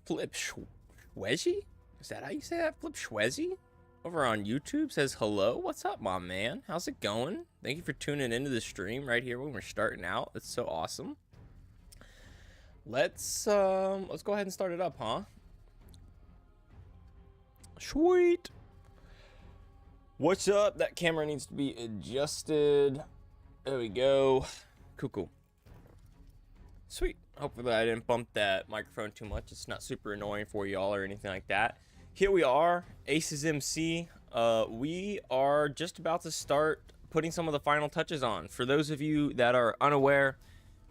Flip Schwezzy? Is that how you say that? Flip Schwezzy? Over on YouTube says hello. What's up, my man? How's it going? Thank you for tuning into the stream right here when we're starting out. It's so awesome. Let's go ahead and start it up, huh? Sweet. What's up? That camera needs to be adjusted. There we go. Cool. Sweet. Hopefully I didn't bump that microphone too much. It's not super annoying for y'all or anything like that. Here we are, ACES MC. We are just about to start putting some of the final touches on. For those of you that are unaware,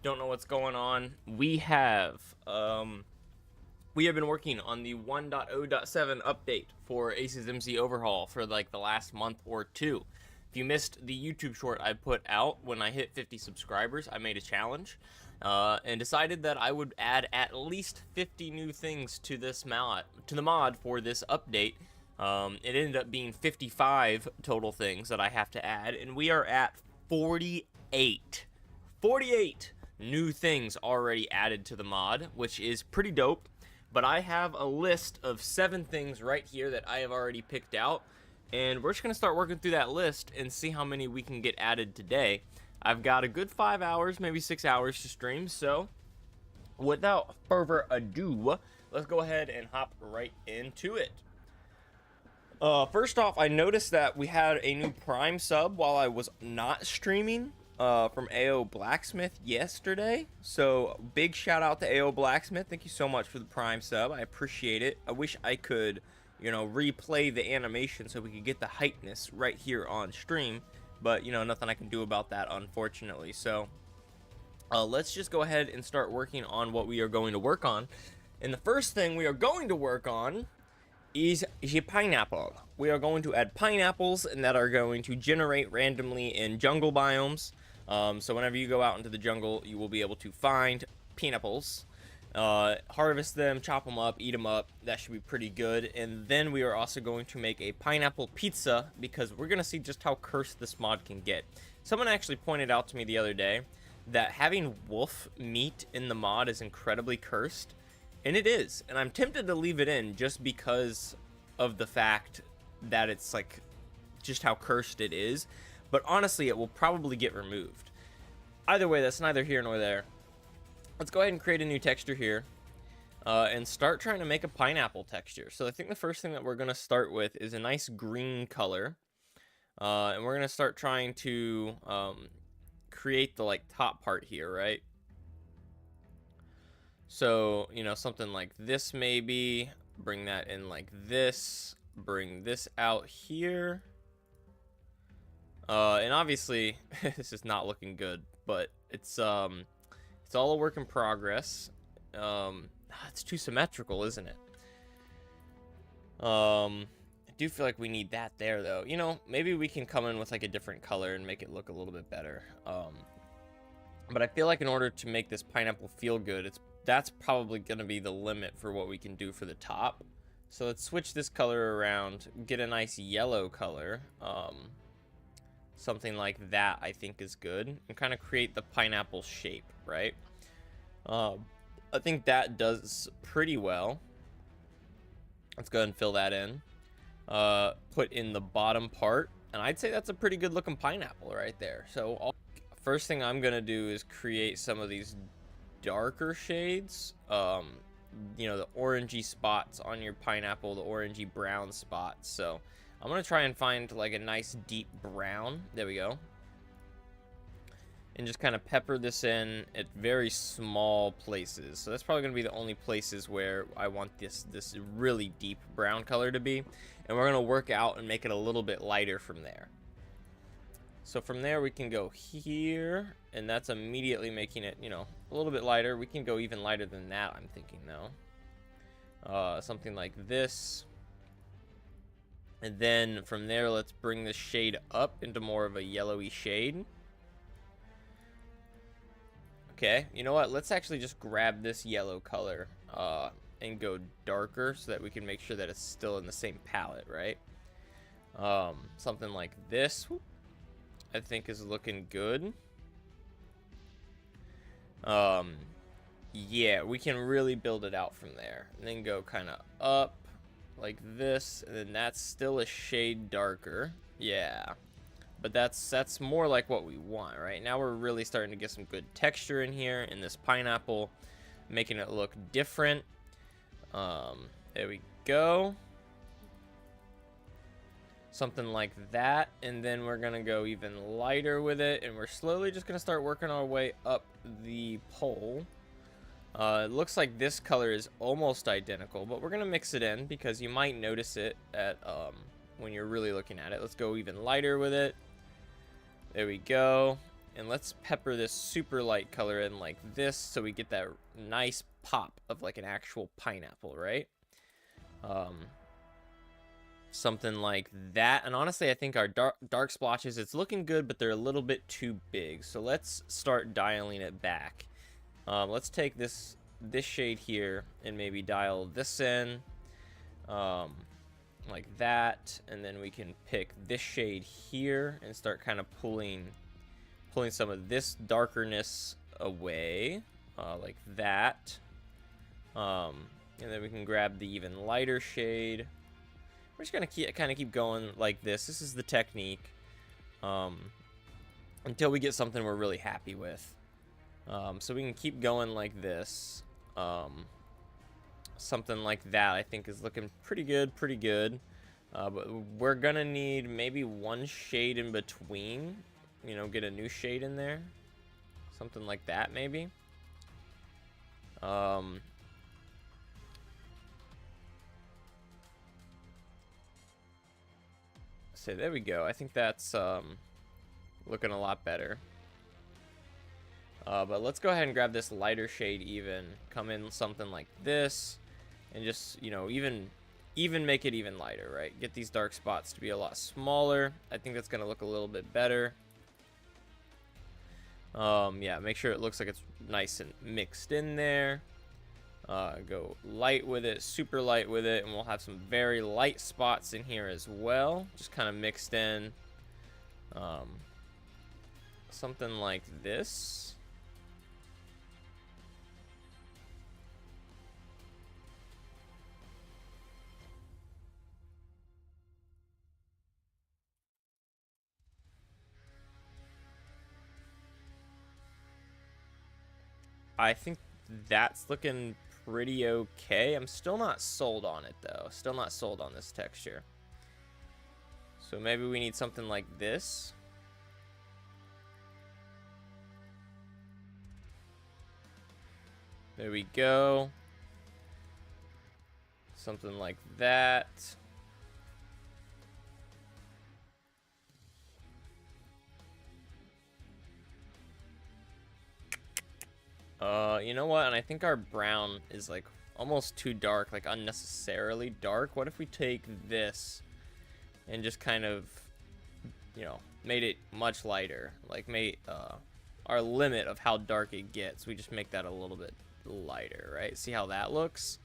don't know what's going on, we have been working on the 1.0.7 update for ACES MC overhaul for like the last month or two. If you missed the YouTube short I put out when I hit 50 subscribers, I made a challenge and decided that I would add at least 50 new things to this mod, for this update. It ended up being 55 total things that I have to add, and we are at 48 new things already added to the mod, which is pretty dope. But I have a list of 7 things right here that I have already picked out, and we're just going to start working through that list and see how many we can get added today. I've got a good 5 hours, maybe 6 hours to stream, so without further ado, let's go ahead and hop right into it. First off, I noticed that we had a new Prime sub while I was not streaming from A.O. Blacksmith yesterday. So big shout out to A.O. Blacksmith. Thank you so much for the Prime sub. I appreciate it. I wish I could, replay the animation so we could get the hypeness right here on stream. But, nothing I can do about that, unfortunately. So let's just go ahead and start working on what we are going to work on. And the first thing we are going to work on is the pineapple. We are going to add pineapples, and that are going to generate randomly in jungle biomes. So whenever you go out into the jungle, you will be able to find pineapples, harvest them, chop them up, eat them up. That should be pretty good. And then we are also going to make a pineapple pizza, because we're going to see just how cursed this mod can get. Someone actually pointed out to me the other day that having wolf meat in the mod is incredibly cursed. And it is, and I'm tempted to leave it in just because of the fact that it's like just how cursed it is. But honestly, it will probably get removed. Either way, that's neither here nor there. Let's go ahead and create a new texture here and start trying to make a pineapple texture. So I think the first thing that we're going to start with is a nice green color. And we're going to start trying to create the top part here, right? So, something like this maybe, bring that in like this, bring this out here. And obviously, this is not looking good, but it's all a work in progress. It's too symmetrical, isn't it? I do feel like we need that there, though. Maybe we can come in with like a different color and make it look a little bit better. But I feel like in order to make this pineapple feel good, that's probably going to be the limit for what we can do for the top. So let's switch this color around, get a nice yellow color. Something like that I think is good, and kind of create the pineapple shape, right? I think that does pretty well. Let's go ahead and fill that in. Put in the bottom part, and I'd say that's a pretty good looking pineapple right there. So first thing I'm going to do is create some of these darker shades, the orangey spots on your pineapple, the orangey brown spots. So I'm gonna try and find like a nice deep brown. There we go. And just kind of pepper this in at very small places. So that's probably gonna be the only places where I want this really deep brown color to be. And we're gonna work out and make it a little bit lighter from there. So from there we can go here, and that's immediately making it, a little bit lighter. We can go even lighter than that, I'm thinking, though. Something like this. And then from there, let's bring the shade up into more of a yellowy shade. Okay, you know what? Let's actually just grab this yellow color and go darker so that we can make sure that it's still in the same palette, right? Something like this. I think is looking good. Yeah, we can really build it out from there. And then go kind of up like this, and then that's still a shade darker. Yeah. But that's more like what we want, right? Now we're really starting to get some good texture in here in this pineapple, making it look different. There we go. Something like that, and then we're gonna go even lighter with it, and we're slowly just gonna start working our way up the pole. It looks like this color is almost identical, but we're gonna mix it in because you might notice it at when you're really looking at it. Let's go even lighter with it. There we go. And let's pepper this super light color in like this so we get that nice pop of like an actual pineapple, right? Something like that. And honestly, I think our dark splotches, it's looking good, but they're a little bit too big. So let's start dialing it back. Let's take this shade here and maybe dial this in. Like that, and then we can pick this shade here and start kind of pulling some of this darkerness away, like that. And then we can grab the even lighter shade. We're just gonna kind of keep going like this. This is the technique, until we get something we're really happy with. So we can keep going like this. Something like that I think is looking pretty good. But we're gonna need maybe one shade in between, you know, get a new shade in there, something like that maybe. So there we go. I think that's looking a lot better. But let's go ahead and grab this lighter shade even, come in something like this, and just, you know, even make it even lighter, right? Get these dark spots to be a lot smaller. I think that's gonna look a little bit better. Yeah, make sure it looks like it's nice and mixed in there. Go light with it, super light with it, and we'll have some very light spots in here as well, just kind of mixed in. Something like this. I think that's looking pretty okay. I'm still not sold on it though. Still not sold on this texture. So maybe we need something like this. There we go. Something like that. You know what? And I think our brown is like almost too dark, like unnecessarily dark. What if we take this and just kind of, you know, made it much lighter, like made our limit of how dark it gets, we just make that a little bit lighter, right? See how that looks?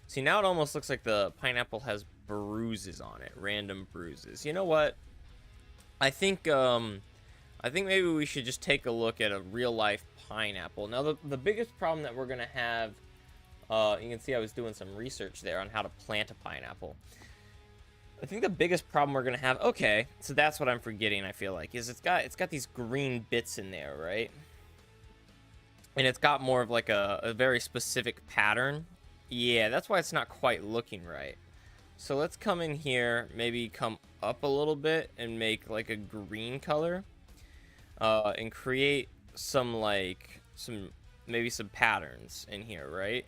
See, now it almost looks like the pineapple has bruises on it, random bruises. You know what? I think maybe we should just take a look at a real life pineapple. Now, the biggest problem that we're gonna have, you can see I was doing some research there on how to plant a pineapple. I think the biggest problem we're gonna have, okay, so that's what I'm forgetting, I feel like, is it's got these green bits in there, right? And it's got more of like a very specific pattern. Yeah, that's why it's not quite looking right. So let's come in here, maybe come up a little bit and make like a green color, and create some maybe some patterns in here, right?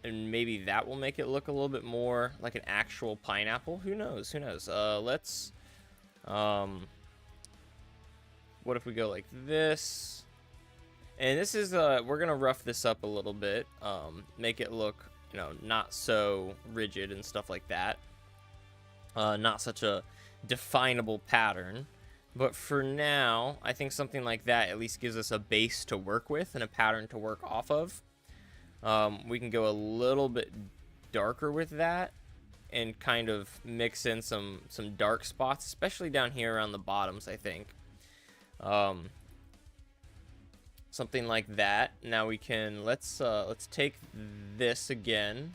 And maybe that will make it look a little bit more like an actual pineapple. Who knows? Who knows? Let's what if we go like this? And this is we're gonna rough this up a little bit, make it look, you know, not so rigid and stuff like that. Not such a definable pattern. But for now, I think something like that at least gives us a base to work with and a pattern to work off of. We can go a little bit darker with that and kind of mix in some dark spots, especially down here around the bottoms, I think. Something like that. Now we can, let's take this again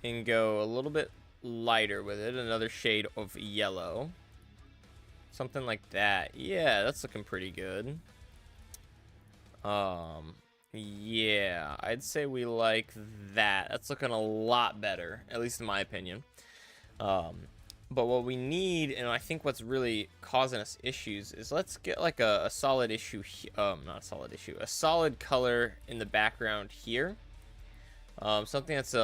and go a little bit lighter with it. Another shade of yellow. Something like that. Yeah, that's looking pretty good. Yeah, I'd say we like that. That's looking a lot better, at least in my opinion. But what we need, and I think what's really causing us issues, is let's get like a solid issue, not a solid issue, a solid color in the background here. Something that's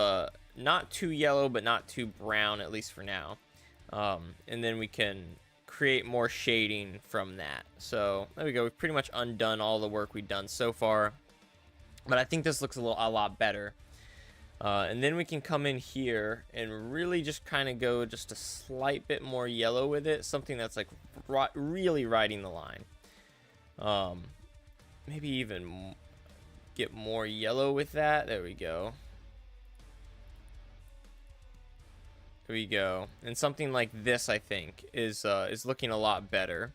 not too yellow, but not too brown, at least for now. And then we can create more shading from that. So there we go. We've pretty much undone all the work we've done so far. But I think this looks a lot better. And then we can come in here and really just kind of go just a slight bit more yellow with it. Something that's like really riding the line. Maybe even get more yellow with that. There we go. There we go. And something like this, I think, is looking a lot better.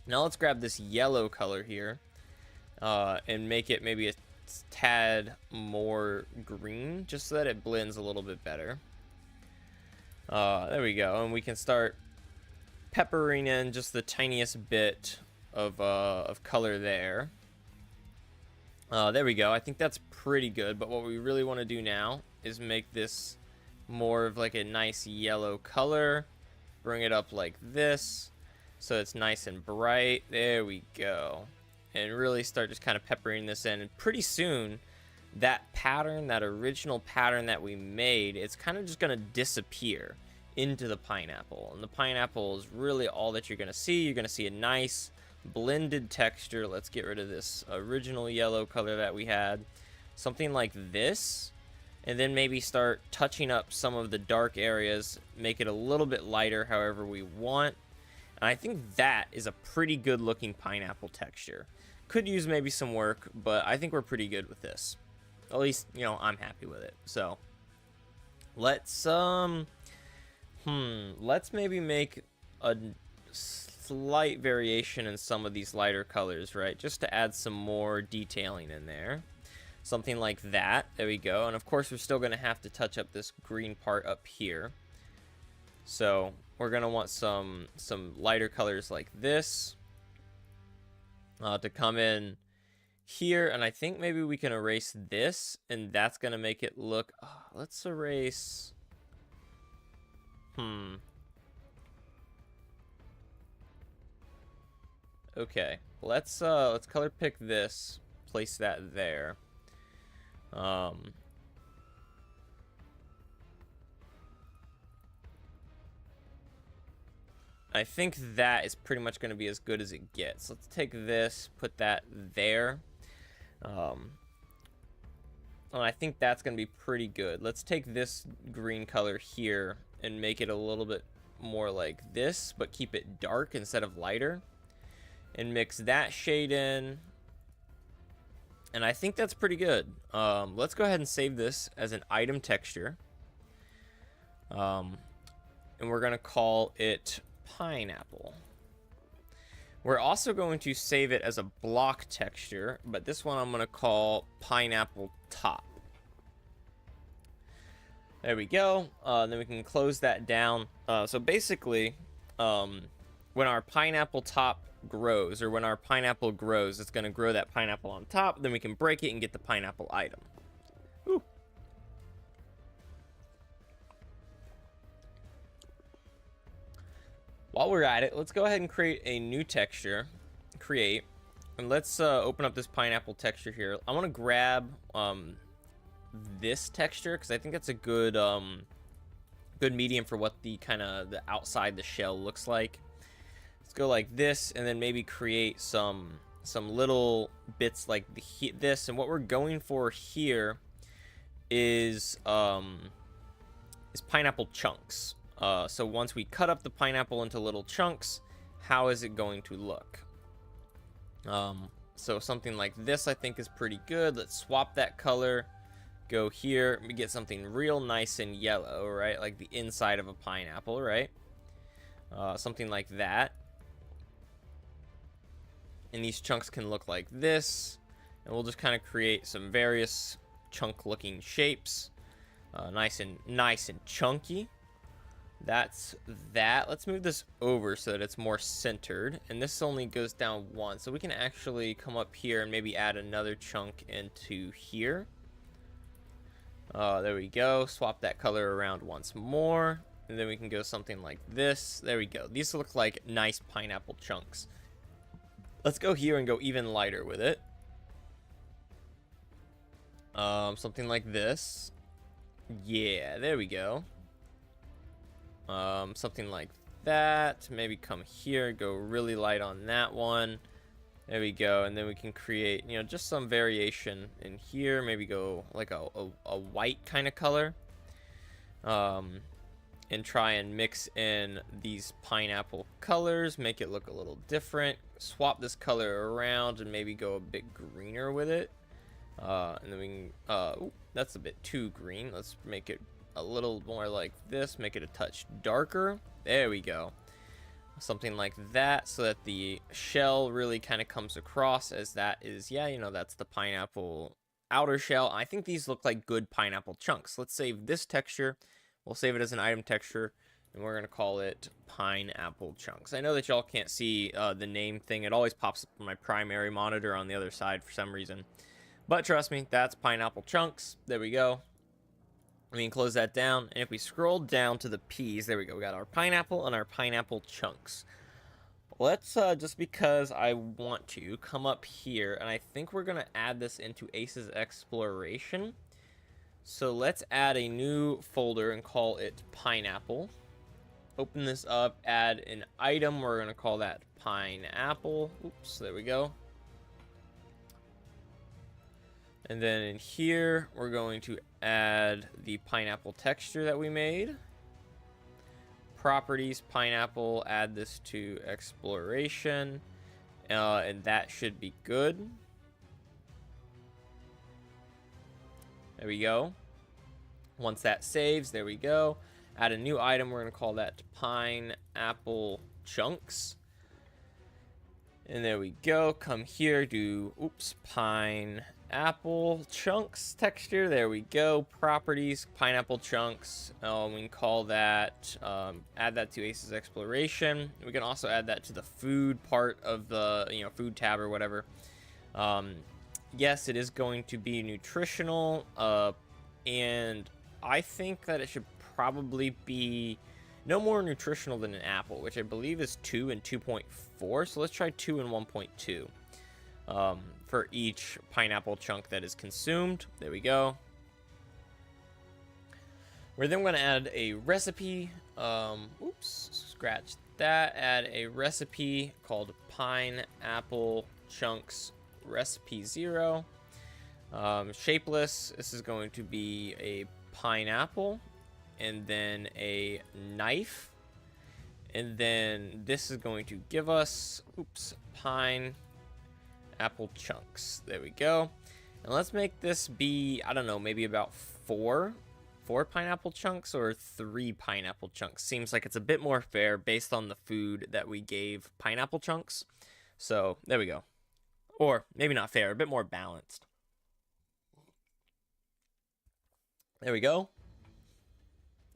Now let's grab this yellow color here and make it maybe a tad more green, just so that it blends a little bit better. There we go. And we can start peppering in just the tiniest bit of color there. There we go. I think that's pretty good. But what we really want to do now is make this more of like a nice yellow color. Bring it up like this so it's nice and bright. There we go. And really start just kind of peppering this in. And pretty soon, that pattern, that original pattern that we made, it's kind of just going to disappear into the pineapple. And the pineapple is really all that you're going to see. You're going to see a nice blended texture. Let's get rid of this original yellow color that we had. Something like this. And then maybe start touching up some of the dark areas. Make it a little bit lighter however we want. And I think that is a pretty good looking pineapple texture. Could use maybe some work, but I think we're pretty good with this. At least, you know, I'm happy with it. So let's maybe make a slight variation in some of these lighter colors, right? Just to add some more detailing in there. Something like that. There we go. And of course, we're still going to have to touch up this green part up here. So we're going to want some lighter colors like this to come in here. And I think maybe we can erase this, and that's going to make it look... let's erase... Okay. Let's color pick this. Place that there. I think that is pretty much going to be as good as it gets. Let's take this, put that there. And I think that's going to be pretty good. Let's take this green color here and make it a little bit more like this, but keep it dark instead of lighter. And mix that shade in. And I think that's pretty good. Let's go ahead and save this as an item texture. And we're going to call it pineapple. We're also going to save it as a block texture, but this one I'm going to call pineapple top. There we go. Then we can close that down. So basically, when our pineapple top grows, or when our pineapple grows, it's going to grow that pineapple on top. Then we can break it and get the pineapple item. Ooh. While we're at it, let's go ahead and create a new texture. Create. And let's open up this pineapple texture here. I want to grab this texture because I think that's a good good medium for what the kind of the outside the shell looks like. Let's go like this, and then maybe create some little bits like this. And what we're going for here is pineapple chunks. So once we cut up the pineapple into little chunks, how is it going to look? So something like this I think is pretty good. Let's swap that color. Go here. We get something real nice and yellow, right? Like the inside of a pineapple, right? Something like that. And these chunks can look like this. And we'll just kind of create some various chunk looking shapes. Nice and chunky. That's that. Let's move this over so that it's more centered. And this only goes down one. So we can actually come up here and maybe add another chunk into here. There we go. Swap that color around once more. And then we can go something like this. There we go. These look like nice pineapple chunks. Let's go here and go even lighter with it. Something like this. Yeah, there we go. Something like that. Maybe come here, go really light on that one. There we go. And then we can create, you know, just some variation in here. Maybe go like a white kind of color. And try and mix in these pineapple colors, make it look a little different. Swap this color around and maybe go a bit greener with it. And then we can, ooh, that's a bit too green. Let's make it a little more like this, make it a touch darker. There we go. Something like that, so that the shell really kind of comes across as that is, yeah, you know, that's the pineapple outer shell. I think these look like good pineapple chunks. Let's save this texture. We'll save it as an item texture, and we're going to call it pineapple chunks. I know that y'all can't see the name thing. It always pops up on my primary monitor on the other side for some reason. But trust me, that's pineapple chunks. There we go. We can close that down. And if we scroll down to the P's, there we go. We got our pineapple and our pineapple chunks. Let's, just because I want to, come up here, and I think we're going to add this into ACES Exploration. So let's add a new folder and call it pineapple. Open this up, add an item. We're going to call that pineapple. Oops, there we go. And then in here, we're going to add the pineapple texture that we made. Properties, pineapple, add this to exploration. And that should be good. There we go. Once that saves, there we go. Add a new item. We're going to call that pineapple chunks. And there we go. Come here, do, oops, pineapple chunks texture. There we go. Properties, pineapple chunks. We can call that, add that to ACES Exploration. We can also add that to the food part of the, you know, food tab or whatever. Yes, it is going to be nutritional, and I think that it should probably be no more nutritional than an apple, which I believe is 2 and 2.4. So let's try 2 and 1.2 for each pineapple chunk that is consumed. There we go. We're then going to add a recipe. Oops, scratch that. Add a recipe called pineapple chunks recipe 0. Shapeless, this is going to be a pineapple, and then a knife, and then this is going to give us, oops, pineapple chunks. There we go. And let's make this be, I don't know, maybe about four pineapple chunks or 3 pineapple chunks. Seems like it's a bit more fair based on the food that we gave pineapple chunks. So there we go. Or maybe not fair, a bit more balanced. There we go.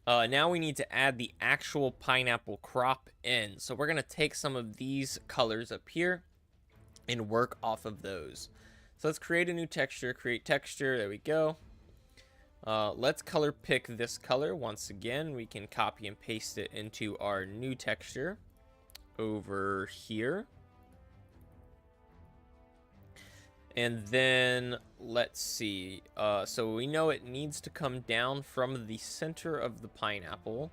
Now we need to add the actual pineapple crop in. So we're going to take some of these colors up here and work off of those. So let's create a new texture, create texture. There we go. Let's color pick this color. Once again, we can copy and paste it into our new texture over here. And then let's see. So we know it needs to come down from the center of the pineapple,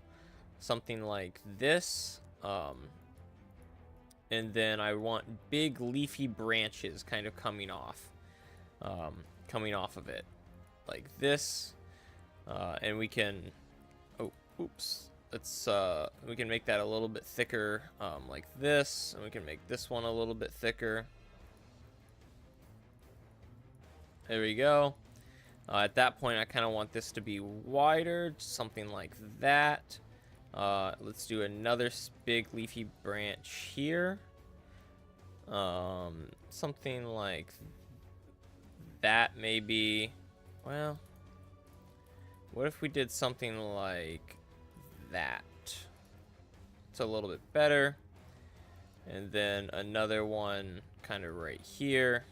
something like this. And then I want big leafy branches kind of coming off of it, like this. And we can, oh, oops. Let's we can make that a little bit thicker, like this, and we can make this one a little bit thicker. There we go. At that point, I kind of want this to be wider, something like that. Let's do another big leafy branch here. Something like that maybe. Well, what if we did something like that? It's a little bit better. And then another one kind of right here.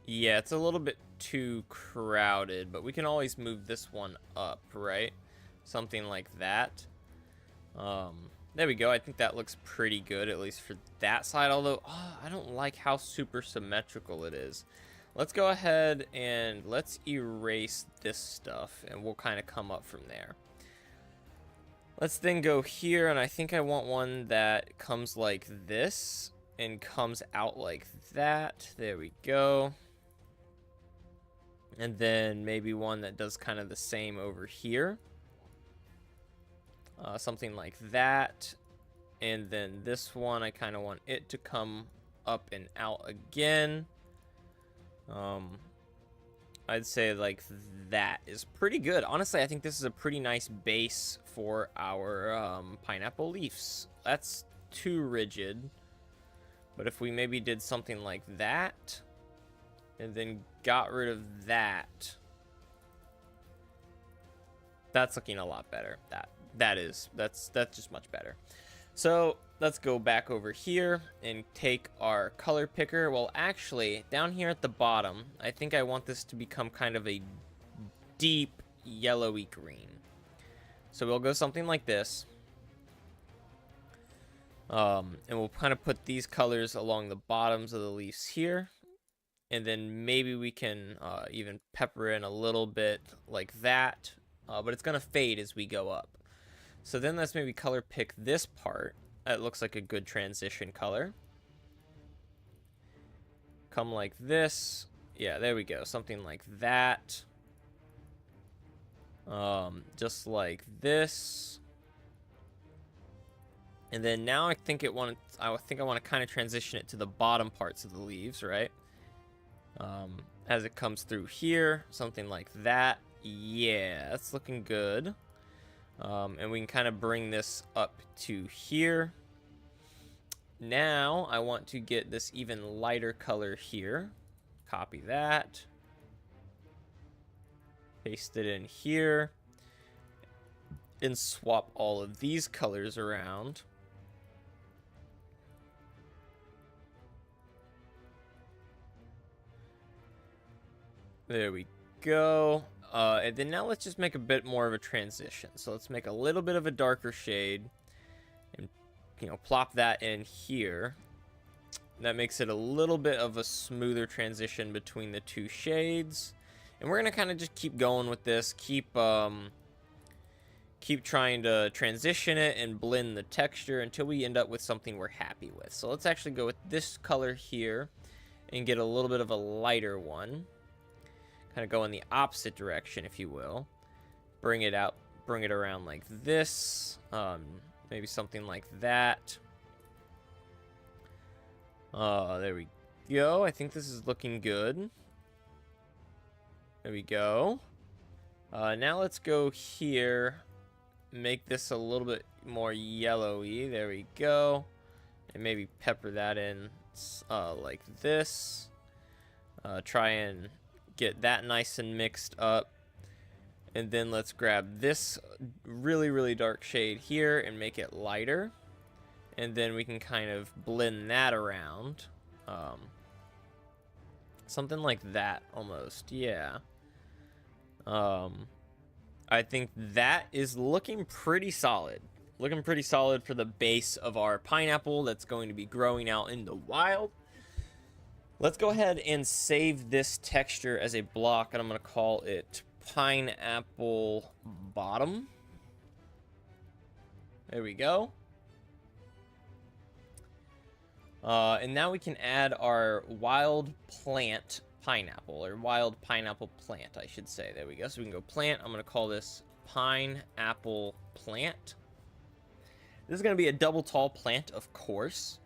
Yeah, it's a little bit too crowded, but we can always move this one up, right? Something like that. There we go. I think that looks pretty good, at least for that side, although I don't like how super symmetrical it is. Let's go ahead and let's erase this stuff, and we'll kind of come up from there. Let's then go here, and I think I want one that comes like this and comes out like that. There we go. And then maybe one that does kind of the same over here. Something like that. And then this one, I kind of want it to come up and out again. I'd say like that is pretty good. Honestly, I think this is a pretty nice base for our pineapple leaves. That's too rigid. But if we maybe did something like that, and then got rid of that, that's looking a lot better. That's just much better. So let's go back over here and take our color picker. Well, actually, down here at the bottom, I think I want this to become kind of a deep yellowy green. So we'll go something like this. And we'll kind of put these colors along the bottoms of the leaves here. And then maybe we can even pepper in a little bit like that. But it's going to fade as we go up. So then let's maybe color pick this part. That looks like a good transition color. Come like this. Yeah, there we go. Something like that. Just like this. And then now I think I want to kind of transition it to the bottom parts of the leaves, right? As it comes through here, something like that. Yeah, that's looking good. And we can kind of bring this up to here. Now I want to get this even lighter color here. Copy that. Paste it in here. And swap all of these colors around. There we go. And then now let's just make a bit more of a transition. So let's make a little bit of a darker shade and, plop that in here. That makes it a little bit of a smoother transition between the two shades. And we're going to kind of just keep going with this. Keep trying to transition it and blend the texture until we end up with something we're happy with. So let's actually go with this color here and get a little bit of a lighter one. Kind of go in the opposite direction, if you will. Bring it out, bring it around like this. Maybe something like that. There we go. I think this is looking good. There we go. Now let's go here. Make this a little bit more yellowy. There we go. And maybe pepper that in like this. Try and get that nice and mixed up. And then let's grab this really, really dark shade here and make it lighter. And then we can kind of blend that around. Something like that almost, yeah. I think that is looking pretty solid. Looking pretty solid for the base of our pineapple that's going to be growing out in the wild. Let's go ahead and save this texture as a block, and I'm going to call it Pineapple Bottom. There we go. And now we can add our wild plant pineapple, or wild pineapple plant, I should say. There we go. So we can go plant. I'm going to call this Pineapple Plant. This is going to be a double tall plant, of course.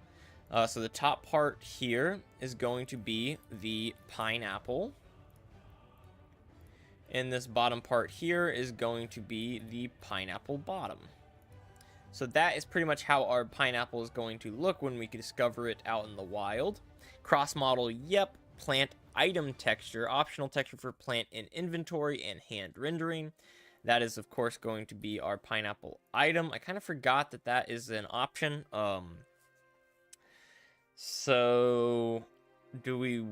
So the top part here is going to be the pineapple. And this bottom part here is going to be the pineapple bottom. So that is pretty much how our pineapple is going to look when we discover it out in the wild. Cross model, yep. Plant item texture, optional texture for plant in inventory and hand rendering. That is, of course, going to be our pineapple item. I kind of forgot that that is an option. So do we...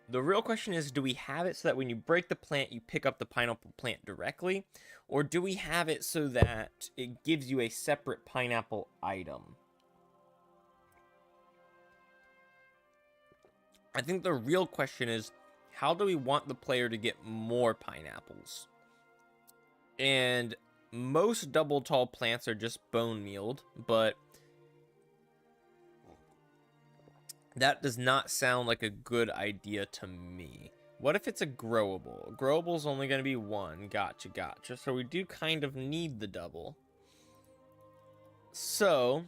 The real question is, do we have it so that when you break the plant, you pick up the pineapple plant directly? Or do we have it so that it gives you a separate pineapple item? I think the real question is, how do we want the player to get more pineapples? And most double tall plants are just bone mealed, but that does not sound like a good idea to me. What if it's a growable? A growable is only going to be one. Gotcha. So we do kind of need the double. So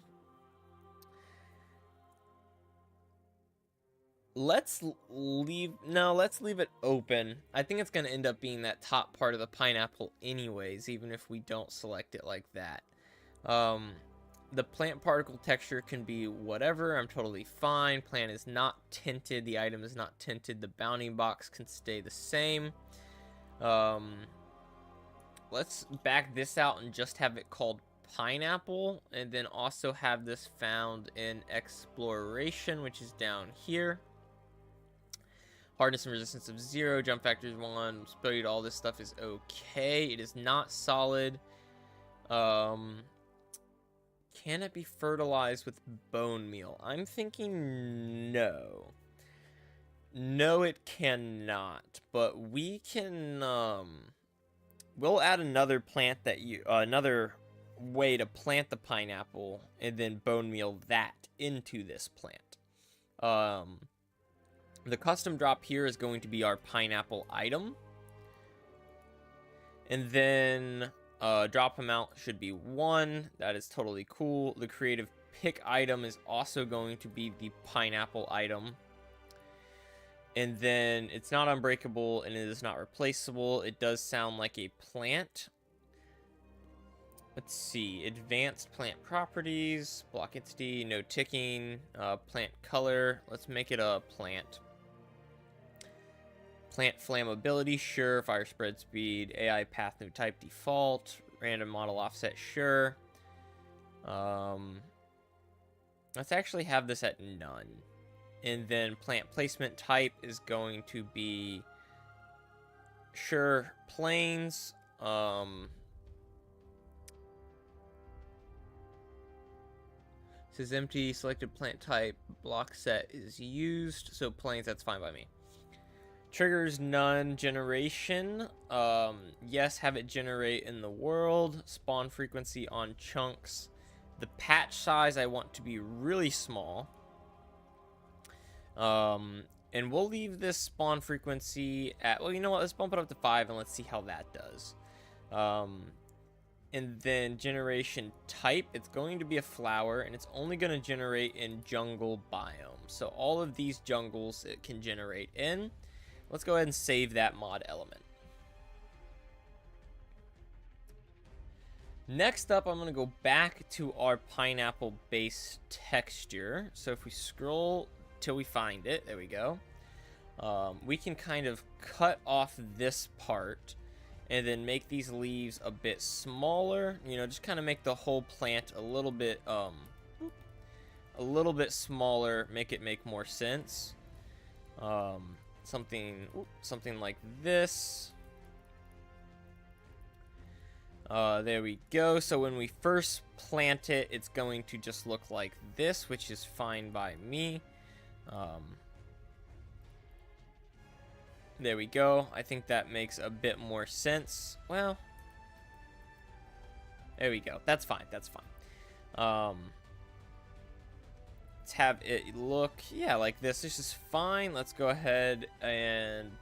let's leave it open. I think it's going to end up being that top part of the pineapple anyways, even if we don't select it like that. The plant particle texture can be whatever. I'm totally fine. Plant is not tinted. The item is not tinted. The bounty box can stay the same. Let's back this out and just have it called pineapple, and then also have this found in exploration, which is down here. Hardness and resistance of 0, jump factor is 1, speed, all this stuff is okay. It is not solid. Can it be fertilized with bone meal? I'm thinking no. No, it cannot. But we can, we'll add another plant that another way to plant the pineapple and then bone meal that into this plant. The custom drop here is going to be our pineapple item. And then drop amount should be 1. That is totally cool. The creative pick item is also going to be the pineapple item. And then it's not unbreakable and it is not replaceable. It does sound like a plant. Let's see. Advanced plant properties. Block entity. No ticking. Plant color. Let's make it a plant. Plant flammability, sure. Fire spread speed, AI path new type default, random model offset, sure. Let's actually have this at none. And then plant placement type is going to be, sure, plains. Says empty, selected plant type, block set is used, so plains, that's fine by me. Triggers none. Generation, yes, have it generate in the world. Spawn frequency on chunks. The patch size I want to be really small. And we'll leave this spawn frequency at, well, you know what, let's bump it up to 5 and let's see how that does. And then generation type, it's going to be a flower, and it's only going to generate in jungle biome. So all of these jungles it can generate in. Let's go ahead and save that mod element. Next up, I'm going to go back to our pineapple base texture. So if we scroll till we find it, there we go. We can kind of cut off this part and then make these leaves a bit smaller. You know, just kind of make the whole plant a little bit smaller, make it make more sense. Something like this. There we go. So when we first plant it, it's going to just look like this, which is fine by me. There we go. I think that makes a bit more sense. Well, there we go. That's fine. That's fine. Let's have it look, yeah, like this. This is fine. Let's go ahead and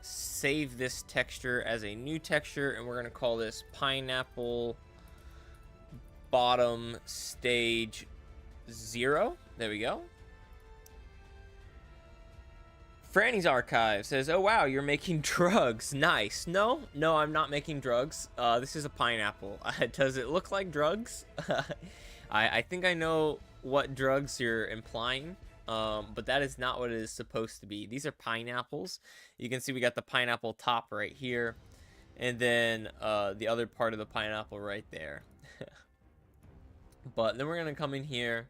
save this texture as a new texture, and we're going to call this pineapple bottom stage 0. There we go. Franny's Archive says, "Oh wow, you're making drugs. Nice." No, I'm not making drugs. This is a pineapple. Does it look like drugs? I think I know what drugs you're implying, but that is not what it is supposed to be. These are pineapples. You can see we got the pineapple top right here, and then the other part of the pineapple right there. But then we're gonna come in here,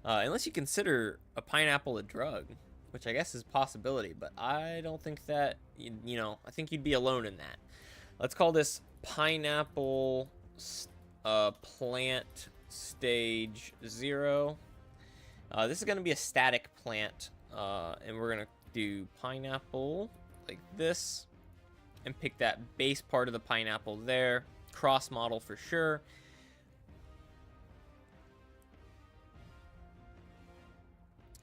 unless you consider a pineapple a drug, which I guess is a possibility, but I don't think that, I think you'd be alone in that. Let's call this pineapple plant stage 0. This is going to be a static plant, and we're going to do pineapple like this, and pick that base part of the pineapple there. Cross model for sure.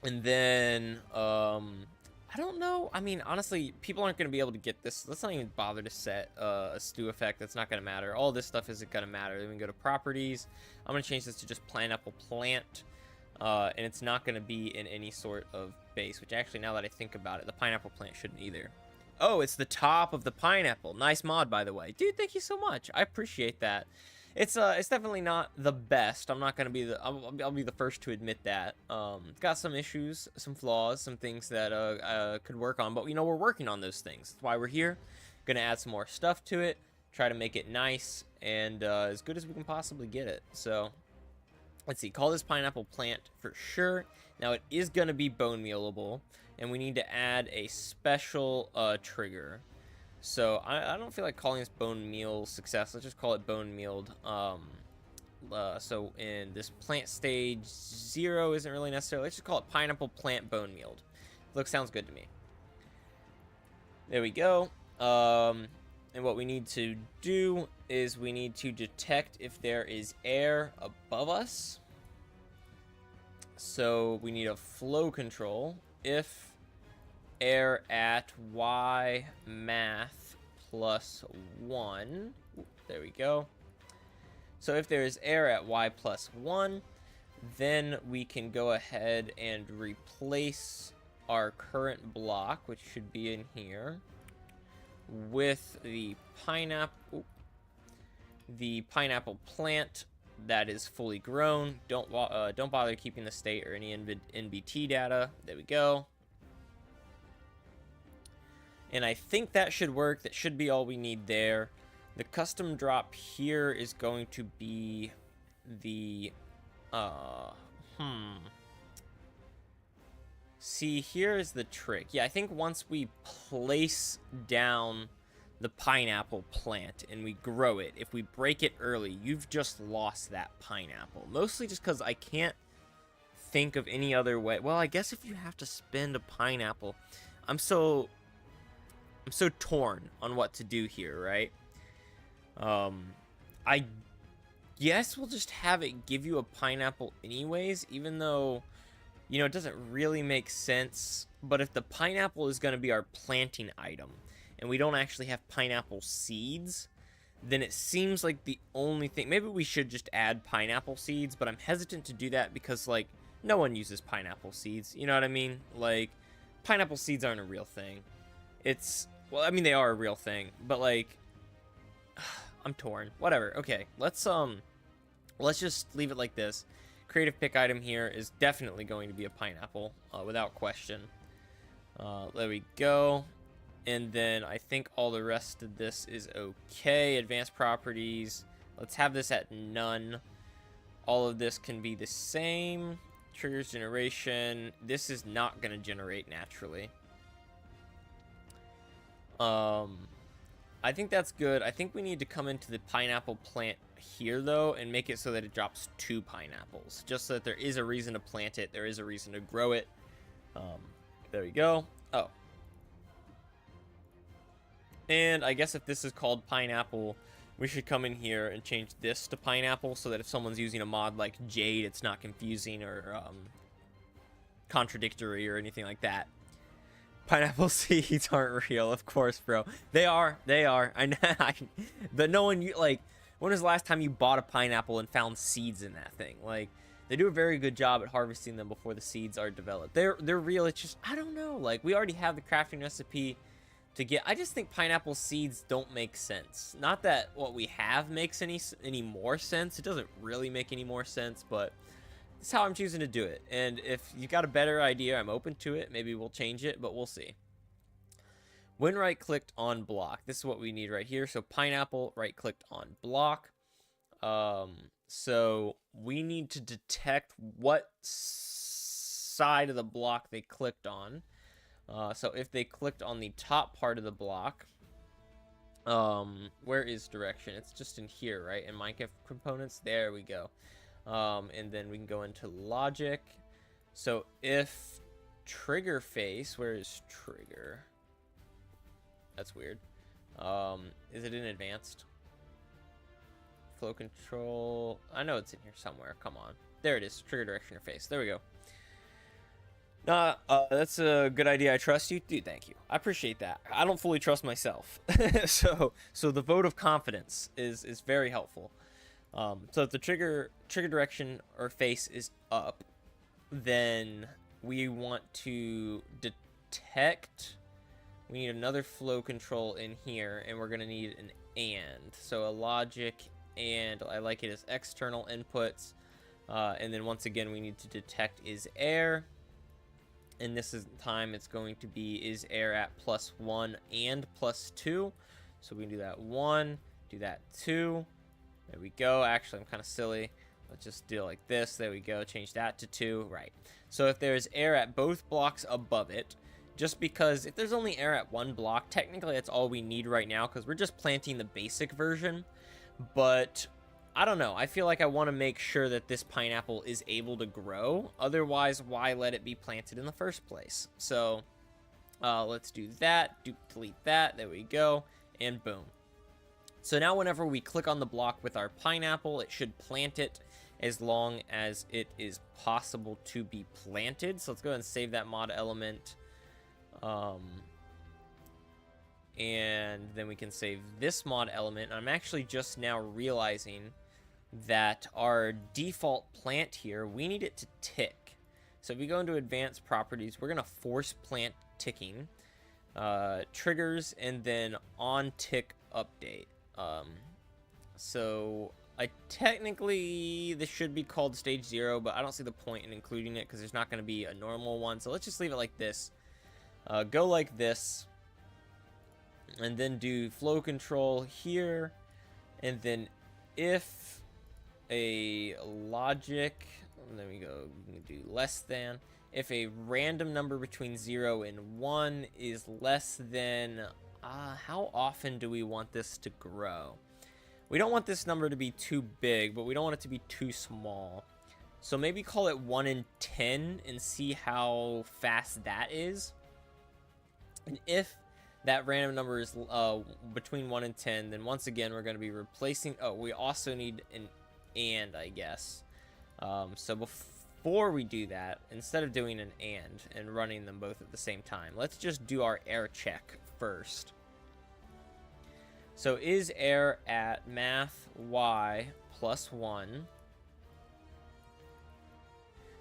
And then, I don't know. I mean, honestly, people aren't going to be able to get this. Let's not even bother to set a stew effect. That's not going to matter. All this stuff isn't going to matter. Then we can go to properties. I'm going to change this to just pineapple plant. And it's not going to be in any sort of base, which actually, now that I think about it, the pineapple plant shouldn't either. Oh, it's the top of the pineapple. Nice mod, by the way. Dude, thank you so much. I appreciate that. It's definitely not the best. I'm not gonna be I'll be the first to admit that. It's got some issues, some flaws, some things that could work on, but we're working on those things. That's why we're here. Gonna add some more stuff to it, try to make it nice and as good as we can possibly get it. So let's see. Call this pineapple plant for sure. Now it is gonna be bone mealable, and we need to add a special trigger. So I don't feel like calling this bone meal success. Let's just call it bone mealed. So in this plant stage 0 isn't really necessary. Let's just call it pineapple plant bone mealed. Sounds good to me. There we go. And what we need to do is we need to detect if there is air above us. So we need a flow control. If air at y math plus 1. There we go. So if there is air at y plus 1, then we can go ahead and replace our current block, which should be in here, with the pineapple plant that is fully grown. Don't bother keeping the state or any NBT data. There we go. And I think that should work. That should be all we need there. The custom drop here is going to be the... See, here is the trick. Yeah, I think once we place down the pineapple plant and we grow it, if we break it early, you've just lost that pineapple. Mostly just because I can't think of any other way. Well, I guess if you have to spend a pineapple... I'm so torn on what to do here, right? I guess we'll just have it give you a pineapple anyways, even though, it doesn't really make sense. But if the pineapple is going to be our planting item, and we don't actually have pineapple seeds, then it seems like the only thing... Maybe we should just add pineapple seeds, but I'm hesitant to do that because, no one uses pineapple seeds. You know what I mean? Pineapple seeds aren't a real thing. Well, I mean, they are a real thing, but, I'm torn. Whatever. Okay, let's just leave it like this. Creative pick item here is definitely going to be a pineapple, without question. There we go. And then I think all the rest of this is okay. Advanced properties. Let's have this at none. All of this can be the same. Triggers generation. This is not going to generate naturally. I think that's good. I think we need to come into the pineapple plant here, though, and make it so that it drops 2 pineapples. Just so that there is a reason to plant it. There is a reason to grow it. There we go. Oh. And I guess if this is called pineapple, we should come in here and change this to pineapple so that if someone's using a mod like Jade, it's not confusing or contradictory or anything like that. Pineapple seeds aren't real, of course, bro. They are. I know. But no one, when was the last time you bought a pineapple and found seeds in that thing? They do a very good job at harvesting them before the seeds are developed. They're real. It's just, I don't know. Like, we already have the crafting recipe to get. I just think pineapple seeds don't make sense. Not that what we have makes any more sense. It doesn't really make any more sense, but that's how I'm choosing to do it. And if you got a better idea, I'm open to it. Maybe we'll change it, but we'll see. When right-clicked on block, this is what we need right here. So pineapple, right-clicked on block. So we need to detect what side of the block they clicked on. So if they clicked on the top part of the block, where is direction? It's just in here, right? In Minecraft components, there we go. And then we can go into logic. So if trigger face, where is trigger? That's weird. Is it in advanced? Flow control. I know it's in here somewhere. Come on. There it is. Trigger direction or face. There we go. That's a good idea. I trust you. Dude, thank you. I appreciate that. I don't fully trust myself. so the vote of confidence is very helpful. So if the trigger direction or face is up, then we want to detect. We need another flow control in here, and we're going to need an and. So a logic, and I like it as external inputs. And then once again, we need to detect is air. And this is time it's going to be is air at +1 and +2. So we can do that 1, do that 2. There we go. Actually, I'm kind of silly. Let's just do it like this. There we go. Change that to 2. Right. So if there's air at both blocks above it, just because if there's only air at one block, technically that's all we need right now because we're just planting the basic version. But I don't know. I feel like I want to make sure that this pineapple is able to grow. Otherwise, why let it be planted in the first place? So let's do that. Delete that. There we go. And boom. So now whenever we click on the block with our pineapple, it should plant it as long as it is possible to be planted. So let's go ahead and save that mod element. And then we can save this mod element. I'm actually just now realizing that our default plant here, we need it to tick. So if we go into advanced properties, we're going to force plant ticking, triggers, and then on tick update. So I technically, this should be called stage 0, but I don't see the point in including it because there's not going to be a normal one. So let's just leave it like this. Go like this, and then do flow control here, and then if a logic, there we go, we can do less than, if a random number between 0 and 1 is less than, how often do we want this to grow? We don't want this number to be too big, but we don't want it to be too small. So maybe call it 1 in 10 and see how fast that is. And if that random number is between 1 and 10, then once again, we're going to be replacing... Oh, we also need an and, I guess. So before we do that, instead of doing an and running them both at the same time, let's just do our air check first. So is air at math y +1.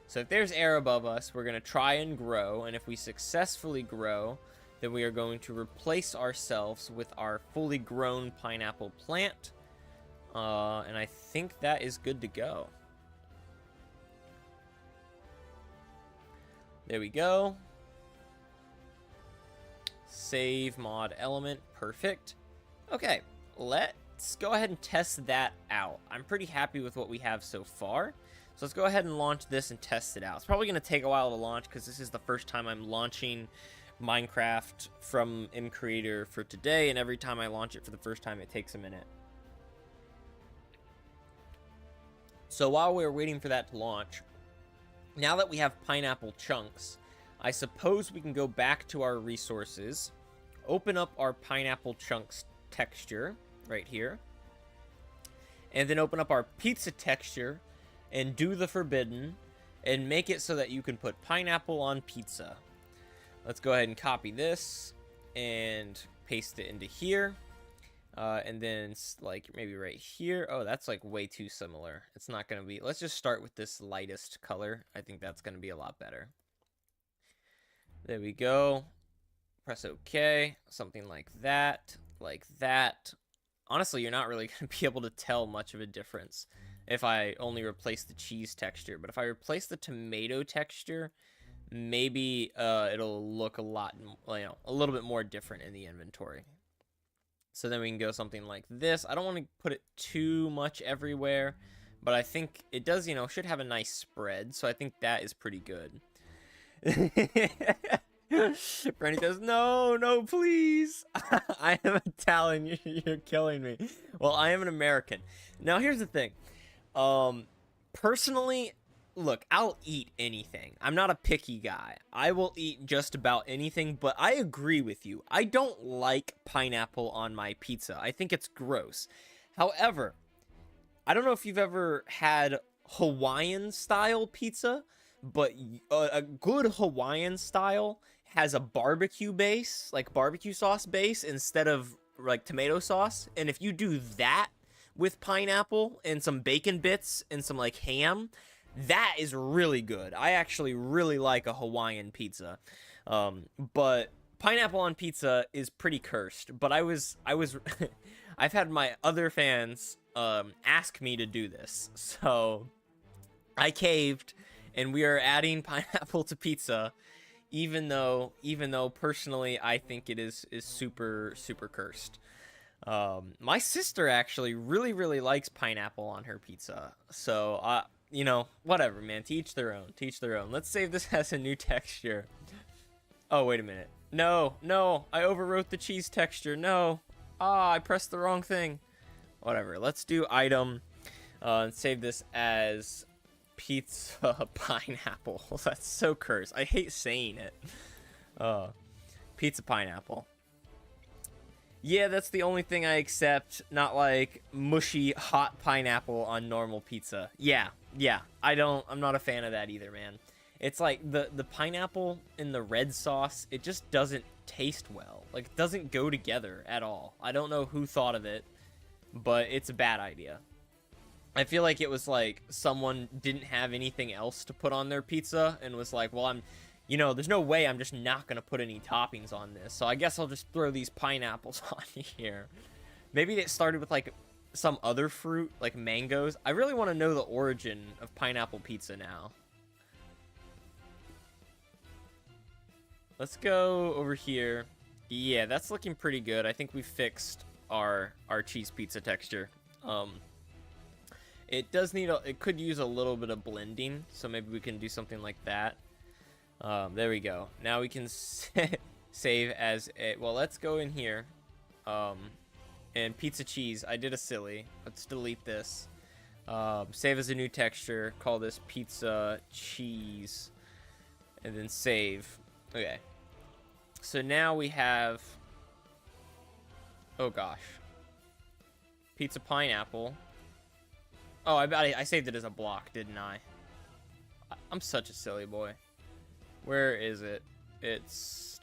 So if there's air above us, we're going to try and grow. And if we successfully grow, then we are going to replace ourselves with our fully grown pineapple plant. And I think that is good to go. There we go. Save mod element. Perfect. Okay, let's go ahead and test that out. I'm pretty happy with what we have so far. So let's go ahead and launch this and test it out. It's probably going to take a while to launch because this is the first time I'm launching Minecraft from mCreator for today, and every time I launch it for the first time, it takes a minute. So while we're waiting for that to launch, now that we have pineapple chunks, I suppose we can go back to our resources, open up our pineapple chunks texture right here, and then open up our pizza texture and do the forbidden and make it so that you can put pineapple on pizza. Let's go ahead and copy this and paste it into here. And then like maybe right here. Oh, that's like way too similar. It's not gonna be. Let's just start with this lightest color. I think that's gonna be a lot better. There we go. Press OK. Something like that. Like that. Honestly, you're not really gonna be able to tell much of a difference if I only replace the cheese texture. But if I replace the tomato texture, maybe it'll look a lot, a little bit more different in the inventory. So then we can go something like this. I don't want to put it too much everywhere, but I think it does, should have a nice spread. So I think that is pretty good. Brandy says, no, no, please. I am Italian. You're killing me. Well, I am an American. Now, here's the thing. Personally, look, I'll eat anything. I'm not a picky guy. I will eat just about anything, but I agree with you. I don't like pineapple on my pizza. I think it's gross. However, I don't know if you've ever had Hawaiian style pizza, but a good Hawaiian style has a barbecue base, like barbecue sauce base, instead of like tomato sauce. And if you do that with pineapple and some bacon bits and some like ham, that is really good. I actually really like a Hawaiian pizza. But pineapple on pizza is pretty cursed. But I was I've had my other fans ask me to do this. So I caved, and we are adding pineapple to pizza, even though personally I think it is super cursed. My sister actually really likes pineapple on her pizza. So whatever, man. To each their own. To each their own. Let's save this as a new texture. Oh, wait a minute. No, I overwrote the cheese texture. No. I pressed the wrong thing. Whatever. Let's do item and save this as pizza pineapple. That's so cursed. I hate saying it. Pizza pineapple. Yeah, that's the only thing I accept. Not like mushy hot pineapple on normal pizza. Yeah. I'm not a fan of that either, man. It's like the pineapple in the red sauce, it just doesn't taste well. Like, it doesn't go together at all. I don't know who thought of it, but it's a bad idea. I feel like it was like someone didn't have anything else to put on their pizza and was like, well, there's no way I'm just not going to put any toppings on this. So I guess I'll just throw these pineapples on here. Maybe it started with like some other fruit, like mangoes. I really want to know the origin of pineapple pizza now. Let's go over here. Yeah, that's looking pretty good. I think we fixed our cheese pizza texture. It does need it could use a little bit of blending, so maybe we can do something like that. There we go. Now we can save as a, well, let's go in here. And pizza cheese, I did a silly. Let's delete this. Save as a new texture, call this pizza cheese, and then save. Okay. So now we have, oh gosh, pizza pineapple. Oh, I saved it as a block, didn't I? I'm such a silly boy. Where is it? It's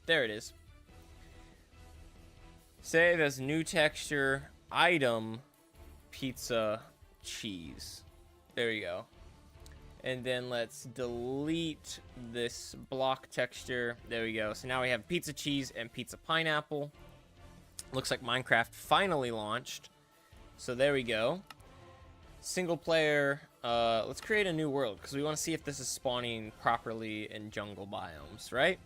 there it is. Save as new texture, item, pizza, cheese. There you go. And then let's delete this block texture. There we go. So now we have pizza cheese and pizza pineapple. Looks like Minecraft finally launched. So there we go. Single player. Let's create a new world because we want to see if this is spawning properly in jungle biomes, right?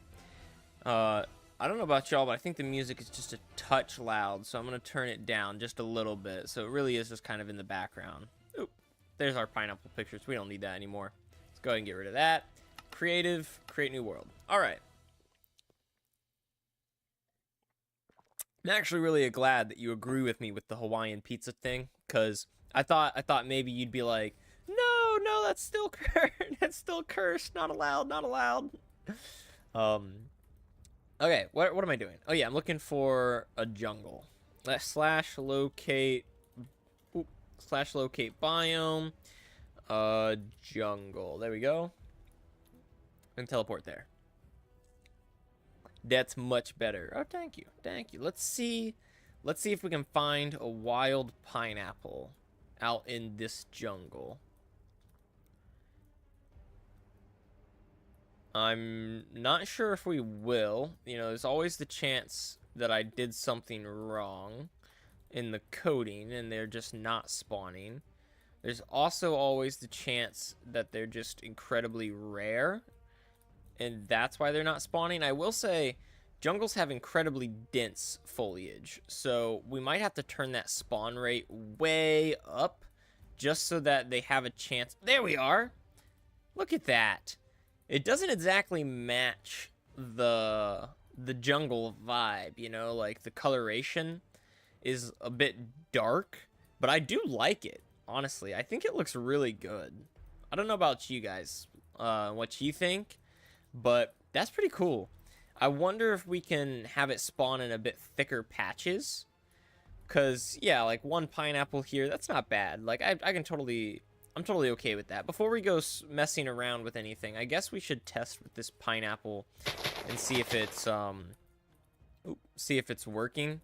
I don't know about y'all, but I think the music is just a touch loud, so I'm going to turn it down just a little bit. So it really is just kind of in the background. Oop, there's our pineapple pictures. We don't need that anymore. Let's go ahead and get rid of that. Creative, create new world. All right. I'm actually really glad that you agree with me with the Hawaiian pizza thing, because I thought maybe you'd be like, no, that's still cursed. That's still cursed. Not allowed. Okay, what am I doing? Oh yeah, I'm looking for a jungle. Slash locate biome. Jungle. There we go. And teleport there. That's much better. Oh, thank you. Thank you. Let's see if we can find a wild pineapple out in this jungle. I'm not sure if we will. You know, there's always the chance that I did something wrong in the coding and they're just not spawning. There's also always the chance that they're just incredibly rare, and that's why they're not spawning. I will say, jungles have incredibly dense foliage, so we might have to turn that spawn rate way up just so that they have a chance. There we are! Look at that! It doesn't exactly match the jungle vibe, you know, like the coloration is a bit dark, but I do like it. Honestly, I think it looks really good. I don't know about you guys, what you think, but that's pretty cool. I wonder if we can have it spawn in a bit thicker patches. Because, yeah, like one pineapple here, that's not bad. Like, I'm totally okay with that. Before we go messing around with anything, I guess we should test with this pineapple and see if it's working.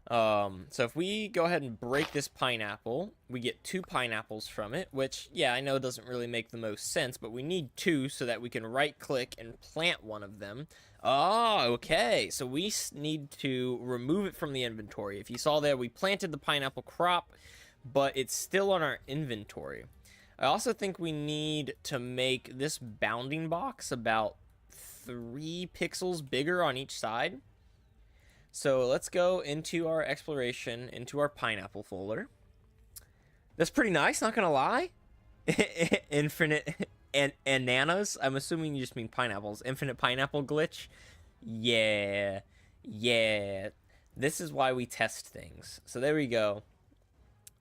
So if we go ahead and break this pineapple, we get 2 pineapples from it, which, yeah, I know doesn't really make the most sense, but we need 2 so that we can right-click and plant one of them. Oh, okay, so we need to remove it from the inventory. If you saw there, we planted the pineapple crop, but it's still on our inventory. I also think we need to make this bounding box about 3 pixels bigger on each side. So let's go into our exploration, into our pineapple folder. That's pretty nice, not gonna lie. Infinite and nanas. I'm assuming you just mean pineapples. Infinite pineapple glitch. Yeah. This is why we test things. So there we go.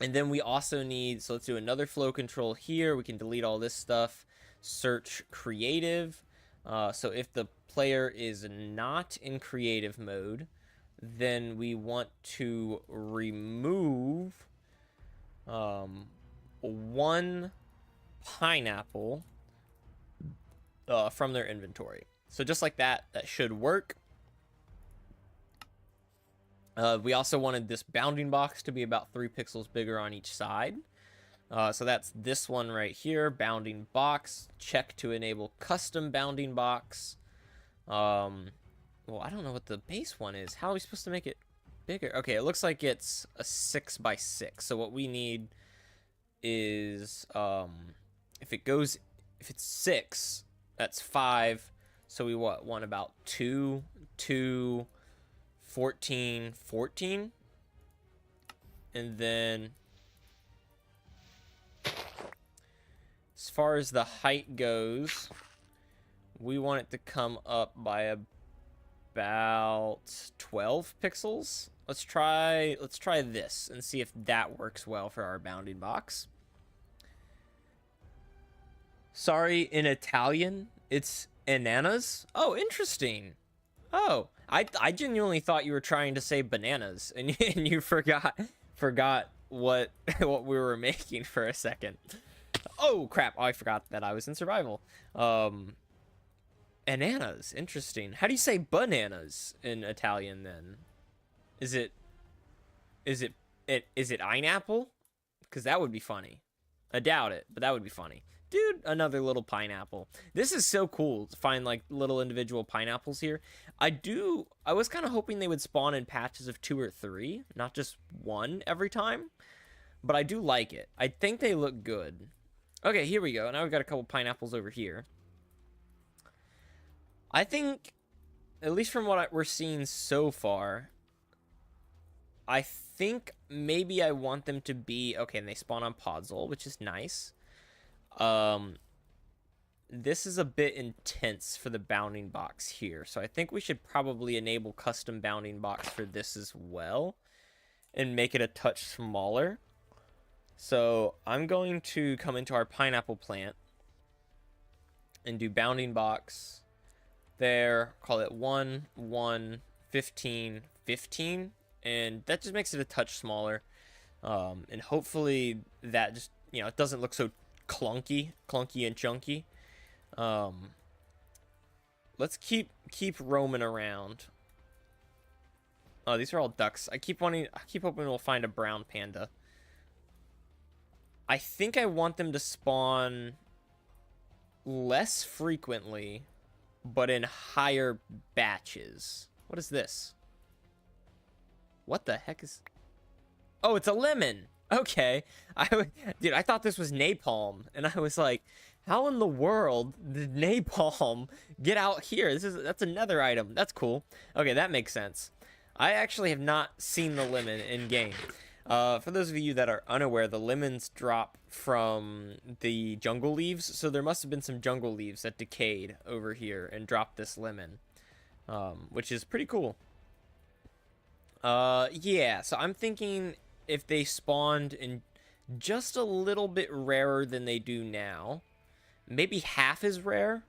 And then we also need, so let's do another flow control here. We can delete all this stuff. Search creative. So if the player is not in creative mode, then we want to remove 1 pineapple from their inventory. So just like that, that should work. We also wanted this bounding box to be about 3 pixels bigger on each side. So that's this one right here, bounding box. Check to enable custom bounding box. Well, I don't know what the base one is. How are we supposed to make it bigger? Okay, it looks like it's a 6x6. So what we need is, if it's 6, that's 5. So we want about 2, 14, 14. And then, as far as the height goes, we want it to come up by about 12 pixels. Let's try this and see if that works well for our bounding box. Sorry, in Italian, it's bananas. Oh, interesting. Oh, I genuinely thought you were trying to say bananas, and you forgot what what we were making for a second. Oh crap! Oh, I forgot that I was in survival. Bananas, interesting. How do you say bananas in Italian then? Is it pineapple? Because that would be funny. I doubt it, but that would be funny. Dude, another little pineapple. This is so cool to find like little individual pineapples here. I was kind of hoping they would spawn in patches of 2 or 3, not just 1 every time. But I do like it. I think they look good. Okay, here we go. Now we've got a couple pineapples over here. I think, at least from what we're seeing so far, I think maybe I want them to be, okay, and they spawn on Podzol, which is nice. This is a bit intense for the bounding box here, so I think we should probably enable custom bounding box for this as well, and make it a touch smaller. So I'm going to come into our pineapple plant, and do bounding box there, call it 1, 1, 15, 15, and that just makes it a touch smaller. And hopefully that just, you know, it doesn't look so clunky and chunky. Let's keep roaming around. Oh, these are all ducks. I keep hoping we'll find a brown panda. I think I want them to spawn less frequently, but in higher batches. What is this? What the heck is... Oh, it's a lemon. Okay. Dude, I thought this was napalm, and I was like, how in the world did napalm get out here? That's another item. That's cool. Okay, that makes sense. I actually have not seen the lemon in game. For those of you that are unaware, the lemons drop from the jungle leaves, so there must have been some jungle leaves that decayed over here and dropped this lemon, which is pretty cool. Yeah, so I'm thinking if they spawned in just a little bit rarer than they do now, maybe half as rare,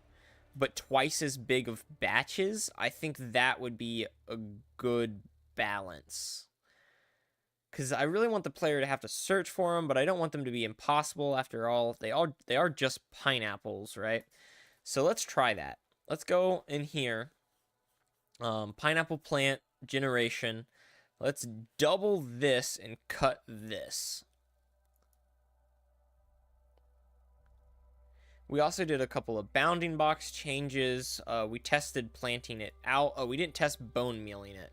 but twice as big of batches, I think that would be a good balance. Because I really want the player to have to search for them, but I don't want them to be impossible. After all, they are just pineapples, right? So let's try that. Let's go in here. Pineapple plant generation. Let's double this and cut this. We also did a couple of bounding box changes. We tested planting it out. Oh, we didn't test bone mealing it.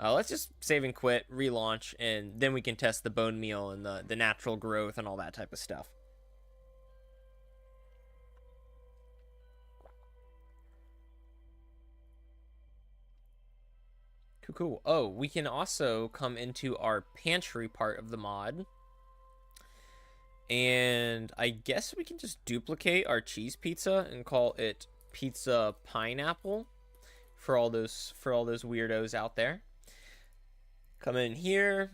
Let's just save and quit, relaunch, and then we can test the bone meal and the natural growth and all that type of stuff. Cool, cool. Oh, we can also come into our pantry part of the mod. And I guess we can just duplicate our cheese pizza and call it pizza pineapple for all those weirdos out there. Come in here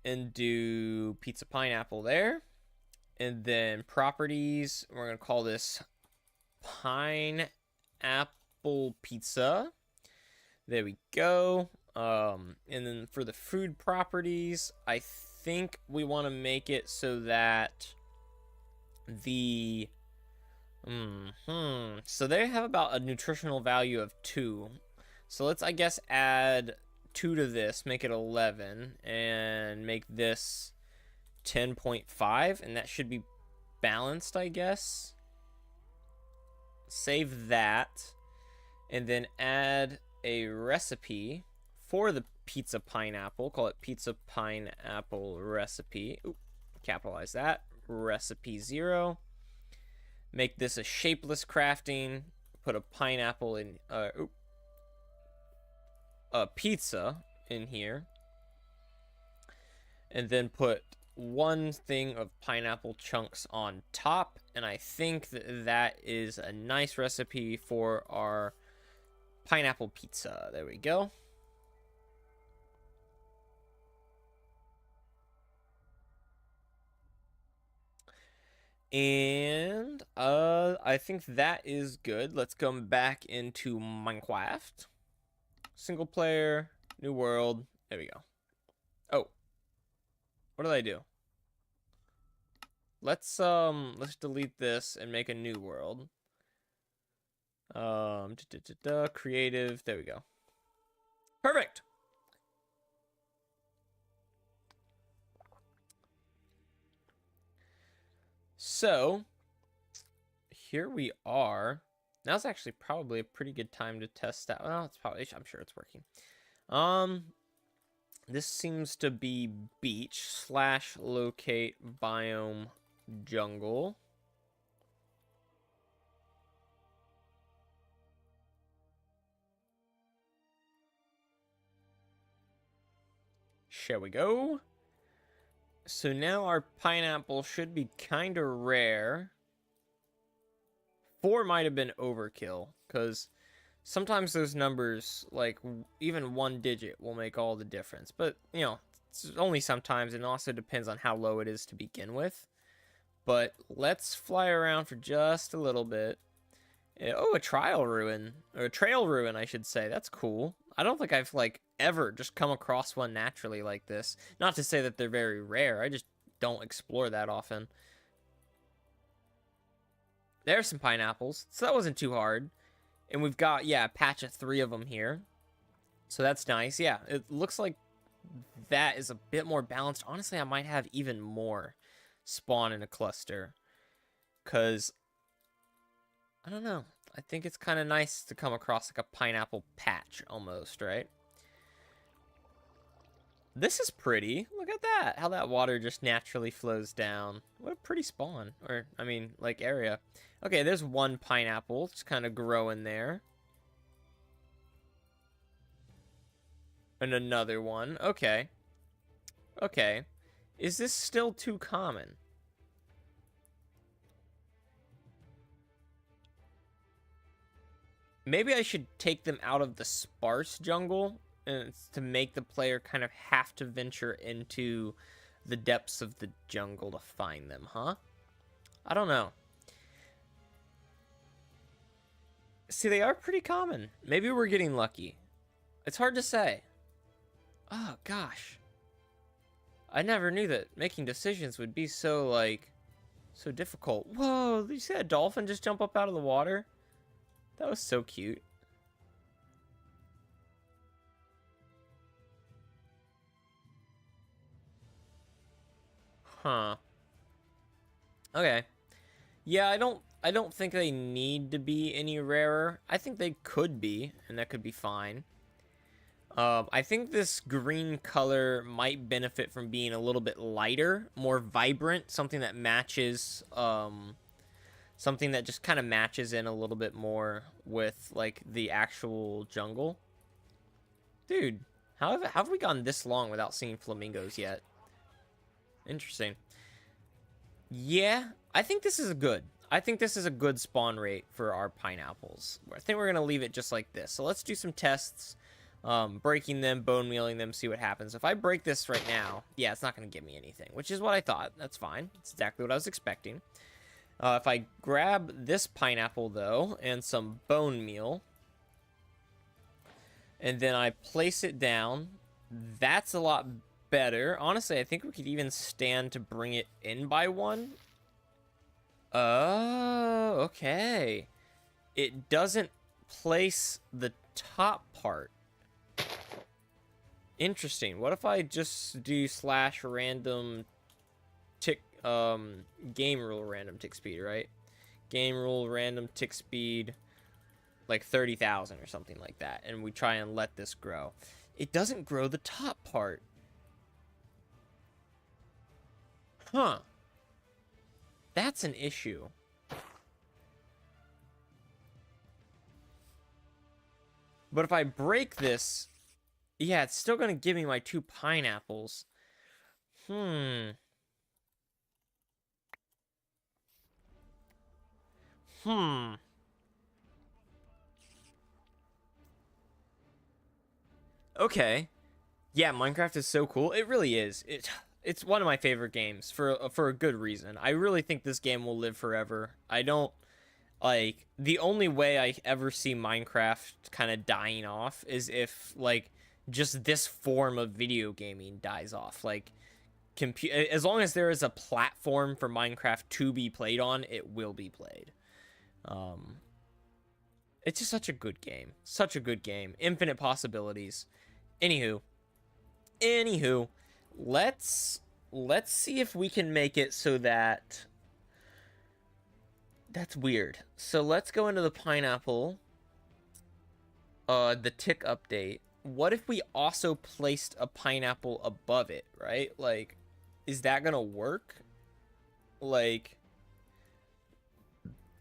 and do pizza pineapple there. And then properties, we're going to call this pineapple pizza. There we go. And then for the food properties, I think we want to make it so that the... So they have about a nutritional value of 2. So let's, I guess, add 2 to this, make it 11, and make this 10.5, and that should be balanced, I guess. Save that, and then add a recipe for the pizza pineapple. Call it pizza pineapple recipe. Oop, capitalize that. Recipe 0. Make this a shapeless crafting. Put a pineapple in... a pizza in here, and then put 1 thing of pineapple chunks on top, and I think that is a nice recipe for our pineapple pizza. There we go. And I think that is good. Let's come back into Minecraft. Single player, new world. There we go. Oh, what did I do? Let's delete this and make a new world. Creative. There we go. Perfect. So here we are. Now's actually probably a pretty good time to test out. Well, I'm sure it's working. This seems to be beach / locate biome jungle. Shall we go? So now our pineapple should be kind of rare. 4 might have been overkill, because sometimes those numbers, like even 1 digit, will make all the difference. But, you know, it's only sometimes, and it also depends on how low it is to begin with. But let's fly around for just a little bit. Oh, a trail ruin, I should say. That's cool. I don't think I've, like, ever just come across one naturally like this. Not to say that they're very rare. I just don't explore that often. There's some pineapples, so that wasn't too hard. And we've got, yeah, a patch of 3 of them here. So that's nice. Yeah, it looks like that is a bit more balanced. Honestly, I might have even more spawn in a cluster. Because, I don't know. I think it's kind of nice to come across like a pineapple patch almost, right? This is pretty. Look at that. How that water just naturally flows down. What a pretty spawn. Or, I mean, like, area. Okay, there's one pineapple. It's kind of growing there. And another one. Okay. Okay. Is this still too common? Maybe I should take them out of the sparse jungle and to make the player kind of have to venture into the depths of the jungle to find them, huh? I don't know. See, they are pretty common. Maybe we're getting lucky. It's hard to say. Oh, gosh. I never knew that making decisions would be so, like, so difficult. Whoa, did you see that dolphin just jump up out of the water? That was so cute. Huh. Okay. Yeah, I don't think they need to be any rarer. I think they could be, and that could be fine. I think this green color might benefit from being a little bit lighter, more vibrant, something that matches, something that just kind of matches in a little bit more with, like, the actual jungle. Dude, how have we gone this long without seeing flamingos yet? Interesting. Yeah, I think this is good. I think this is a good spawn rate for our pineapples. I think we're going to leave it just like this. So let's do some tests, breaking them, bone mealing them, see what happens. If I break this right now, yeah, it's not going to give me anything, which is what I thought. That's fine. It's exactly what I was expecting. If I grab this pineapple, though, and some bone meal, and then I place it down, that's a lot better. Honestly, I think we could even stand to bring it in by one. Oh, okay. It doesn't place the top part. Interesting. What if I just do /random tick, game rule random tick speed, right? Game rule random tick speed, like 30,000 or something like that. And we try and let this grow. It doesn't grow the top part. Huh. That's an issue. But if I break this, yeah, it's still going to give me my 2 pineapples. Hmm. Okay. Yeah, Minecraft is so cool. It really is. It's one of my favorite games for a good reason. I really think this game will live forever. I don't like the only way I ever see Minecraft kind of dying off is if like just this form of video gaming dies off. Like as long as there is a platform for Minecraft to be played on, it will be played. It's just such a good game. Such a good game. Infinite possibilities. Anywho, let's see if we can make it so that that's weird. So let's go into the pineapple, the tick update. What if we also placed a pineapple above it, right? Like, is that gonna work? Like,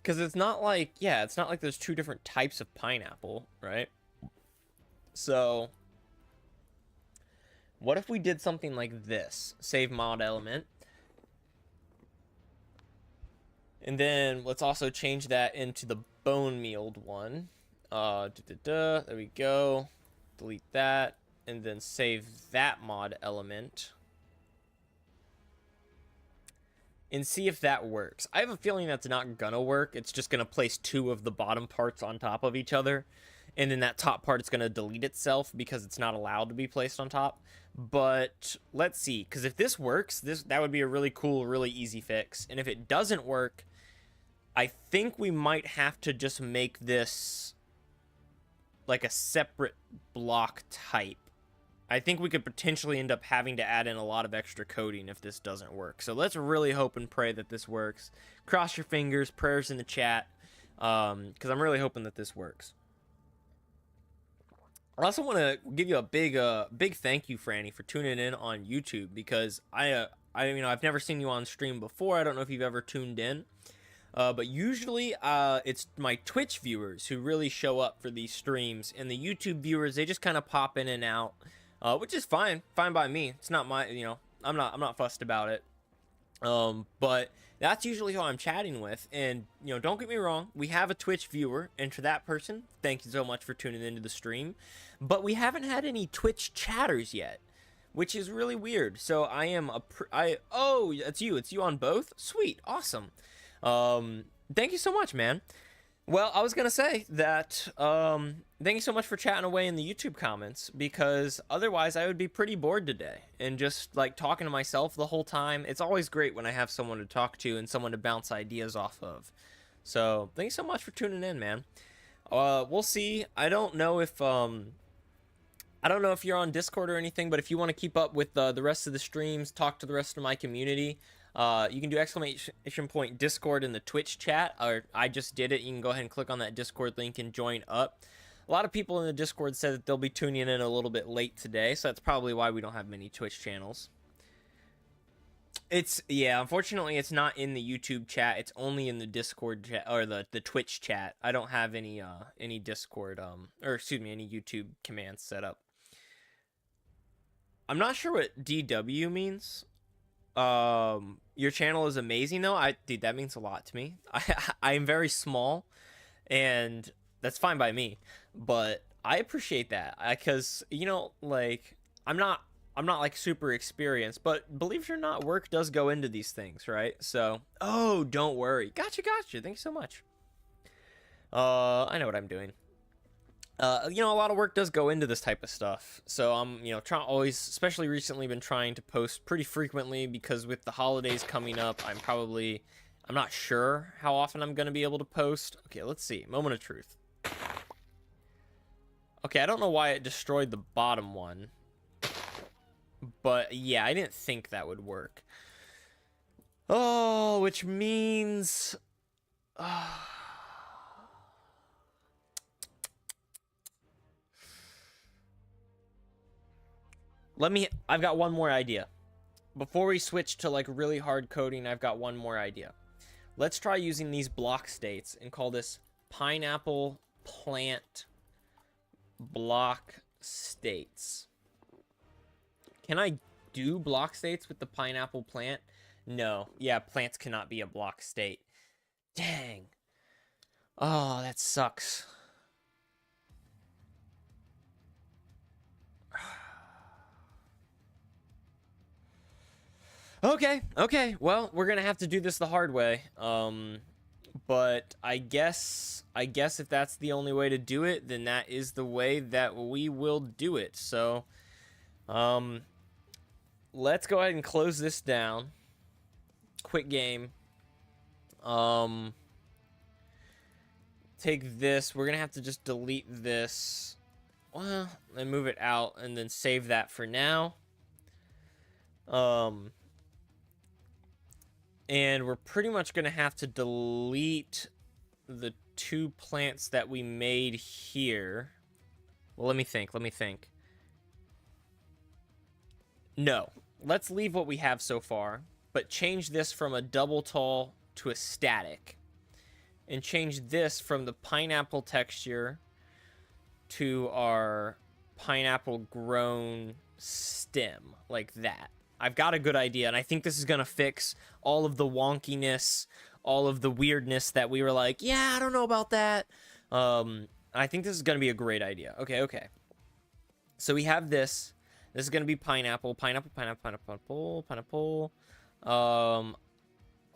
because it's not like, yeah, it's not like there's 2 different types of pineapple, right? So what if we did something like this? Save mod element. And then let's also change that into the bone mealed one. There we go. Delete that. And then save that mod element. And see if that works. I have a feeling that's not gonna work. It's just gonna place 2 of the bottom parts on top of each other. And then that top part is gonna delete itself because it's not allowed to be placed on top. But let's see, because if this works, that would be a really cool, really easy fix. And if it doesn't work, I think we might have to just make this like a separate block type. I think we could potentially end up having to add in a lot of extra coding if this doesn't work. So let's really hope and pray that this works. Cross your fingers, prayers in the chat, because I'm really hoping that this works. I also want to give you a big thank you, Franny, for tuning in on YouTube, because I've never seen you on stream before. I don't know if you've ever tuned in, but usually it's my Twitch viewers who really show up for these streams, and the YouTube viewers, they just kind of pop in and out. Which is fine by me. It's not my, I'm not fussed about it. But that's usually who I'm chatting with. And, don't get me wrong, we have a Twitch viewer, and to that person, thank you so much for tuning into the stream. But we haven't had any Twitch chatters yet, which is really weird. So oh, it's you on both? Sweet, awesome. Thank you so much, man. Well, I was going to say that, thank you so much for chatting away in the YouTube comments, because otherwise I would be pretty bored today and just like talking to myself the whole time. It's always great when I have someone to talk to and someone to bounce ideas off of. So thank you so much for tuning in, man. We'll see. I don't know if you're on Discord or anything, but if you want to keep up with the rest of the streams, talk to the rest of my community, you can do ! Discord in the Twitch chat, or I just did it. You can go ahead and click on that Discord link and join up. A lot of people in the Discord said that they'll be tuning in a little bit late today, so that's probably why we don't have many Twitch channels. Unfortunately, it's not in the YouTube chat. It's only in the Discord chat, or the Twitch chat. I don't have any Discord, any YouTube commands set up. I'm not sure what DW means. Your channel is amazing though. Dude, that means a lot to me. I am very small, and that's fine by me, but I appreciate that, because I'm not like super experienced, but believe it or not, work does go into these things, right? So, oh, don't worry. Gotcha. Thank you so much. I know what I'm doing. A lot of work does go into this type of stuff. So I'm, especially recently, been trying to post pretty frequently, because with the holidays coming up, I'm not sure how often I'm going to be able to post. Okay, let's see. Moment of truth. Okay, I don't know why it destroyed the bottom one, but yeah, I didn't think that would work. Oh, which means... I've got one more idea. Before we switch to like really hard coding, I've got one more idea. Let's try using these block states and call this pineapple plant block states. Can I do block states with the pineapple plant? No. Yeah, plants cannot be a block state. Dang. Oh, that sucks. Okay. Well, we're gonna have to do this the hard way. But I guess if that's the only way to do it, then that is the way that we will do it. So, let's go ahead and close this down. Quit game. Take this. We're gonna have to just delete this. Well, and move it out, and then save that for now. And we're pretty much going to have to delete the two plants that we made here. Well, let me think. No. Let's leave what we have so far, but change this from a double tall to a static. And change this from the pineapple texture to our pineapple grown stem, like that. I've got a good idea, and I think this is going to fix all of the wonkiness, all of the weirdness that we were like, yeah, I don't know about that. I think this is going to be a great idea. Okay. So we have this. This is going to be pineapple.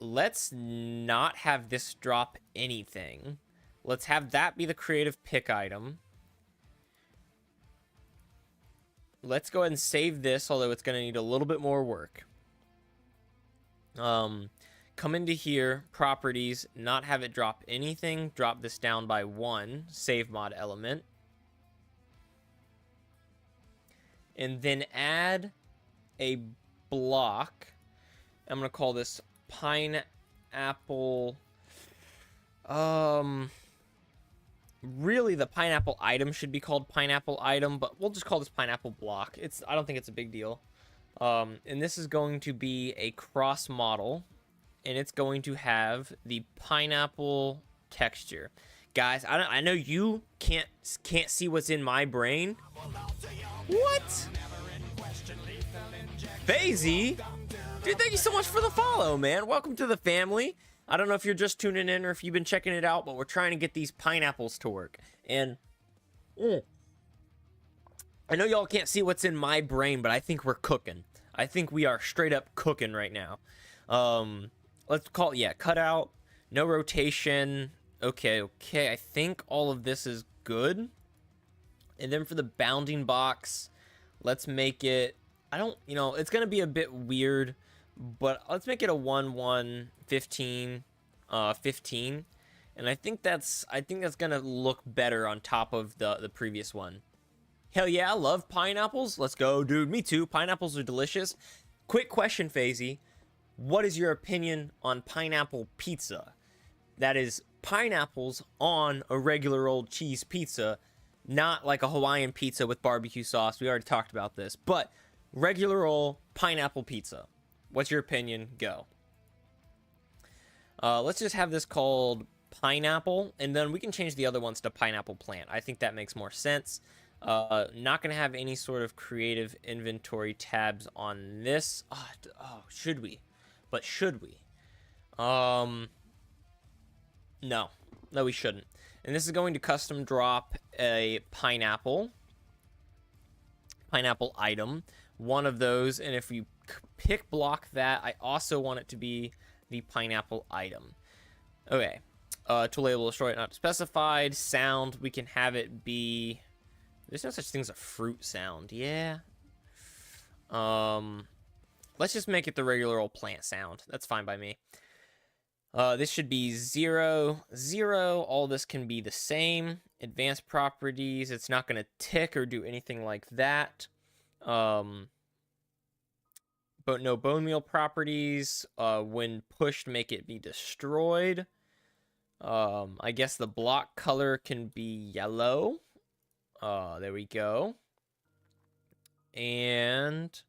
Let's not have this drop anything. Let's have that be the creative pick item. Let's go ahead and save this, although it's going to need a little bit more work. Come into here, properties, not have it drop anything. Drop this down by 1, save mod element. and then add a block. I'm gonna call this pineapple. Really, the pineapple item should be called pineapple item, but we'll just call this pineapple block. I don't think it's a big deal. And this is going to be a cross model, and it's going to have the pineapple texture. Guys, I know you can't see what's in my brain. What? FaZe? Dude, thank you so much for the follow, man. Welcome to the family. I don't know if you're just tuning in or if you've been checking it out, but we're trying to get these pineapples to work. And I know y'all can't see what's in my brain, but I think we're cooking. I think we are straight up cooking right now. Let's call it, yeah, cutout, no rotation. Okay. I think all of this is good. And then for the bounding box, let's make it, it's going to be a bit weird, but let's make it a 1 1 15 15, and I think that's going to look better on top of the previous one. Hell yeah, I love pineapples. Let's go, dude. Me too. Pineapples are delicious. Quick question, FaZe. What is your opinion on pineapple pizza? That is pineapples on a regular old cheese pizza, not like a Hawaiian pizza with barbecue sauce. We already talked about this, but regular old pineapple pizza. What's your opinion? Go. Let's just have this called pineapple, and then we can change the other ones to pineapple plant. I think that makes more sense. Not going to have any sort of creative inventory tabs on this. Should we? But should we? No, we shouldn't. And this is going to custom drop a pineapple item, one of those, and if you pick block that, I also want it to be the pineapple item. Okay. Tool label destroy not specified. Sound, we can have it be, there's no such thing as a fruit sound. Yeah. Let's just make it the regular old plant sound. That's fine by me. This should be 0 0. All this can be the same. Advanced properties, it's not going to tick or do anything like that. But no bone meal properties. When pushed, make it be destroyed. I guess the block color can be yellow. There we go. And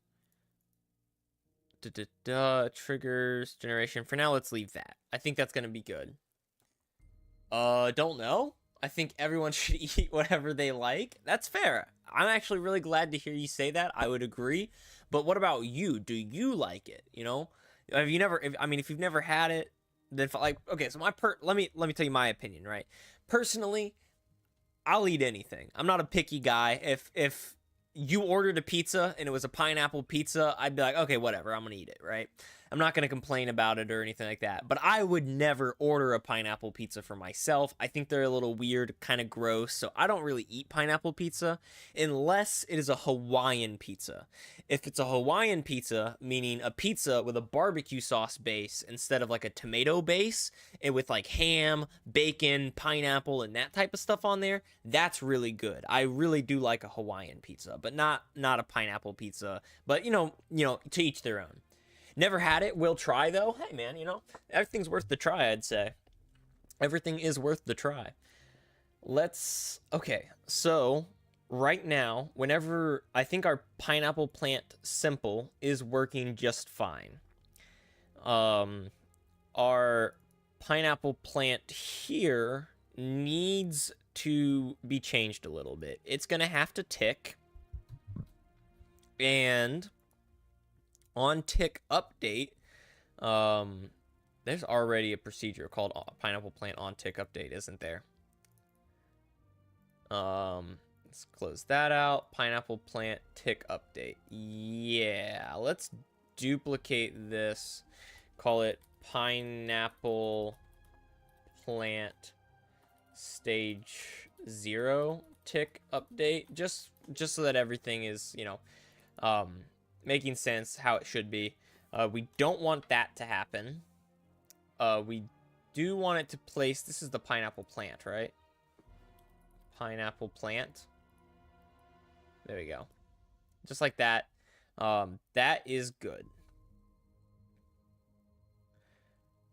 triggers generation. For now, let's leave that. I think that's gonna be good. Don't know. I think everyone should eat whatever they like. That's fair. I'm actually really glad to hear you say that. I would agree. But what about you? Do you like it? Have you never? If you've never had it, then okay. So let me tell you my opinion. Right. Personally, I'll eat anything. I'm not a picky guy. If you ordered a pizza and it was a pineapple pizza, I'd be like, okay, whatever. I'm gonna eat it. Right. I'm not going to complain about it or anything like that. But I would never order a pineapple pizza for myself. I think they're a little weird, kind of gross. So I don't really eat pineapple pizza unless it is a Hawaiian pizza. If it's a Hawaiian pizza, meaning a pizza with a barbecue sauce base instead of like a tomato base, and with like ham, bacon, pineapple, and that type of stuff on there, that's really good. I really do like a Hawaiian pizza, but not a pineapple pizza. But to each their own. Never had it. Will try, though. Hey, man, everything's worth the try, I'd say. Everything is worth the try. Okay, so right now, whenever I think our pineapple plant simple is working just fine. Our pineapple plant here needs to be changed a little bit. It's going to have to tick. And on tick update, there's already a procedure called pineapple plant on tick update, isn't there? Let's close that out. Pineapple plant tick update. Yeah, let's duplicate this. Call it pineapple plant stage 0 tick update. Just so that everything is, making sense how it should be. We don't want that to happen. We do want it to place, this is the pineapple plant, right? Pineapple plant. There we go. just like that. That is good.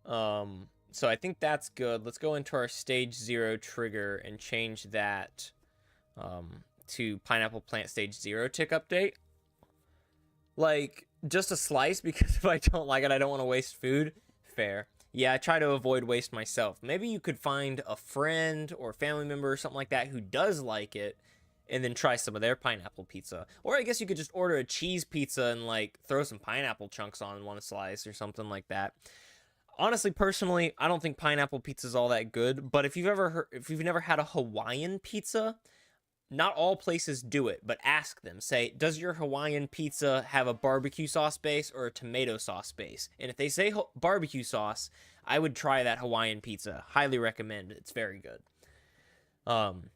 So I think that's good. Let's go into our stage 0 trigger and change that to pineapple plant stage 0 tick update. Like, just a slice, because if I don't like it, I don't want to waste food. Fair. Yeah, I try to avoid waste myself. Maybe you could find a friend or family member or something like that who does like it, and then try some of their pineapple pizza. Or I guess you could just order a cheese pizza and, like, throw some pineapple chunks on one slice or something like that. Honestly, personally, I don't think pineapple pizza is all that good, but if you've never had a Hawaiian pizza, not all places do it, but ask them. Say, does your Hawaiian pizza have a barbecue sauce base or a tomato sauce base? And if they say barbecue sauce, I would try that Hawaiian pizza. Highly recommend. It's very good. And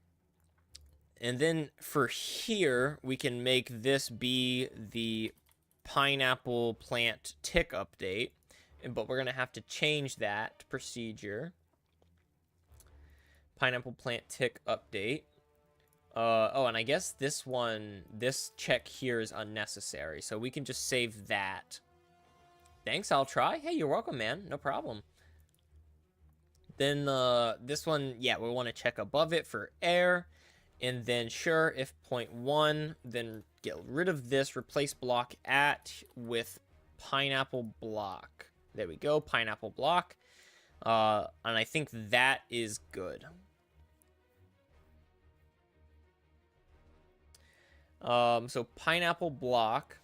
then for here, we can make this be the pineapple plant tick update. But we're going to have to change that procedure. Pineapple plant tick update. Oh, and I guess this check here is unnecessary, so we can just save that. Thanks, I'll try. Hey, you're welcome, man. No problem. Then this one, yeah, we want to check above it for air. And then sure, if 0.1, then get rid of this, replace block at with pineapple block. There we go, pineapple block. And I think that is good. So pineapple block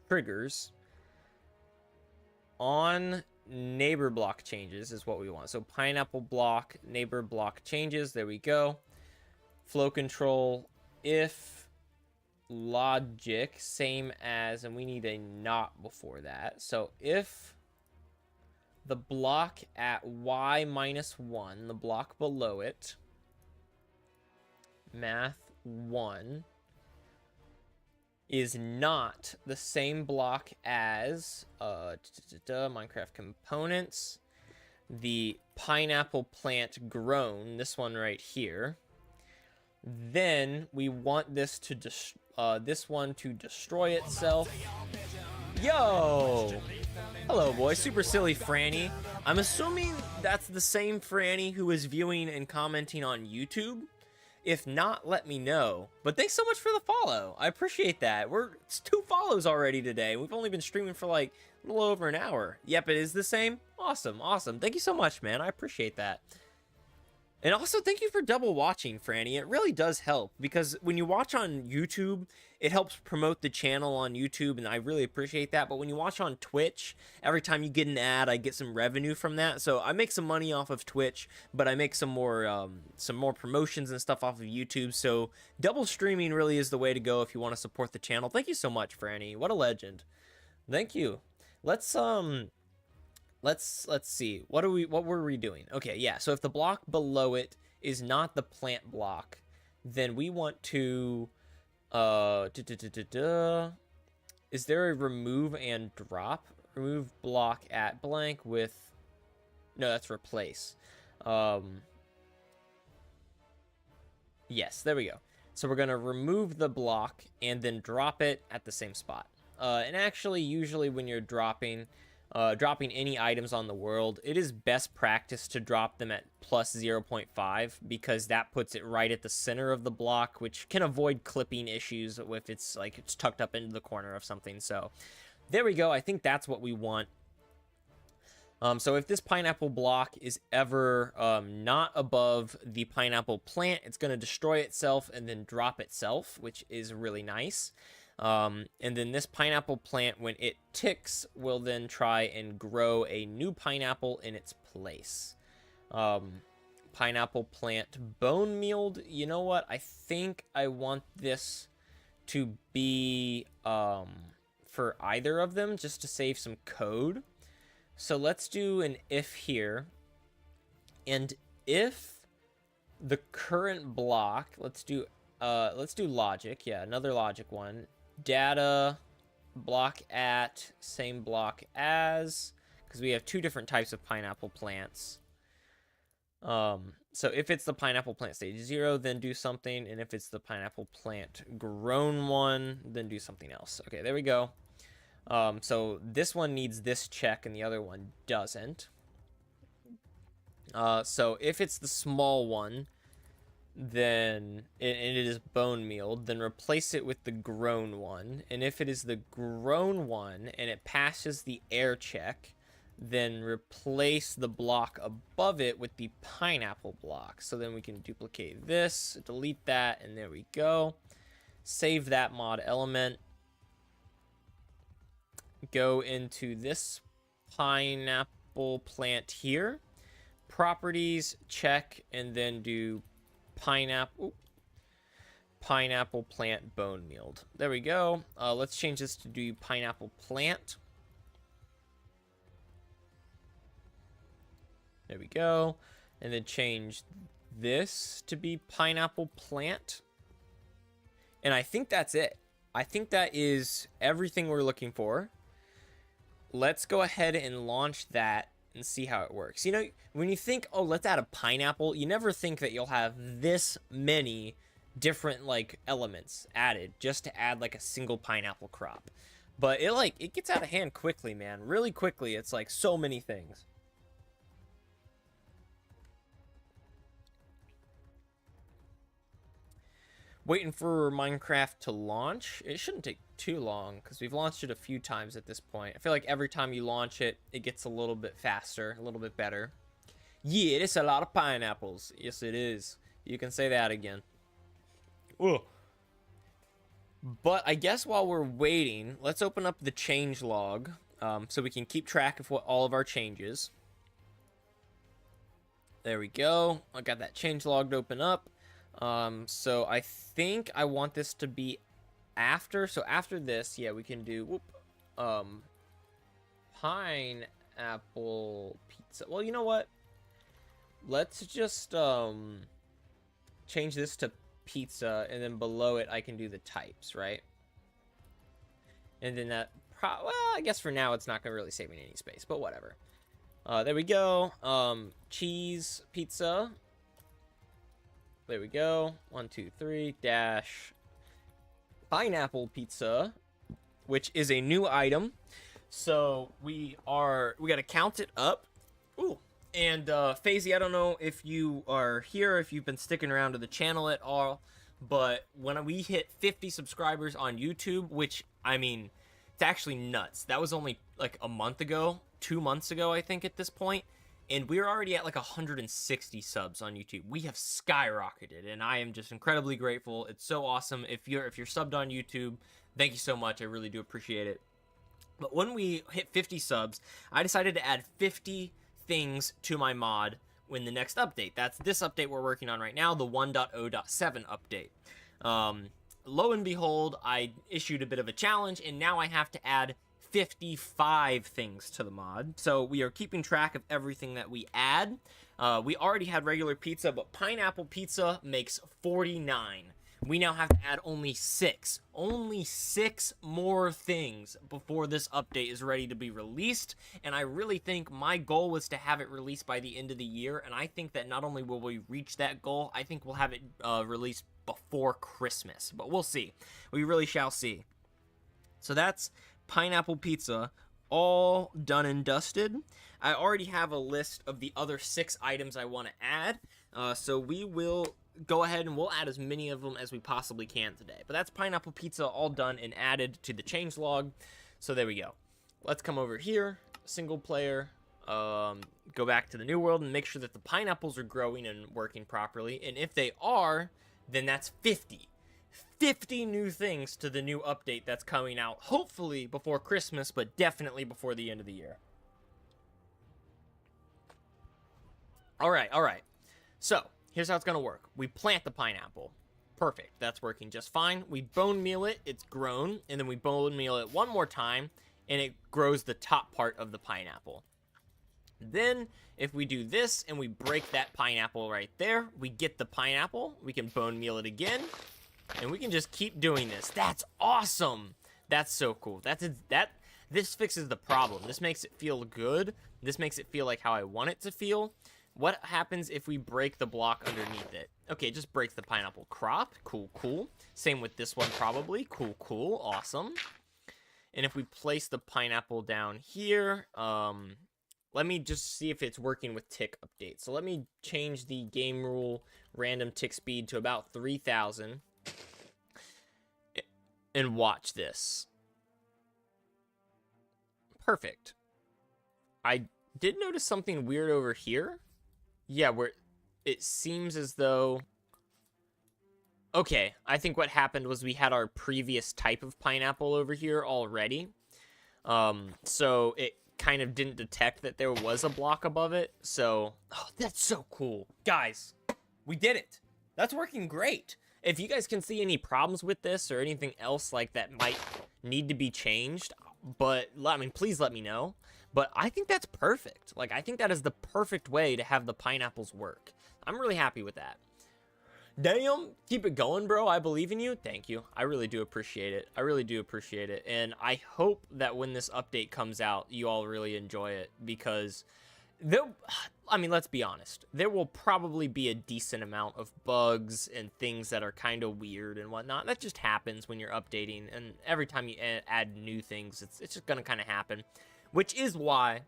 triggers on neighbor block changes is what we want. So pineapple block, neighbor block changes. There we go. Flow control if logic, same as, and we need a not before that. So if the block at y minus 1, the block below it, math 1, is not the same block as Minecraft components, the pineapple plant grown, this one right here, then we want this to this one to destroy itself. Yo! Hello, boy. Super silly Franny. I'm assuming that's the same Franny who is viewing and commenting on YouTube. If not, let me know. But thanks so much for the follow. I appreciate that. It's 2 follows already today. We've only been streaming for like a little over an hour. Yep, it is the same. Awesome, awesome. Thank you so much, man. I appreciate that. And also, thank you for double watching, Franny. It really does help, because when you watch on YouTube, it helps promote the channel on YouTube, and I really appreciate that. But when you watch on Twitch, every time you get an ad, I get some revenue from that. So I make some money off of Twitch, but I make some more promotions and stuff off of YouTube. So double streaming really is the way to go if you want to support the channel. Thank you so much, Franny. What a legend. Thank you. Let's see. What were we doing? Okay, yeah. So if the block below it is not the plant block, then we want to is there a remove and drop? Remove block at blank with, no, that's replace. Yes, there we go. So we're gonna remove the block and then drop it at the same spot. And actually, usually when you're dropping any items on the world, it is best practice to drop them at plus 0.5, because that puts it right at the center of the block, which can avoid clipping issues if it's tucked up into the corner of something. So there we go. I think that's what we want. So if this pineapple block is ever not above the pineapple plant, it's going to destroy itself and then drop itself, which is really nice. And then this pineapple plant, when it ticks, will then try and grow a new pineapple in its place. Pineapple plant bone mealed. You know what? I think I want this to be for either of them, just to save some code. So let's do an if here. And if the current block, let's do logic. Yeah, another logic one. Data block at same block as, because we have 2 different types of pineapple plants. So if it's the pineapple plant stage 0, then do something. And if it's the pineapple plant grown one, then do something else. Okay, there we go. So this one needs this check and the other one doesn't. So if it's the small one, then and it is bone mealed, then replace it with the grown one. And if it is the grown one and it passes the air check, then replace the block above it with the pineapple block. So then we can duplicate this, delete that, and there we go. Save that mod element. Go into this pineapple plant here. Properties, check, and then do pineapple plant bone mealed. There we go. Let's change this to do pineapple plant. There we go. And then change this to be pineapple plant. And I think that's it. I think that is everything we're looking for. Let's go ahead and launch that and see how it works. You know, when you think, oh, let's add a pineapple, you never think that you'll have this many different like elements added just to add like a single pineapple crop. But it gets out of hand quickly, man. Really quickly. It's like so many things. Waiting for Minecraft to launch. It shouldn't take too long because we've launched it a few times at this point. I feel like every time you launch it, it gets a little bit faster, a little bit better. Yeah, it's a lot of pineapples. Yes, it is. You can say that again. Ugh. But I guess while we're waiting, let's open up the change log so we can keep track of what all of our changes. There we go. I got that change log to open up. So I think I want this to be after. So after this, yeah, we can do pineapple pizza. Well, you know what? Let's just change this to pizza, and then below it I can do the types, right? And then that well, I guess for now it's not gonna really save me any space, but whatever. There we go. Cheese pizza. There we go. 1, 2, 3 dash pineapple pizza, which is a new item. So we gotta count it up. Ooh. And Fazy, I don't know if you are here, if you've been sticking around to the channel at all, but when we hit 50 subscribers on YouTube, which I mean, it's actually nuts. That was only like a month ago, 2 months ago, I think at this point. And we're already at like 160 subs on YouTube. We have skyrocketed, and I am just incredibly grateful. It's so awesome. If you're subbed on YouTube, thank you so much. I really do appreciate it. But when we hit 50 subs, I decided to add 50 things to my mod in the next update. That's this update we're working on right now, the 1.0.7 update. Lo and behold, I issued a bit of a challenge, and now I have to add 55 things to the mod. So we are keeping track of everything that we add. We already had regular pizza, but pineapple pizza makes 49. We now have to add only 6 more things before this update is ready to be released. And I really think my goal was to have it released by the end of the year, and I think that not only will we reach that goal, I think we'll have it released before Christmas, but we'll see. We really shall see. So that's pineapple pizza all done and dusted. I already have a list of the other 6 items I want to add, so we will go ahead and we'll add as many of them as we possibly can today. But that's pineapple pizza all done and added to the changelog. So there we go. Let's come over here, single player, go back to the new world and make sure that the pineapples are growing and working properly. And if they are, then that's 50 new things to the new update that's coming out, hopefully before Christmas, but definitely before the end of the year. All right. So here's how it's gonna work. We plant the pineapple. Perfect, that's working just fine. We bone meal it, it's grown, and then we bone meal it one more time, and it grows the top part of the pineapple. Then, if we do this and we break that pineapple right there, we get the pineapple. We can bone meal it again, and we can just keep doing this. That's awesome. That's so cool. This fixes the problem. This makes it feel good. This makes it feel like how I want it to feel. What happens if we break the block underneath it? Okay, it just breaks the pineapple crop. Cool, cool. Same with this one probably. Cool, cool. Awesome. And if we place the pineapple down here, let me just see if it's working with tick update. So let me change the game rule random tick speed to about 3,000. And watch this. Perfect. I did notice something weird over here. Yeah, where it seems as though... Okay, I think what happened was we had our previous type of pineapple over here already. So it kind of didn't detect that there was a block above it. So, oh, that's so cool. Guys, we did it. That's working great. If you guys can see any problems with this or anything else like that might need to be changed, but, I mean, please let me know. But I think that's perfect. Like, I think that is the perfect way to have the pineapples work. I'm really happy with that. Damn, keep it going, bro. I believe in you. Thank you. I really do appreciate it. I really do appreciate it. And I hope that when this update comes out, you all really enjoy it because I mean, let's be honest. There will probably be a decent amount of bugs and things that are kind of weird and whatnot. That just happens when you're updating. And every time you add new things, it's just going to kind of happen. Which is why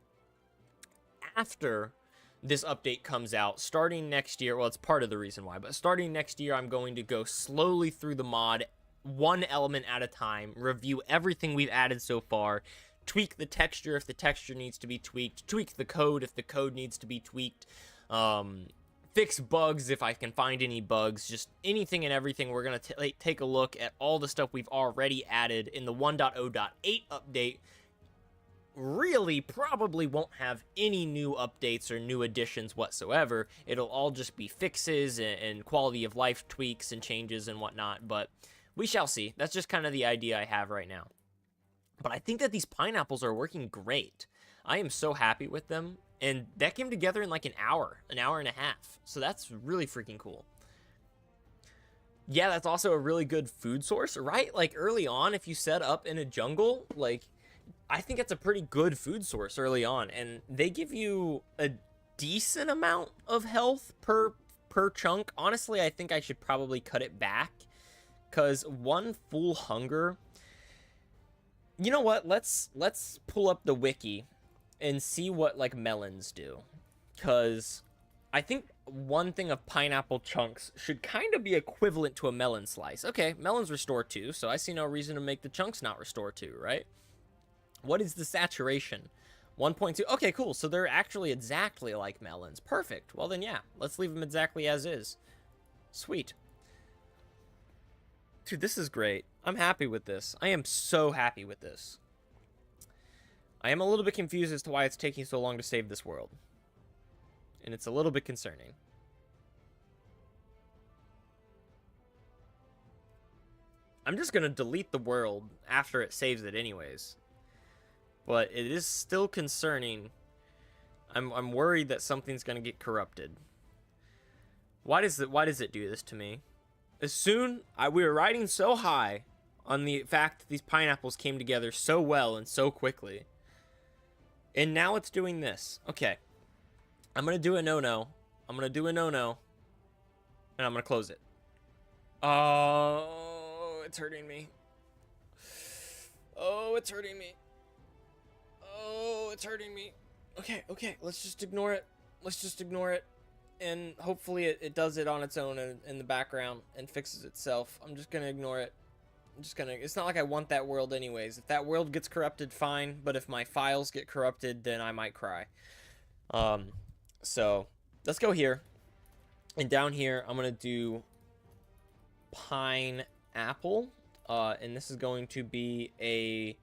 after this update comes out, starting next year, well, it's part of the reason why, but starting next year, I'm going to go slowly through the mod, one element at a time, review everything we've added so far, tweak the texture if the texture needs to be tweaked, tweak the code if the code needs to be tweaked, fix bugs if I can find any bugs, just anything and everything. We're going to take a look at all the stuff we've already added in the 1.0.8 update. Really probably won't have any new updates or new additions whatsoever. It'll all just be fixes and quality of life tweaks and changes and whatnot, but we shall see. That's just kind of the idea I have right now. But I think that these pineapples are working great. I am so happy with them, and that came together in like an hour and a half, so that's really freaking cool. Yeah, that's also a really good food source, right? Like early on, if you set up in a jungle, like I think it's a pretty good food source early on, and they give you a decent amount of health per chunk. Honestly, I think I should probably cut it back, because one full hunger... You know what? Let's pull up the wiki and see what, like, melons do, because I think one thing of pineapple chunks should kind of be equivalent to a melon slice. Okay, melons restore 2, so I see no reason to make the chunks not restore 2, right? What is the saturation? 1.2. Okay, cool. So they're actually exactly like melons. Perfect. Well, then, yeah. Let's leave them exactly as is. Sweet. Dude, this is great. I'm happy with this. I am so happy with this. I am a little bit confused as to why it's taking so long to save this world. And it's a little bit concerning. I'm just going to delete the world after it saves it anyways. But it is still concerning. I'm worried that something's gonna get corrupted. Why does it do this to me? We were riding so high on the fact that these pineapples came together so well and so quickly. And now it's doing this. Okay. I'm gonna do a no-no. I'm gonna do a no-no. And I'm gonna close it. Oh, it's hurting me. Oh, it's hurting me. Oh, it's hurting me. Okay, let's just ignore it. Let's just ignore it. And hopefully it does it on its own in the background and fixes itself. I'm just gonna ignore it. It's not like I want that world anyways. If that world gets corrupted, fine. But if my files get corrupted, then I might cry. So, let's go here. And down here, I'm gonna do pineapple. And this is going to be a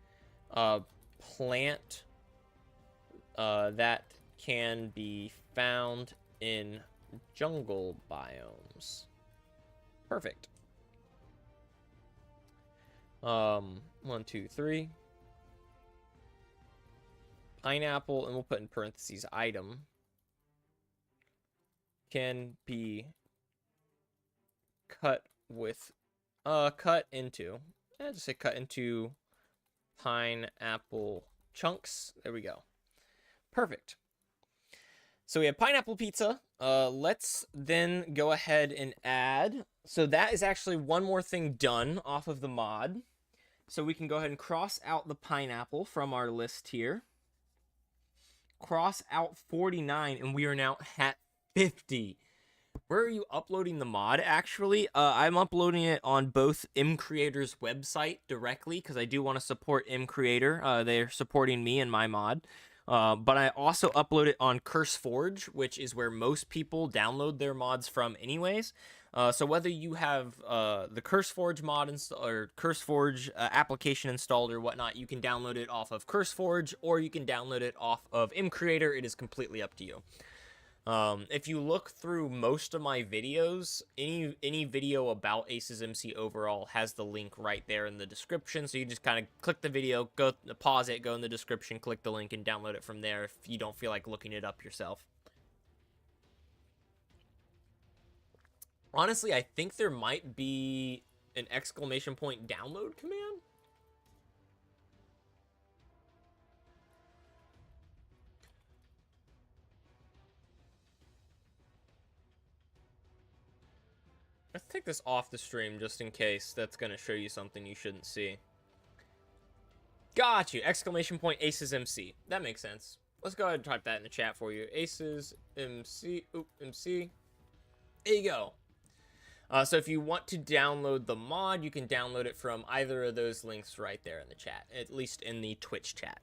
plant that can be found in jungle biomes. Perfect. 1, 2, 3. Pineapple, and we'll put in parentheses item, can be cut into, just say cut into pineapple chunks. There we go. Perfect. So we have pineapple pizza. Let's then go ahead and add. So that is actually one more thing done off of the mod. So we can go ahead and cross out the pineapple from our list here. Cross out 49, and we are now at 50. Where are you uploading the mod, actually? I'm uploading it on both mCreator's website directly, because I do want to support mCreator. They're supporting me and my mod. But I also upload it on CurseForge, which is where most people download their mods from anyways. So whether you have the CurseForge mod or CurseForge application installed or whatnot, you can download it off of CurseForge, or you can download it off of mCreator. It is completely up to you. If you look through most of my videos, any video about ACES MC overall has the link right there in the description. So you just kind of click the video, go pause it, go in the description, click the link, and download it from there if you don't feel like looking it up yourself. Honestly, I think there might be an exclamation point download command. Let's take this off the stream just in case that's going to show you something you shouldn't see. Got you! Exclamation point ACES MC. That makes sense. Let's go ahead and type that in the chat for you. ACES MC. Oop, MC. There you go. So if you want to download the mod, you can download it from either of those links right there in the chat, at least in the Twitch chat.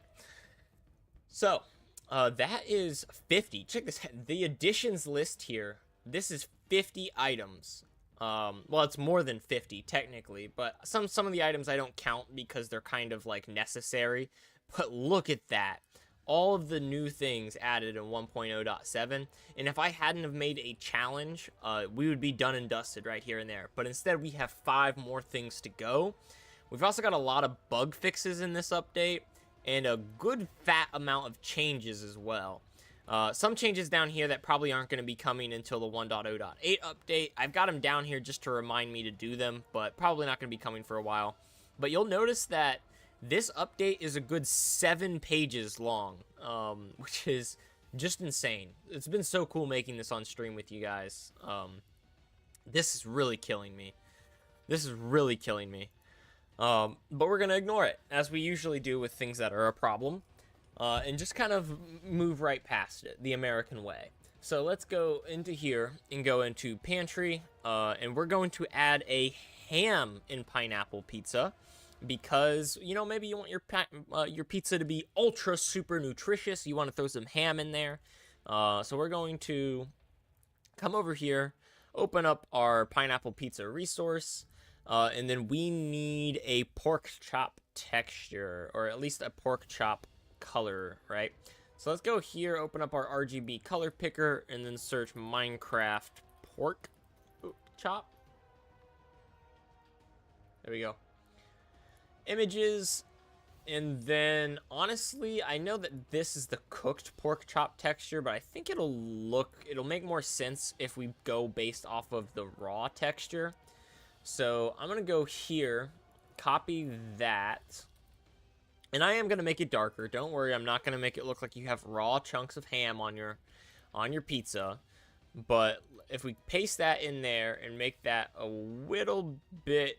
So that is 50. Check this. The additions list here. This is 50 items. Well, it's more than 50 technically, but some of the items I don't count because they're kind of like necessary. But look at that. All of the new things added in 1.0.7, and if I hadn't have made a challenge, we would be done and dusted right here and there. But instead, we have 5 more things to go. We've also got a lot of bug fixes in this update, and a good fat amount of changes as well. Some changes down here that probably aren't going to be coming until the 1.0.8 update. I've got them down here just to remind me to do them, but probably not going to be coming for a while. But you'll notice that this update is a good 7 pages long, which is just insane. It's been so cool making this on stream with you guys. This is really killing me. This is really killing me. But we're going to ignore it, as we usually do with things that are a problem. And just kind of move right past it, the American way. So let's go into here and go into pantry, and we're going to add a ham in pineapple pizza because, you know, maybe you want your pizza to be ultra super nutritious. You want to throw some ham in there. So we're going to come over here, open up our pineapple pizza resource, and then we need a pork chop texture, or at least a pork chop color, right? So let's go here, open up our RGB color picker, and then search Minecraft pork chop. There we go. Images, and then honestly, I know that this is the cooked pork chop texture, but I think it'll make more sense if we go based off of the raw texture. So I'm gonna go here, copy that. And I am going to make it darker. Don't worry, I'm not going to make it look like you have raw chunks of ham on your pizza. But if we paste that in there and make that a little bit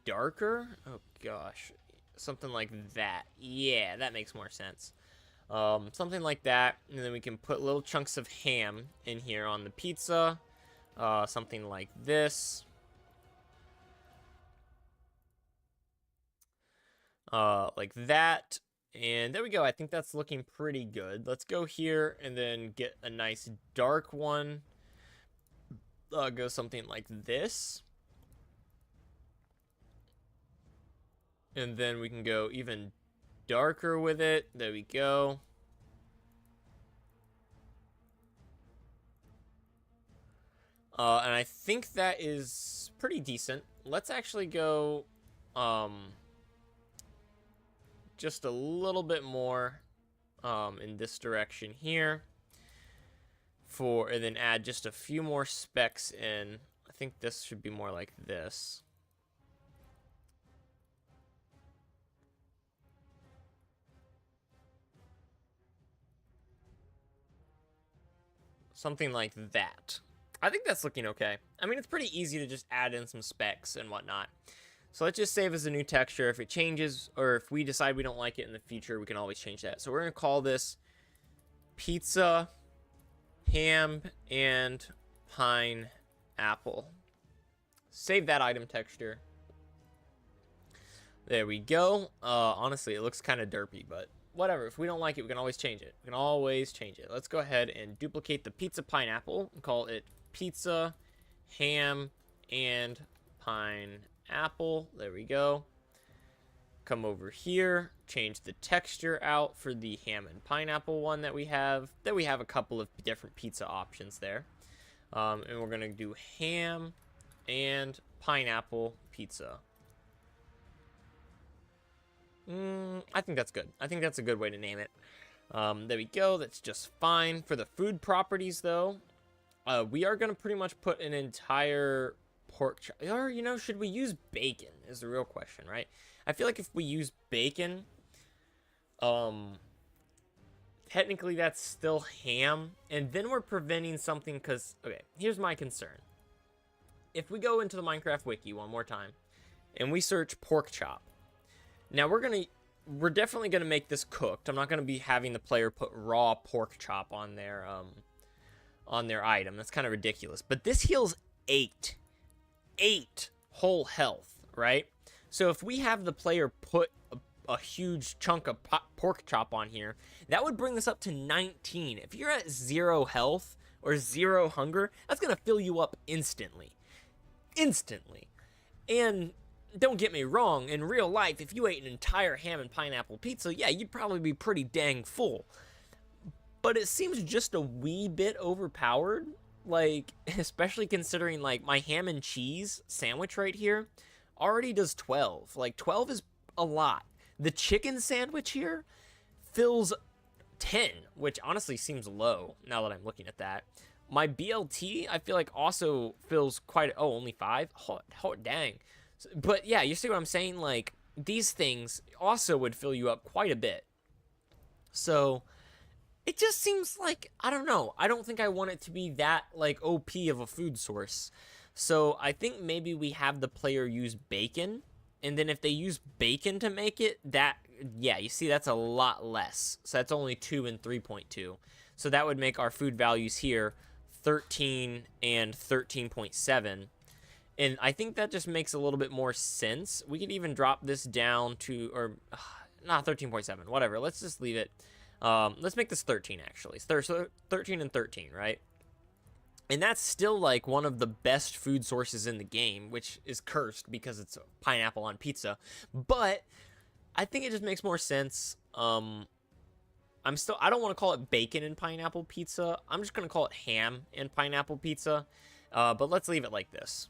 darker, oh gosh, something like that. Yeah, that makes more sense. Something like that, and then we can put little chunks of ham in here on the pizza. Something like this. Like that, and there we go. I think that's looking pretty good. Let's go here and then get a nice dark one. Go something like this, and then we can go even darker with it. There we go. And I think that is pretty decent. Let's actually go just a little bit more in this direction here, and then add just a few more specks in. I think this should be more like this. Something like that. I think that's looking okay. I mean, it's pretty easy to just add in some specs and whatnot. So let's just save as a new texture. If it changes, or if we decide we don't like it in the future, we can always change that. So we're going to call this pizza, ham, and pineapple. Save that item texture. There we go. Honestly, it looks kind of derpy, but whatever. If we don't like it, we can always change it. We can always change it. Let's go ahead and duplicate the pizza pineapple and call it pizza, ham, and pineapple. There we go. Come over here, change the texture out for the ham and pineapple one that we have. Then we have a couple of different pizza options there. And we're going to do ham and pineapple pizza. I think that's good. I think that's a good way to name it. There we go. That's just fine. For the food properties, though, we are going to pretty much put an entire pork chop. Or, you know, should we use bacon is the real question, right? I feel like if we use bacon, technically that's still ham. And then we're preventing something because, okay, here's my concern. If we go into the Minecraft wiki one more time and we search pork chop, now we're definitely gonna make this cooked. I'm not gonna be having the player put raw pork chop on their item. That's kind of ridiculous. But this heals 8 whole health, right? So if we have the player put a huge chunk of pork chop on here, that would bring this up to 19. If you're at 0 health or 0 hunger, that's gonna fill you up instantly. And don't get me wrong, in real life, if you ate an entire ham and pineapple pizza, yeah, you'd probably be pretty dang full. But it seems just a wee bit overpowered, like, especially considering, like, my ham and cheese sandwich right here already does 12. Like, 12 is a lot. The chicken sandwich here fills 10, which honestly seems low now that I'm looking at that. My BLT, I feel like, also fills quite... Oh, only 5? Oh, dang. But yeah, you see what I'm saying? Like, these things also would fill you up quite a bit. So, it just seems like, I don't know. I don't think I want it to be that, like, OP of a food source. So, I think maybe we have the player use bacon. And then if they use bacon to make it, that, yeah, you see, that's a lot less. So, that's only 2 and 3.2. So, that would make our food values here 13 and 13.7. And I think that just makes a little bit more sense. We could even drop this down to, or not 13.7, whatever. Let's just leave it. Let's make this 13, actually. So 13 and 13, right? And that's still, like, one of the best food sources in the game, which is cursed because it's pineapple on pizza. But I think it just makes more sense. I don't want to call it bacon and pineapple pizza. I'm just going to call it ham and pineapple pizza. But let's leave it like this.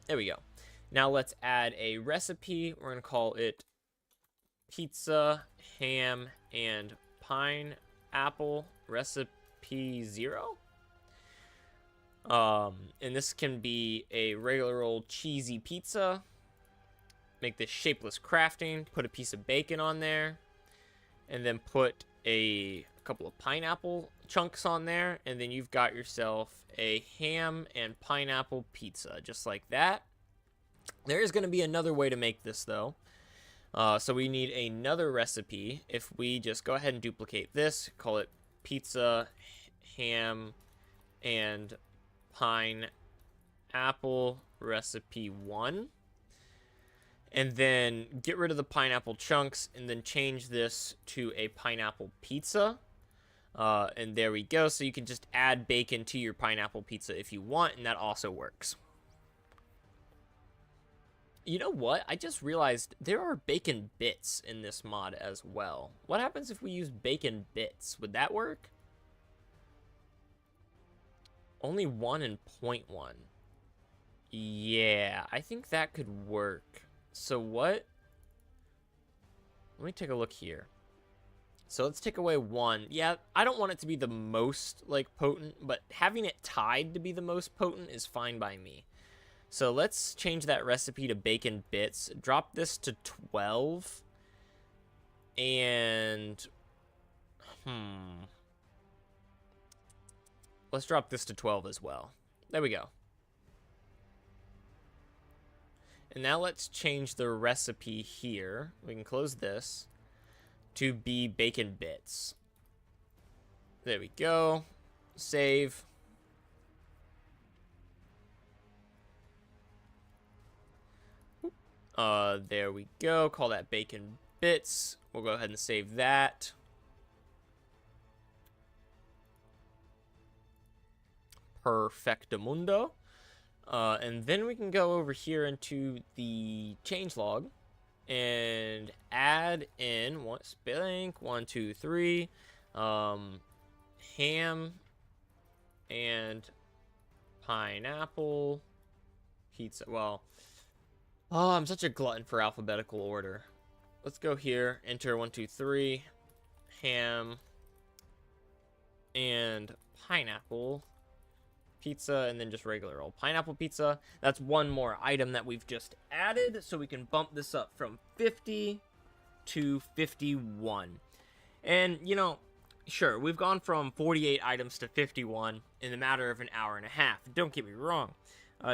There we go. Now let's add a recipe. We're going to call it pizza, ham, and pineapple recipe 0. And this can be a regular old cheesy pizza. Make this shapeless crafting. Put a piece of bacon on there. And then put a couple of pineapple chunks on there. And then you've got yourself a ham and pineapple pizza, just like that. There is going to be another way to make this, though. So we need another recipe. If we just go ahead and duplicate this, call it pizza, ham, and pineapple recipe 1. And then get rid of the pineapple chunks, and then change this to a pineapple pizza. And there we go. So you can just add bacon to your pineapple pizza if you want, and that also works. You know what? I just realized there are bacon bits in this mod as well. What happens if we use bacon bits? Would that work? Only 1 and 0.1. Yeah, I think that could work. So what? Let me take a look here. So let's take away 1. Yeah, I don't want it to be the most, like, potent, but having it tied to be the most potent is fine by me. So let's change that recipe to bacon bits. Drop this to 12. And let's drop this to 12 as well. There we go. And now let's change the recipe here. We can close this to be bacon bits. There we go. Save. There we go. Call that bacon bits. We'll go ahead and save that. Perfectamundo. And then we can go over here into the changelog and add in blank 1, 2, 3 ham and pineapple pizza. Well, oh, I'm such a glutton for alphabetical order. Let's go here, enter 1, 2, 3 ham and pineapple pizza, and then just regular old pineapple pizza. That's one more item that we've just added, so we can bump this up from 50 to 51. And, you know, sure, we've gone from 48 items to 51 in the matter of an hour and a half. Don't get me wrong.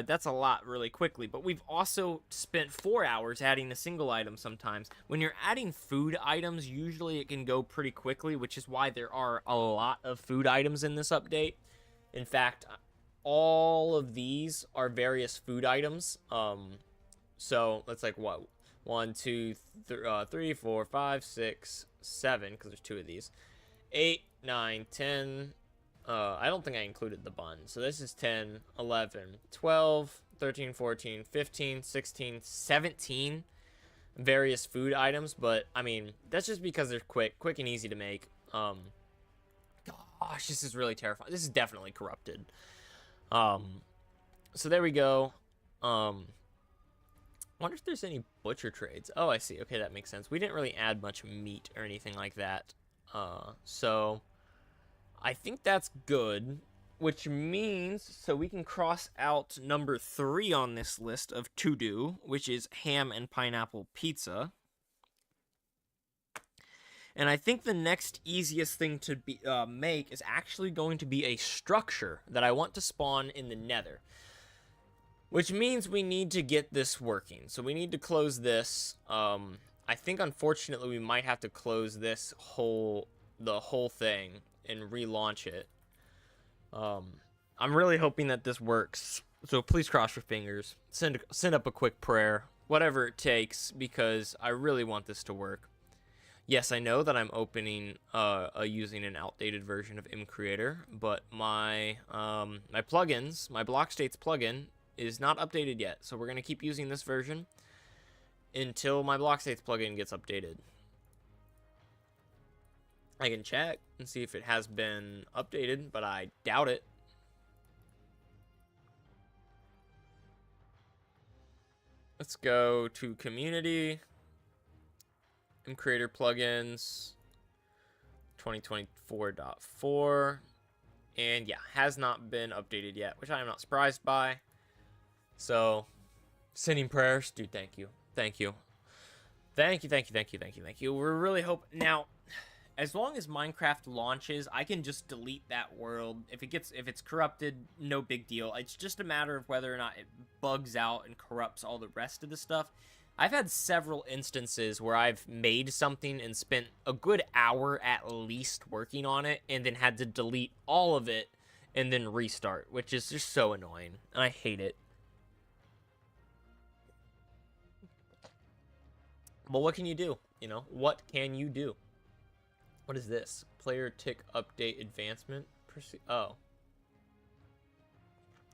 That's a lot really quickly, but we've also spent 4 hours adding a single item sometimes. When you're adding food items, usually it can go pretty quickly, which is why there are a lot of food items in this update. In fact, all of these are various food items. So that's like what? 1, 2, 3, 4, 5, 6, 7, because there's 2 of these. 8, 9, 10. I don't think I included the bun. So this is 10, 11, 12, 13, 14, 15, 16, 17 various food items. But, I mean, that's just because they're quick and easy to make. Gosh, this is really terrifying. This is definitely corrupted. So there we go. Wonder if there's any butcher trades. Oh, I see. Okay, that makes sense. We didn't really add much meat or anything like that. So I think that's good, which means so we can cross out number 3 on this list of to do, which is ham and pineapple pizza. And I think the next easiest thing to make is actually going to be a structure that I want to spawn in the nether. Which means we need to get this working. So we need to close this. I think unfortunately we might have to close this the whole thing and relaunch it. I'm really hoping that this works. So please cross your fingers. Send up a quick prayer. Whatever it takes, because I really want this to work. Yes, I know that I'm opening using an outdated version of mCreator, but my plugins, my BlockStates plugin, is not updated yet. So we're going to keep using this version until my BlockStates plugin gets updated. I can check and see if it has been updated, but I doubt it. Let's go to community, mCreator plugins, 2024.4, and yeah, has not been updated yet, which I am not surprised by. So, sending prayers, dude. Thank you. We're really hoping now. As long as Minecraft launches, I can just delete that world. If it's corrupted, no big deal. It's just a matter of whether or not it bugs out and corrupts all the rest of the stuff. I've had several instances where I've made something and spent a good hour at least working on it, and then had to delete all of it and then restart, which is just so annoying. And I hate it. But what can you do? You know, what can you do? What is this? Player tick update advancement? Oh.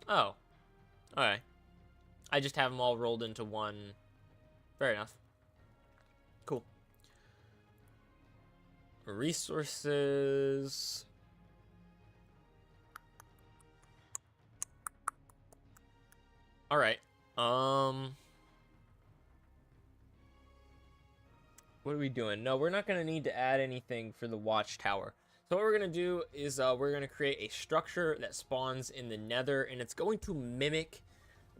Oh. Alright. I just have them all rolled into one. Fair enough. Cool. Resources. Alright. What are we doing? No, we're not going to need to add anything for the watchtower. So what we're going to do is we're going to create a structure that spawns in the nether, and it's going to mimic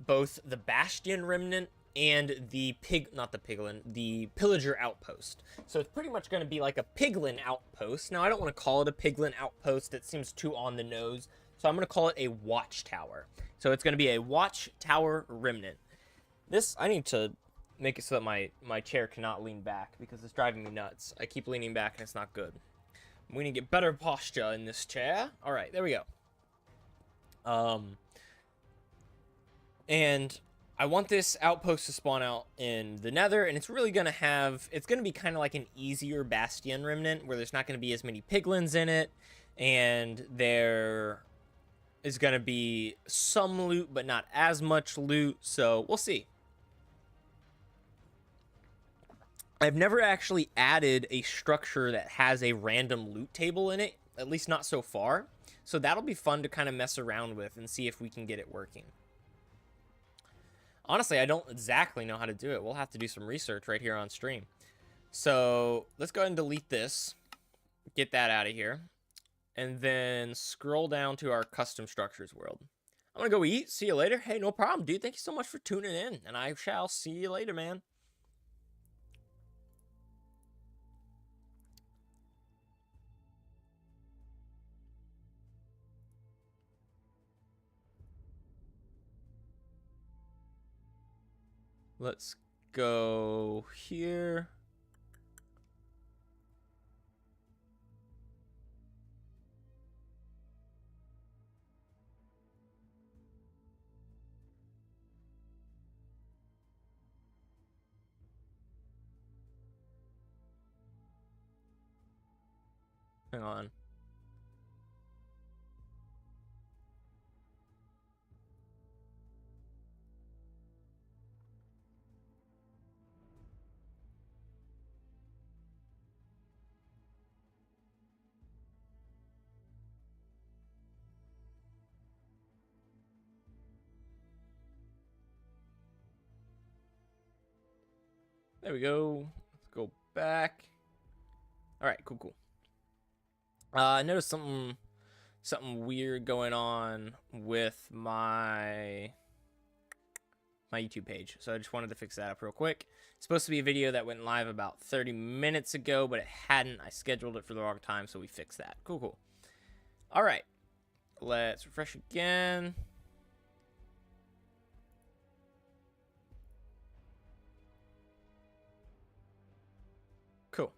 both the bastion remnant and the the pillager outpost. So it's pretty much going to be like a piglin outpost. Now I don't want to call it a piglin outpost, that seems too on the nose, so I'm going to call it a watchtower. So it's going to be a watchtower remnant. This, I need to make it so that my chair cannot lean back, because it's driving me nuts. I keep leaning back and it's not good. We need to get better posture in this chair. All right, there we go. And I want this outpost to spawn out in the nether, and it's really going to have, it's going to be kind of like an easier bastion remnant, where there's not going to be as many piglins in it, and there is going to be some loot, but not as much loot, so we'll see. I've never actually added a structure that has a random loot table in it, at least not so far, so that'll be fun to kind of mess around with and see if we can get it working. Honestly, I don't exactly know how to do it. We'll have to do some research right here on stream. So let's go ahead and delete this. Get that out of here. And then scroll down to our custom structures world. I'm going to go eat. See you later. Hey, no problem, dude. Thank you so much for tuning in. And I shall see you later, man. Let's go here. Hang on. There we go. Let's go back. All right, cool. I noticed something weird going on with my YouTube page, so I just wanted to fix that up real quick. It's supposed to be a video that went live about 30 minutes ago, but it hadn't. I scheduled it for the wrong time, so we fixed that. Cool. All right, let's refresh again. Cool.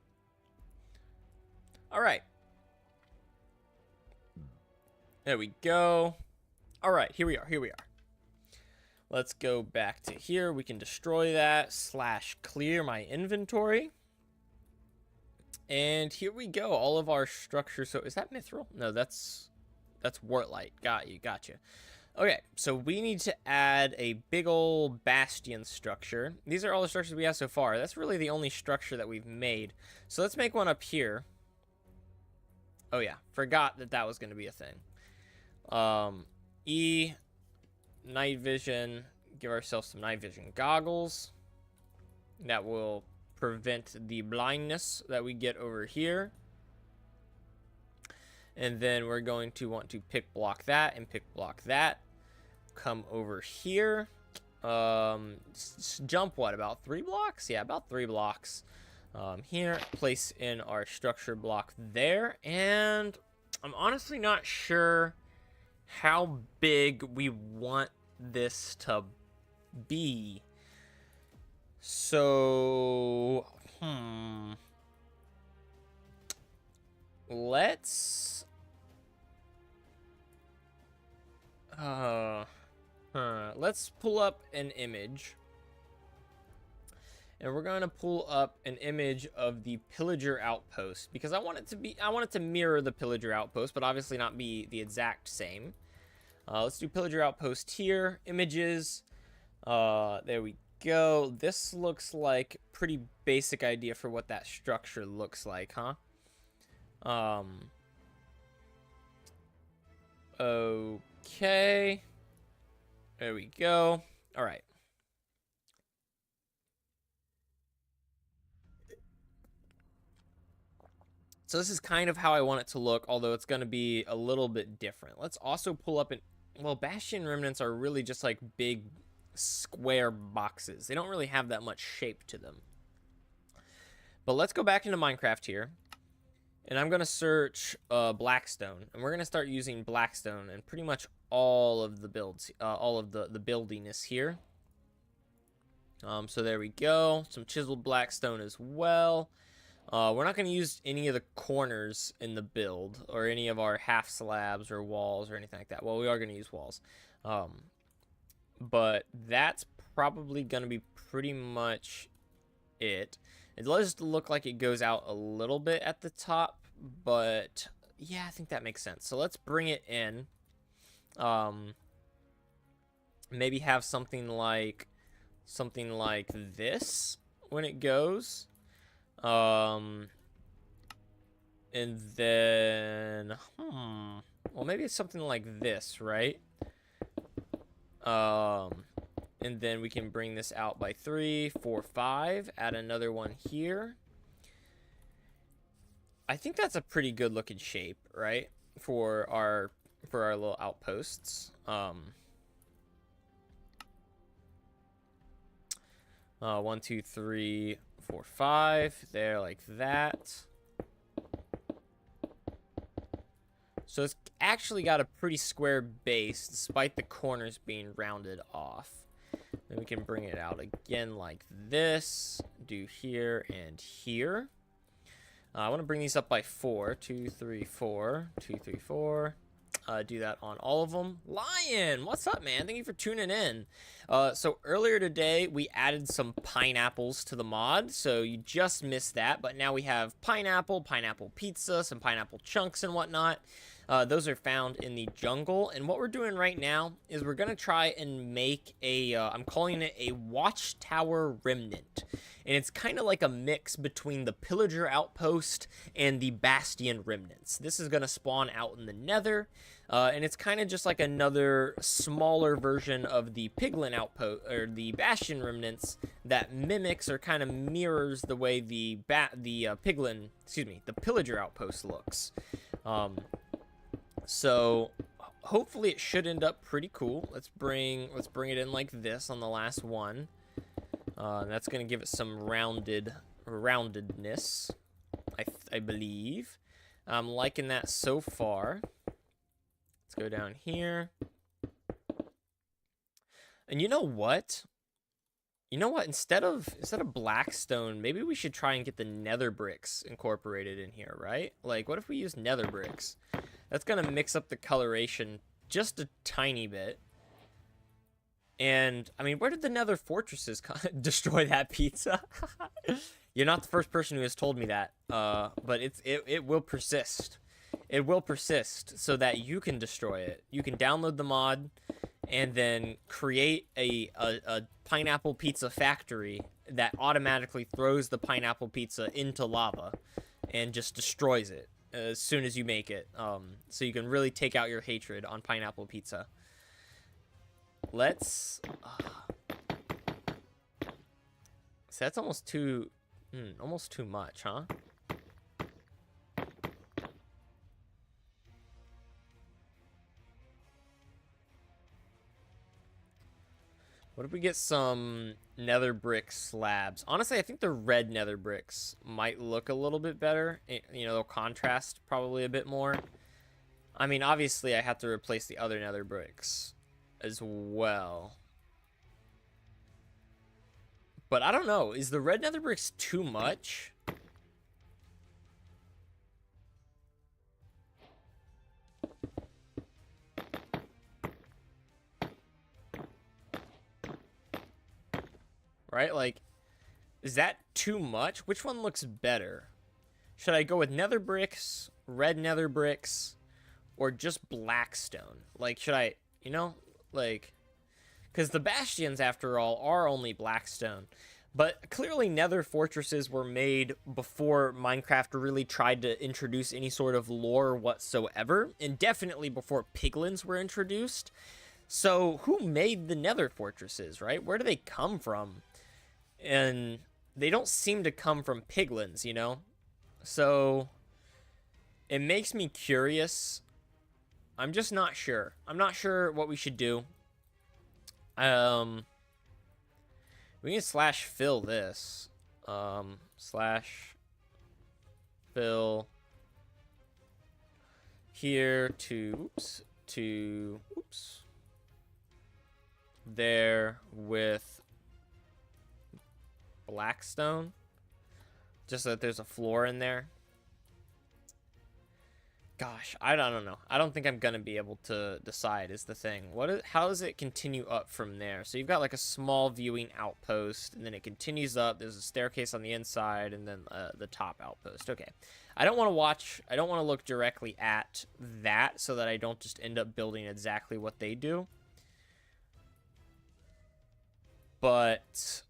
All right. There we go. All right, here we are. Let's go back to here. We can destroy that / clear my inventory. And here we go. All of our structures. So is that mithril? No, that's wartlight. Gotcha. Okay, so we need to add a big old bastion structure. These are all the structures we have so far. That's really the only structure that we've made. So let's make one up here. Oh yeah, forgot that was going to be a thing. Night vision. Give ourselves some night vision goggles. That will prevent the blindness that we get over here. And then we're going to want to pick block that and pick block that. Come over here. Jump what, about 3 blocks? Yeah, about 3 blocks. Here, place in our structure block there. And I'm honestly not sure how big we want this to be. So, let's pull up an image, and we're going to pull up an image of the pillager outpost, because I want it to mirror the pillager outpost, but obviously not be the exact same. Let's do pillager outpost here, images. There we go. This looks like pretty basic idea for what that structure looks like, huh? Okay. There we go. All right. So this is kind of how I want it to look, although it's going to be a little bit different. Let's also pull up an... Well, Bastion Remnants are really just like big square boxes. They don't really have that much shape to them. But let's go back into Minecraft here. And I'm going to search Blackstone. And we're going to start using Blackstone and pretty much all of the builds, all of the buildiness here. So there we go. Some chiseled Blackstone as well. We're not going to use any of the corners in the build or any of our half slabs or walls or anything like that. Well, we are going to use walls. But that's probably going to be pretty much it. It does look like it goes out a little bit at the top, but yeah, I think that makes sense. So let's bring it in. Maybe have something like this when it goes. And then, well, maybe it's something like this, right? And then we can bring this out by 3, 4, 5. Add another one here. I think that's a pretty good looking shape, right? For our little outposts. 1, 2, 3, 4, 5. There, like that. So it's actually got a pretty square base, despite the corners being rounded off. Then we can bring it out again like this. Do here and here. I want to bring these up by 4. 2, 3, 4. 2, 3, 4. Do that on all of them. Lion, what's up, man? Thank you for tuning in. So earlier today, we added some pineapples to the mod. So you just missed that. But now we have pineapple pizza, some pineapple chunks and whatnot. Those are found in the jungle. And what we're doing right now is we're going to try and make a, I'm calling it a watchtower remnant. And it's kind of like a mix between the pillager outpost and the bastion remnants. This is going to spawn out in the nether. And it's kind of just like another smaller version of the piglin outpost, or the bastion remnants, that mimics or kind of mirrors the way the pillager outpost looks. So hopefully it should end up pretty cool. Let's bring it in like this on the last one. That's going to give it some roundedness, I believe. I'm liking that so far. Let's go down here. And you know what? Instead of Blackstone, maybe we should try and get the nether bricks incorporated in here, right? Like, what if we use nether bricks? That's going to mix up the coloration just a tiny bit. And, I mean, where did the nether fortresses destroy that pizza? You're not the first person who has told me that, but it will persist. It will persist so that you can destroy it. You can download the mod and then create a pineapple pizza factory that automatically throws the pineapple pizza into lava and just destroys it as soon as you make it. So you can really take out your hatred on pineapple pizza. Let's... so that's almost too much, huh? What if we get some nether brick slabs? Honestly, I think the red nether bricks might look a little bit better. You know, they'll contrast probably a bit more. I mean, obviously, I have to replace the other nether bricks as well. But I don't know. Is the red nether bricks too much? Right? Like, is that too much? Which one looks better? Should I go with nether bricks, red nether bricks, or just blackstone? Like, should I, you know, like, because the bastions, after all, are only blackstone. But clearly nether fortresses were made before Minecraft really tried to introduce any sort of lore whatsoever, and definitely before piglins were introduced. So who made the nether fortresses, right? Where do they come from? And they don't seem to come from piglins, you know? So it makes me curious. I'm just not sure. I'm not sure what we should do. We can slash fill this. Slash fill here to, oops, there with blackstone, just so that there's a floor in there. Gosh, I don't know. I don't think I'm gonna be able to decide is the thing. How does it continue up from there? So you've got like a small viewing outpost, and then it continues up. There's a staircase on the inside, and then the top outpost. Okay, I don't want to look directly at that, so that I don't just end up building exactly what they do. But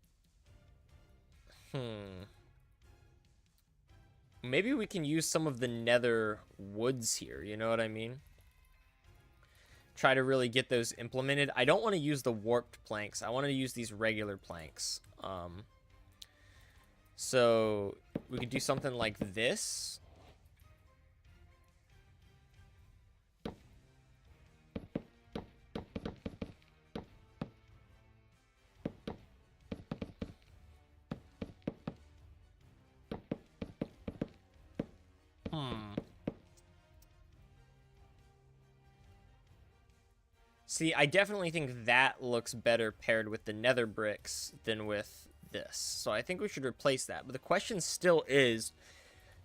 maybe we can use some of the nether woods here, you know what I mean? Try to really get those implemented. I don't want to use the warped planks. I want to use these regular planks. So we could do something like this. See, I definitely think that looks better paired with the nether bricks than with this. So I think we should replace that. But the question still is,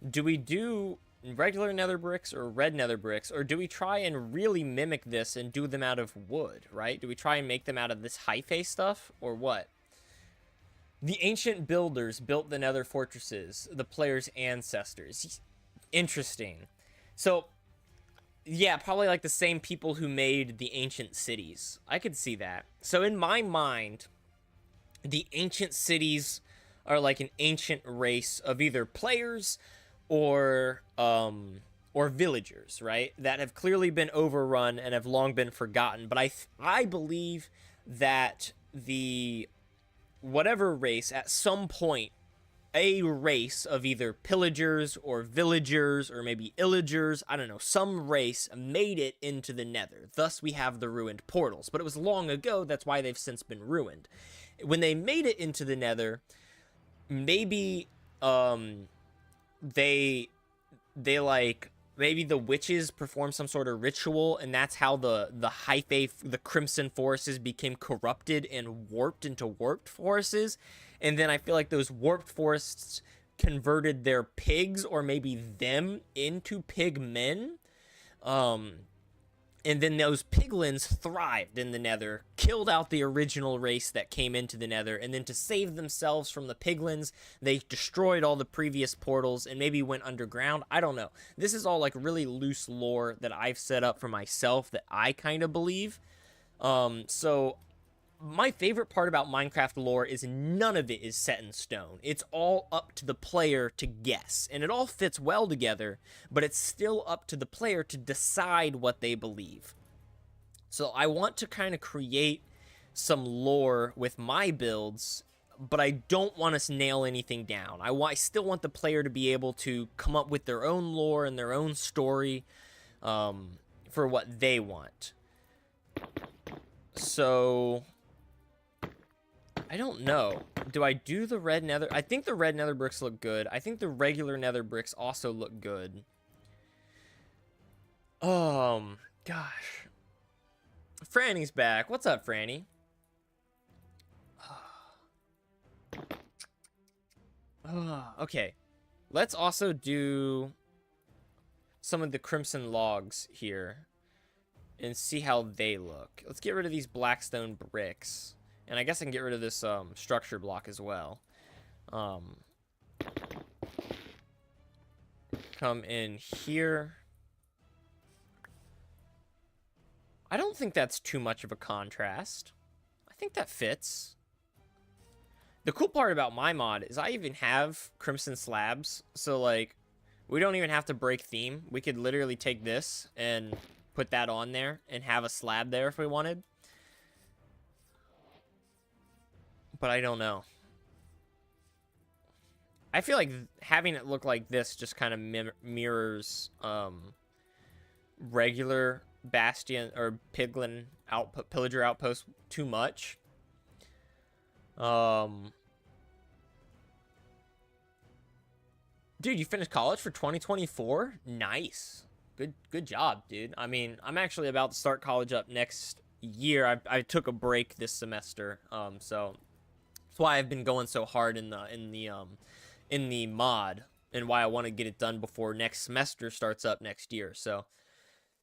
do we do regular nether bricks or red nether bricks? Or do we try and really mimic this and do them out of wood, right? Do we try and make them out of this hyphae stuff or what? The ancient builders built the nether fortresses, the player's ancestors. Interesting. So yeah, probably like the same people who made the ancient cities. I could see that. So in my mind, the ancient cities are like an ancient race of either players or villagers, right? That have clearly been overrun and have long been forgotten. But I believe that the whatever race at some point, a race of either pillagers or villagers or maybe illagers, I don't know, some race made it into the nether. Thus we have the ruined portals. But it was long ago, that's why they've since been ruined. When they made it into the nether, maybe they like maybe the witches performed some sort of ritual, and that's how the hyphae, the crimson forests became corrupted and warped into warped forests. And then I feel like those warped forests converted their pigs or maybe them into pig men. And then those piglins thrived in the nether, killed out the original race that came into the nether, and then to save themselves from the piglins, they destroyed all the previous portals and maybe went underground. I don't know. This is all like really loose lore that I've set up for myself that I kind of believe. So my favorite part about Minecraft lore is none of it is set in stone. It's all up to the player to guess, and it all fits well together, but it's still up to the player to decide what they believe. So I want to kind of create some lore with my builds, but I don't want to nail anything down. I still want the player to be able to come up with their own lore and their own story for what they want. So I don't know. Do I do the red nether? I think the red nether bricks look good. I think the regular nether bricks also look good. Gosh. Franny's back. What's up, Franny? Okay. Let's also do some of the crimson logs here and see how they look. Let's get rid of these blackstone bricks. And I guess I can get rid of this structure block as well. Come in here. I don't think that's too much of a contrast. I think that fits. The cool part about my mod is I even have crimson slabs. So, like, we don't even have to break theme. We could literally take this and put that on there and have a slab there if we wanted. But I don't know. I feel like having it look like this just kind of mirrors regular bastion or pillager outpost too much. Um, dude, you finished college for 2024? Nice. Good job, dude. I mean, I'm actually about to start college up next year. I took a break this semester. So that's why I've been going so hard in the mod, and why I want to get it done before next semester starts up next year. So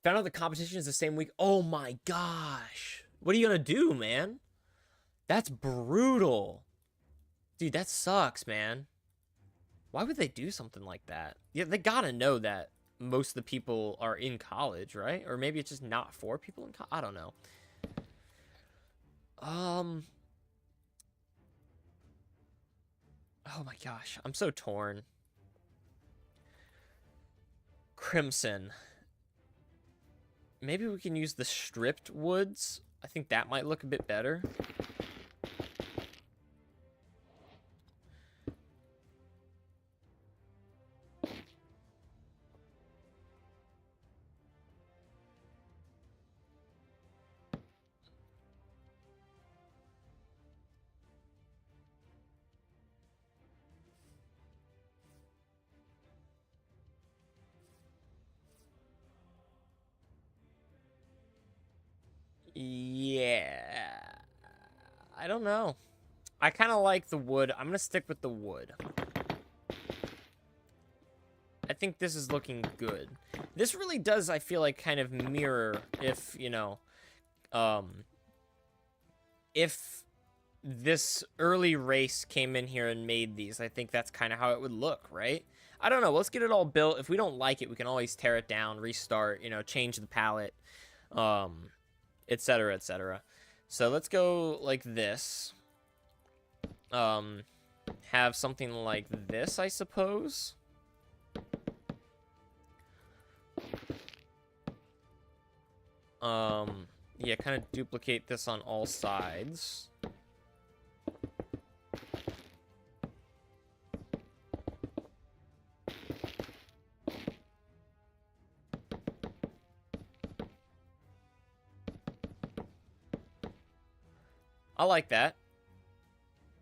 found out the competition is the same week. Oh my gosh. What are you gonna do, man? That's brutal. Dude, that sucks, man. Why would they do something like that? Yeah, they gotta know that most of the people are in college, right? Or maybe it's just not for people in college. I don't know. Um. Oh my gosh, I'm so torn. Crimson. Maybe we can use the stripped woods. I think that might look a bit better. Yeah. I don't know. I kind of like the wood. I'm going to stick with the wood. I think this is looking good. This really does, I feel like, kind of mirror if, you know, if this early race came in here and made these, I think that's kind of how it would look, right? I don't know. Let's get it all built. If we don't like it, we can always tear it down, restart, you know, change the palette, etc., etc. So let's go like this. Have something like this, I suppose. Yeah, kind of duplicate this on all sides. I like that.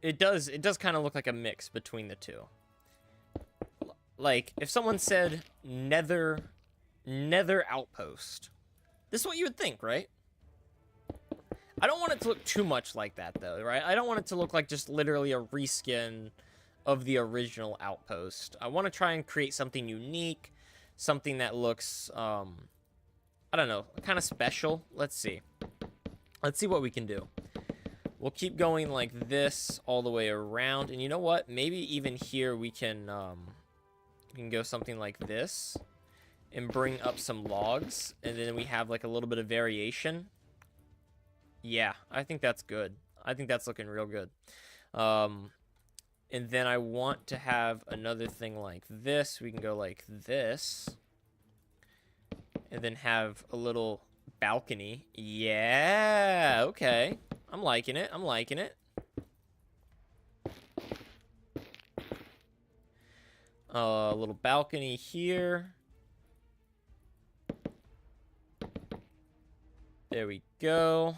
It does kind of look like a mix between the two. Like, if someone said nether outpost, this is what you would think, right? I don't want it to look too much like that, though, right? I don't want it to look like just literally a reskin of the original outpost. I want to try and create something unique, something that looks, I don't know, kind of special. Let's see. Let's see what we can do. We'll keep going like this all the way around. And you know what? Maybe even here we can go something like this and bring up some logs. And then we have like a little bit of variation. Yeah, I think that's good. I think that's looking real good. And then I want to have another thing like this. We can go like this. And then have a little balcony. Yeah, okay. I'm liking it. I'm liking it. A little balcony here. There we go.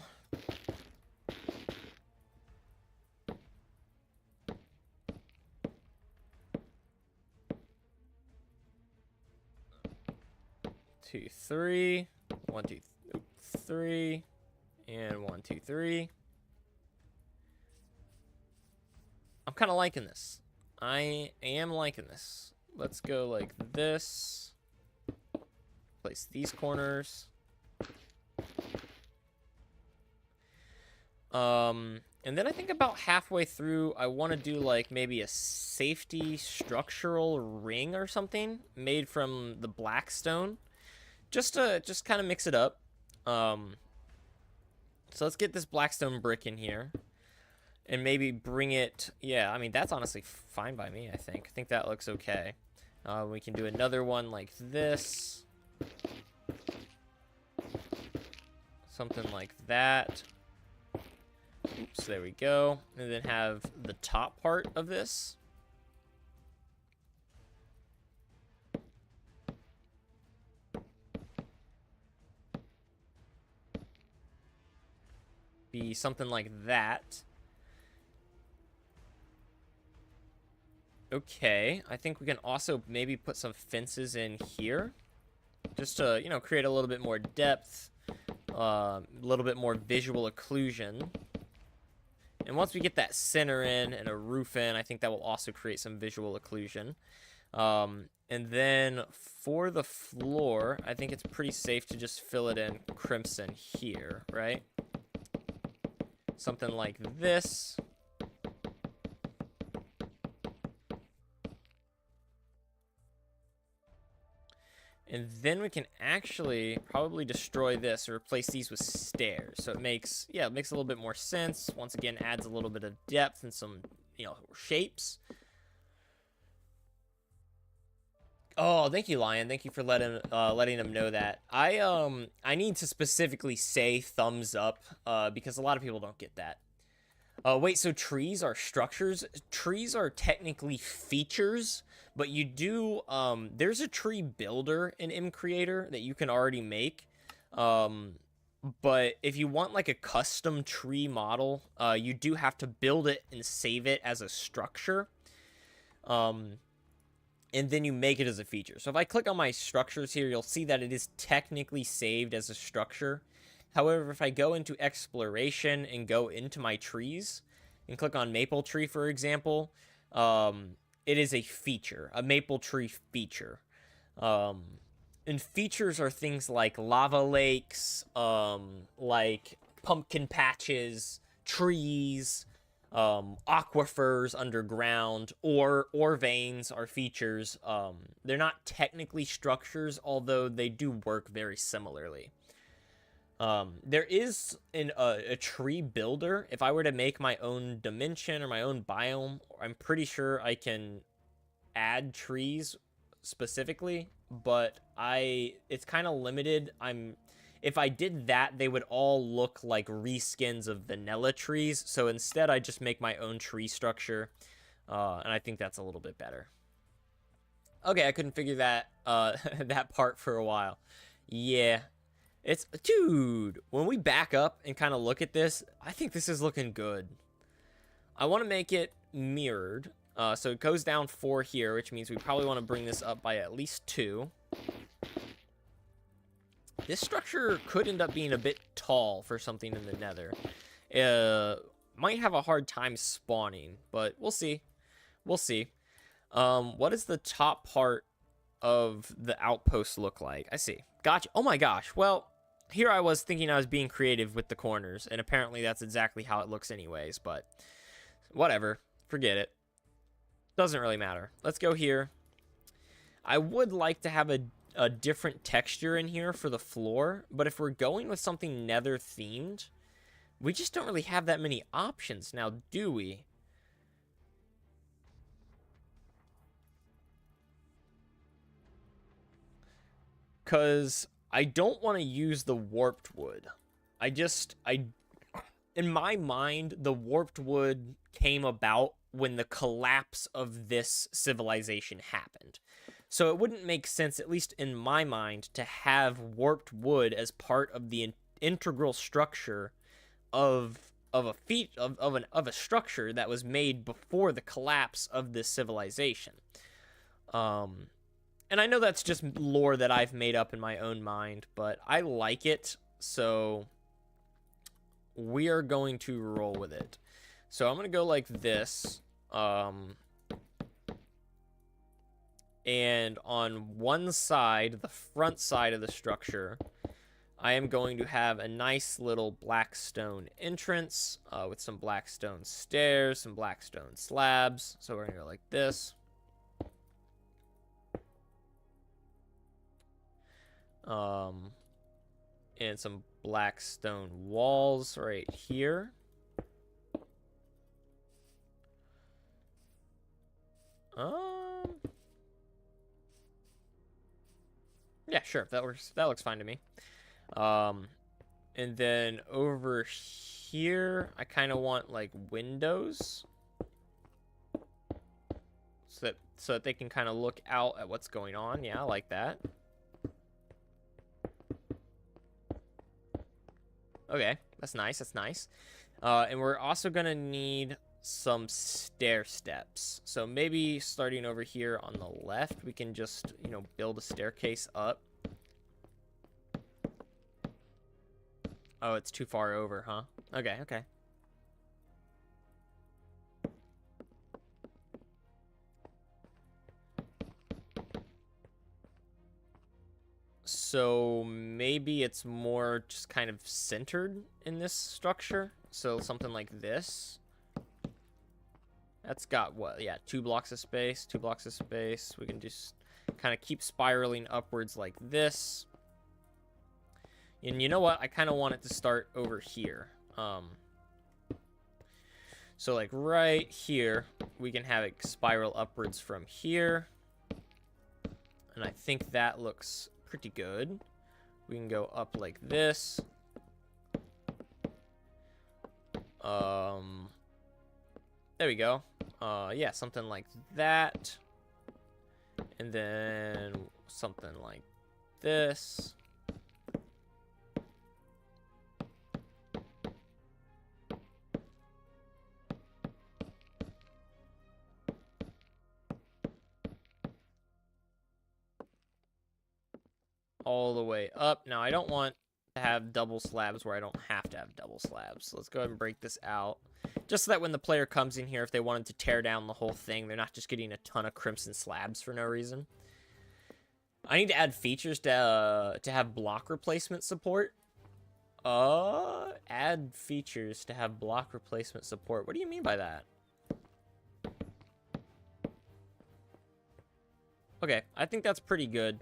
Two, three. 1, 2, 3. And 1, 2, 3. I'm kind of liking this. I am liking this. Let's go like this. Place these corners. And then I think about halfway through, I want to do like maybe a safety structural ring or something made from the black stone. Just kind of mix it up. So let's get this blackstone brick in here. And maybe bring it... Yeah, I mean, that's honestly fine by me, I think. I think that looks okay. We can do another one like this. Something like that. Oops, there we go. And then have the top part of this. Be something like that. Okay, I think we can also maybe put some fences in here. Just to, you know, create a little bit more depth. A little bit more visual occlusion. And once we get that center in and a roof in, I think that will also create some visual occlusion. And then for the floor, I think it's pretty safe to just fill it in crimson here, right? Something like this. And then we can actually probably destroy this or replace these with stairs. So it makes, yeah, it makes a little bit more sense. Once again, adds a little bit of depth and some, you know, shapes. Oh, thank you, Lion. Thank you for letting them know that. I need to specifically say thumbs up because a lot of people don't get that. Wait, so trees are structures? Trees are technically features, but you do, there's a tree builder in M Creator that you can already make. But if you want like a custom tree model, you do have to build it and save it as a structure. And then you make it as a feature. So if I click on my structures here, you'll see that it is technically saved as a structure. However, if I go into exploration and go into my trees and click on maple tree, for example, it is a feature, a maple tree feature. And features are things like lava lakes, like pumpkin patches, trees, aquifers underground, or veins are features. They're not technically structures, although they do work very similarly. There is a tree builder. If I were to make my own dimension or my own biome, I'm pretty sure I can add trees specifically, but it's kind of limited. If I did that, they would all look like reskins of vanilla trees. So instead, I just make my own tree structure, and I think that's a little bit better. Okay, I couldn't figure that that part for a while. Yeah, dude. When we back up and kind of look at this, I think this is looking good. I want to make it mirrored, so it goes down 4 here, which means we probably want to bring this up by at least 2. This structure could end up being a bit tall for something in the nether. Might have a hard time spawning, but we'll see. We'll see. What does the top part of the outpost look like? I see. Gotcha. Oh my gosh. Well, here I was thinking I was being creative with the corners, and apparently that's exactly how it looks anyways, but whatever. Forget it. Doesn't really matter. Let's go here. I would like to have a different texture in here for the floor, but if we're going with something nether themed, we just don't really have that many options now, do we? Because I don't want to use the warped wood. In my mind, the warped wood came about when the collapse of this civilization happened. So it wouldn't make sense, at least in my mind, to have warped wood as part of the integral structure of a structure that was made before the collapse of this civilization. And I know that's just lore that I've made up in my own mind, but I like it, so we are going to roll with it. So I'm going to go like this. And on one side, the front side of the structure, I am going to have a nice little black stone entrance with some black stone stairs, some black stone slabs. So we're going to go like this. And some black stone walls right here. Yeah, sure. That works. That looks fine to me. And then over here, I kind of want like windows, so that they can kind of look out at what's going on. Yeah, I like that. Okay, that's nice. That's nice. And we're also gonna need some stair steps. So maybe starting over here on the left, we can just, you know, build a staircase up. Oh, it's too far over, huh? Okay, okay. So maybe it's more just kind of centered in this structure. So something like this. That's got what? Yeah, 2 blocks of space, 2 blocks of space. We can just kind of keep spiraling upwards like this. And you know what? I kind of want it to start over here. So like right here, we can have it spiral upwards from here. And I think that looks pretty good. We can go up like this. There we go. Yeah, something like that. And then something like this. All the way up. Now, I don't want to have double slabs where I don't have to have double slabs. So let's go ahead and break this out. Just so that when the player comes in here, if they wanted to tear down the whole thing, they're not just getting a ton of crimson slabs for no reason. I need to add features to have block replacement support. Add features to have block replacement support. What do you mean by that? Okay, I think that's pretty good.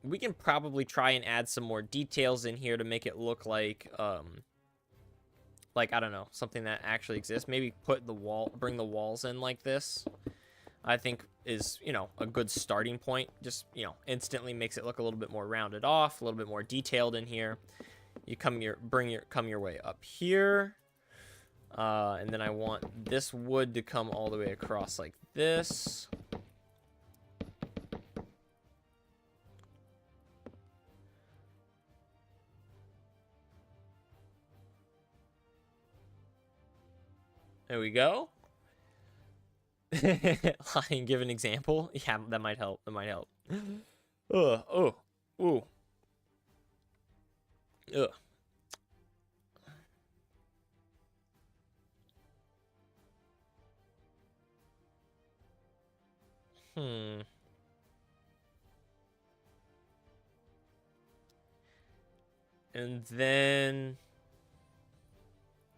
We can probably try and add some more details in here to make it look like, I don't know, something that actually exists. Maybe bring the walls in like this. I think is, you know, a good starting point. Just, you know, instantly makes it look a little bit more rounded off, a little bit more detailed in here. You come your way up here. And then I want this wood to come all the way across like this. There we go. Give an example. Yeah, that might help. That might help. Oh, ooh. Ugh. And then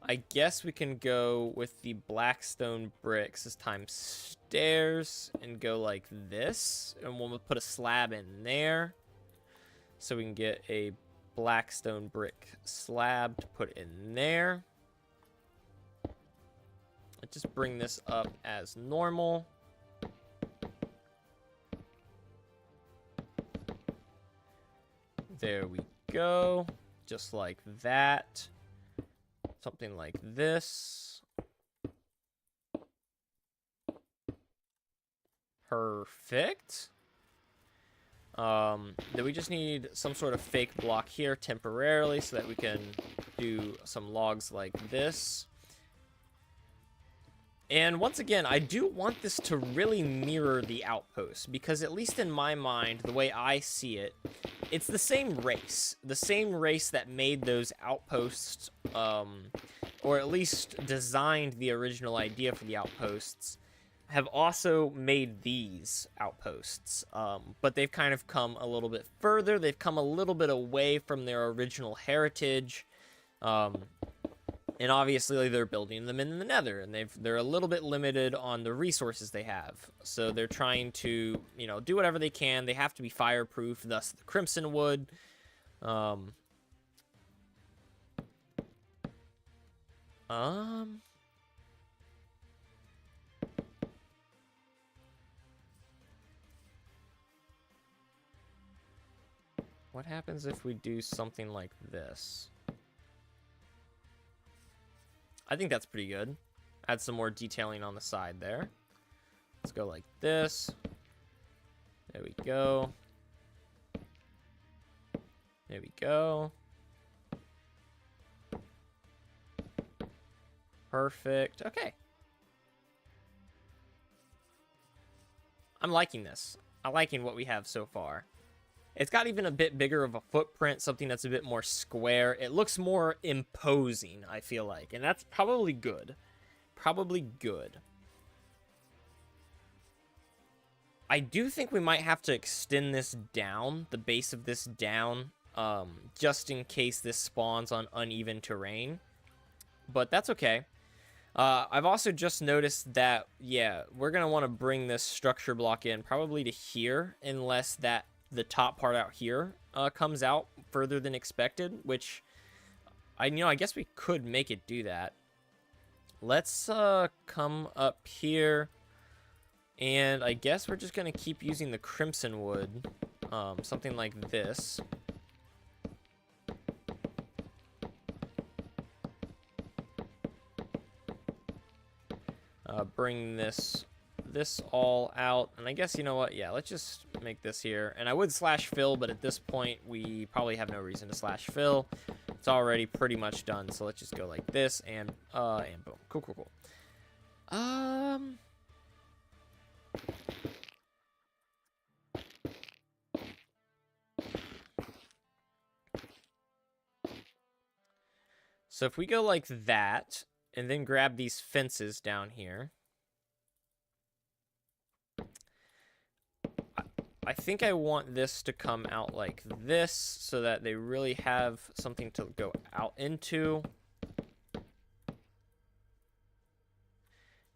I guess we can go with the blackstone bricks this time stairs and go like this. And we'll put a slab in there. So we can get a blackstone brick slab to put in there. Let's just bring this up as normal. There we go. Just like that. Something like this. Perfect. Then we just need some sort of fake block here temporarily so that we can do some logs like this. And once again, I do want this to really mirror the outpost, because at least in my mind, the way I see it, it's the same race. The same race that made those outposts, or at least designed the original idea for the outposts, have also made these outposts. But they've kind of come a little bit further. They've come a little bit away from their original heritage. And obviously they're building them in the Nether, and they're a little bit limited on the resources they have. So they're trying to, you know, do whatever they can. They have to be fireproof, thus the crimson wood. What happens if we do something like this? I think that's pretty good. Add some more detailing on the side there. Let's go like this. There we go. There we go. Perfect. Okay. I'm liking this. I'm liking what we have so far. It's got even a bit bigger of a footprint, something that's a bit more square. It looks more imposing, I feel like, and that's probably good. Probably good. I do think we might have to extend this down, the base of this down, just in case this spawns on uneven terrain. But that's okay. I've also just noticed that, yeah, we're going to want to bring this structure block in probably to here, unless the top part out here comes out further than expected, which, I guess we could make it do that. Let's come up here, and I guess we're just going to keep using the crimson wood, something like this. Bring this all out, and I guess, you know what, yeah, let's just make this here. And I would slash fill, but at this point we probably have no reason to slash fill. It's already pretty much done, so let's just go like this, and boom. Cool. So if we go like that, and then grab these fences down here, I think I want this to come out like this so that they really have something to go out into.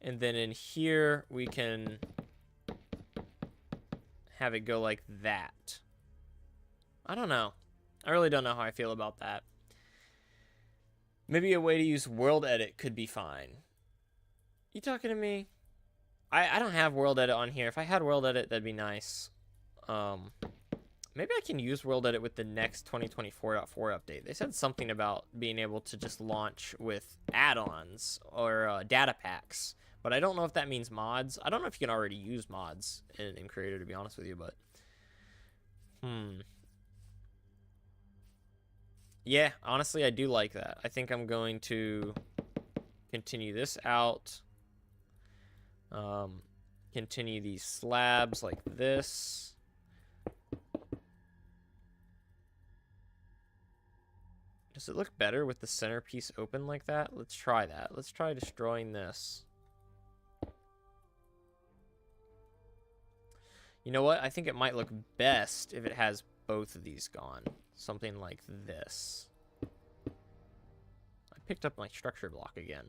And then in here, we can have it go like that. I don't know. I really don't know how I feel about that. Maybe a way to use world edit could be fine. You talking to me? I don't have world edit on here. If I had world edit, that'd be nice. Maybe I can use world edit with the next 2024.4 update. They said something about being able to just launch with add-ons or data packs, but I don't know if that means mods. I don't know if you can already use mods in Creator, to be honest with you, but yeah, honestly, I do like that. I think I'm going to continue this out. Continue these slabs like this. Does it look better with the centerpiece open like that? Let's try that. Let's try destroying this. You know what? I think it might look best if it has both of these gone. Something like this. I picked up my structure block again.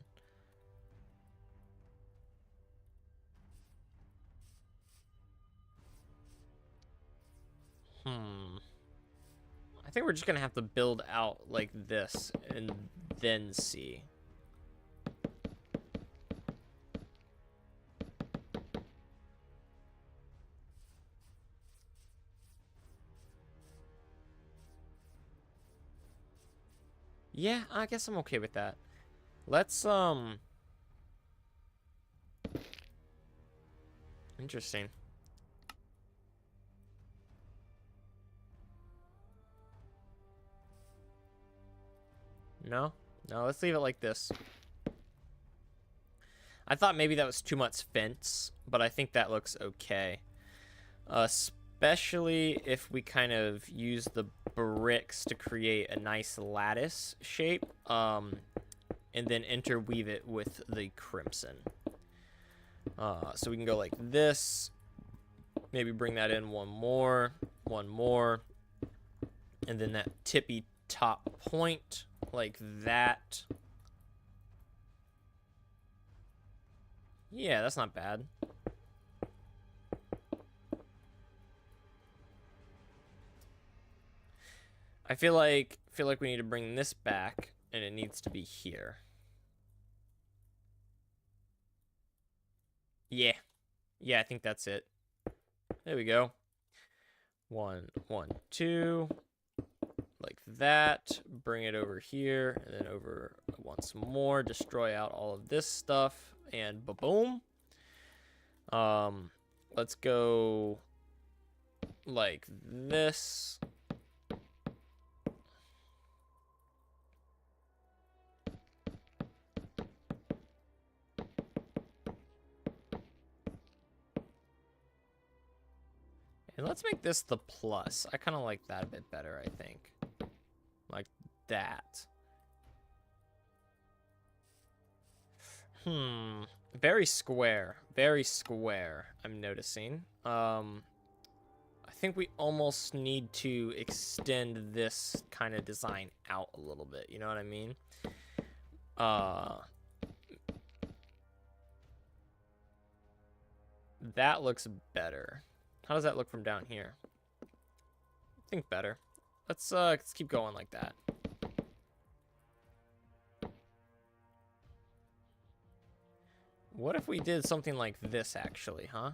I think we're just gonna have to build out like this and then see. Yeah, I guess I'm okay with that. Let's interesting. No, let's leave it like this. I thought maybe that was too much fence, but I think that looks okay. Especially if we kind of use the bricks to create a nice lattice shape, and then interweave it with the crimson. So we can go like this, maybe bring that in one more, and then that tippy top point like that. Yeah, that's not bad. I feel like we need to bring this back, and it needs to be here. Yeah, I think that's it. There we go. 1, 1, 2, like that. Bring it over here, and then over once more. Destroy out all of this stuff, and ba-boom. Let's go like this. And let's make this the plus. I kind of like that a bit better, I think. Like that. Very square. Very square, I'm noticing. I think we almost need to extend this kind of design out a little bit. You know what I mean? That looks better. How does that look from down here? I think better. Let's keep going like that. What if we did something like this, actually, huh?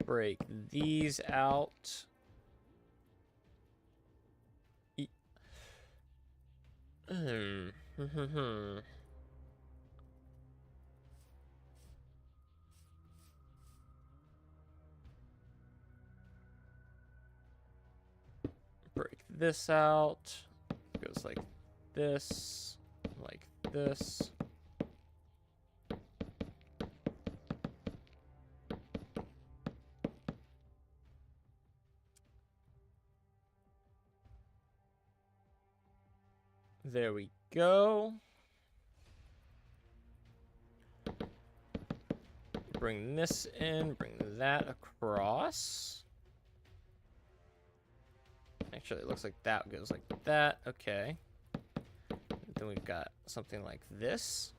Break these out. Break this out. It goes like this, like this. There we go. Bring this in, bring that across. Actually, it looks like that goes like that. Okay. Then we've got something like this.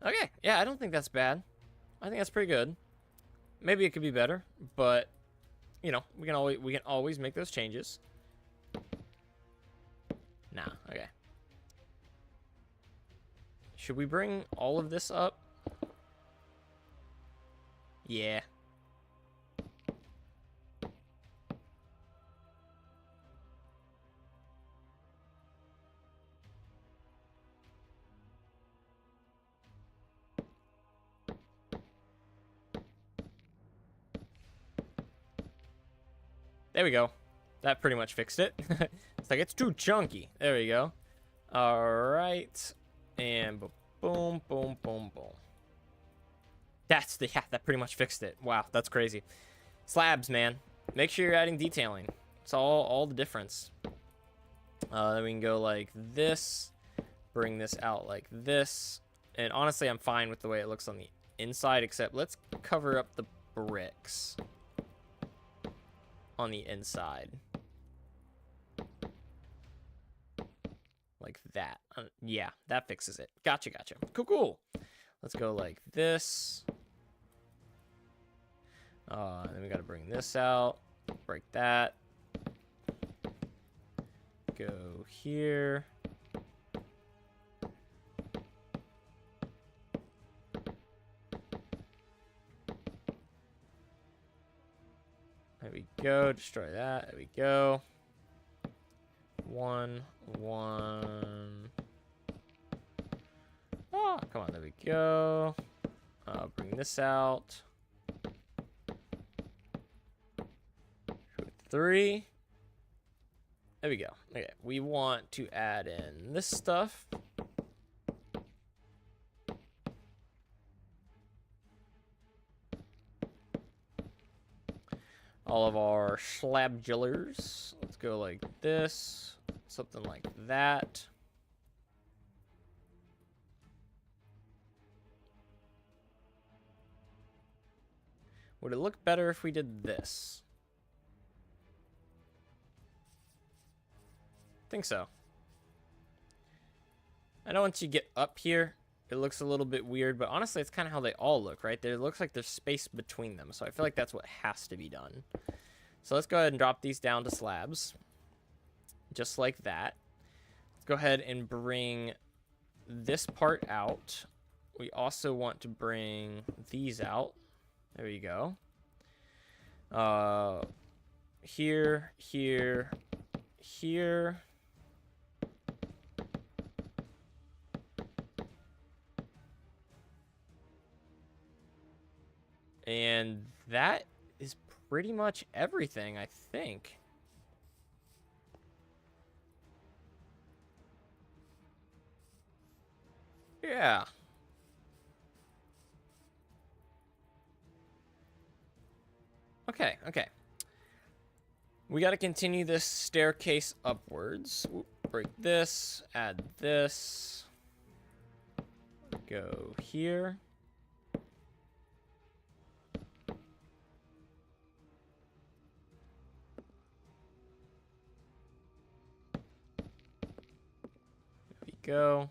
Okay, yeah, I don't think that's bad. I think that's pretty good. Maybe it could be better, but you know, we can always make those changes. Nah, okay. Should we bring all of this up? Yeah. There we go. That pretty much fixed it. It's like, it's too chunky. There we go. All right. And boom, boom, boom, boom. That's the, yeah, that pretty much fixed it. Wow, that's crazy. Slabs, man. Make sure you're adding detailing. It's all the difference. Then we can go like this. Bring this out like this. And honestly, I'm fine with the way it looks on the inside, except let's cover up the bricks on the inside. Like that. Yeah, that fixes it. Gotcha, gotcha. Cool, cool. Let's go like this. Then we got to bring this out. Break that. Go here. There we go. Destroy that. There we go. 1, 1. Oh, come on. There we go. Bring this out. 3. There we go. Okay, we want to add in this stuff. All of our slabulars. Let's go like this. Something like that. Would it look better if we did this? I think so. I know once you get up here, it looks a little bit weird, but honestly, it's kind of how they all look, right? It looks like there's space between them, so I feel like that's what has to be done. So let's go ahead and drop these down to slabs. Just like that. Let's go ahead and bring this part out. We also want to bring these out. There you go. Here, here, here. And that is pretty much everything, I think. Yeah. Okay, okay. We got to continue this staircase upwards. Oop, break this, add this. Go here. There we go.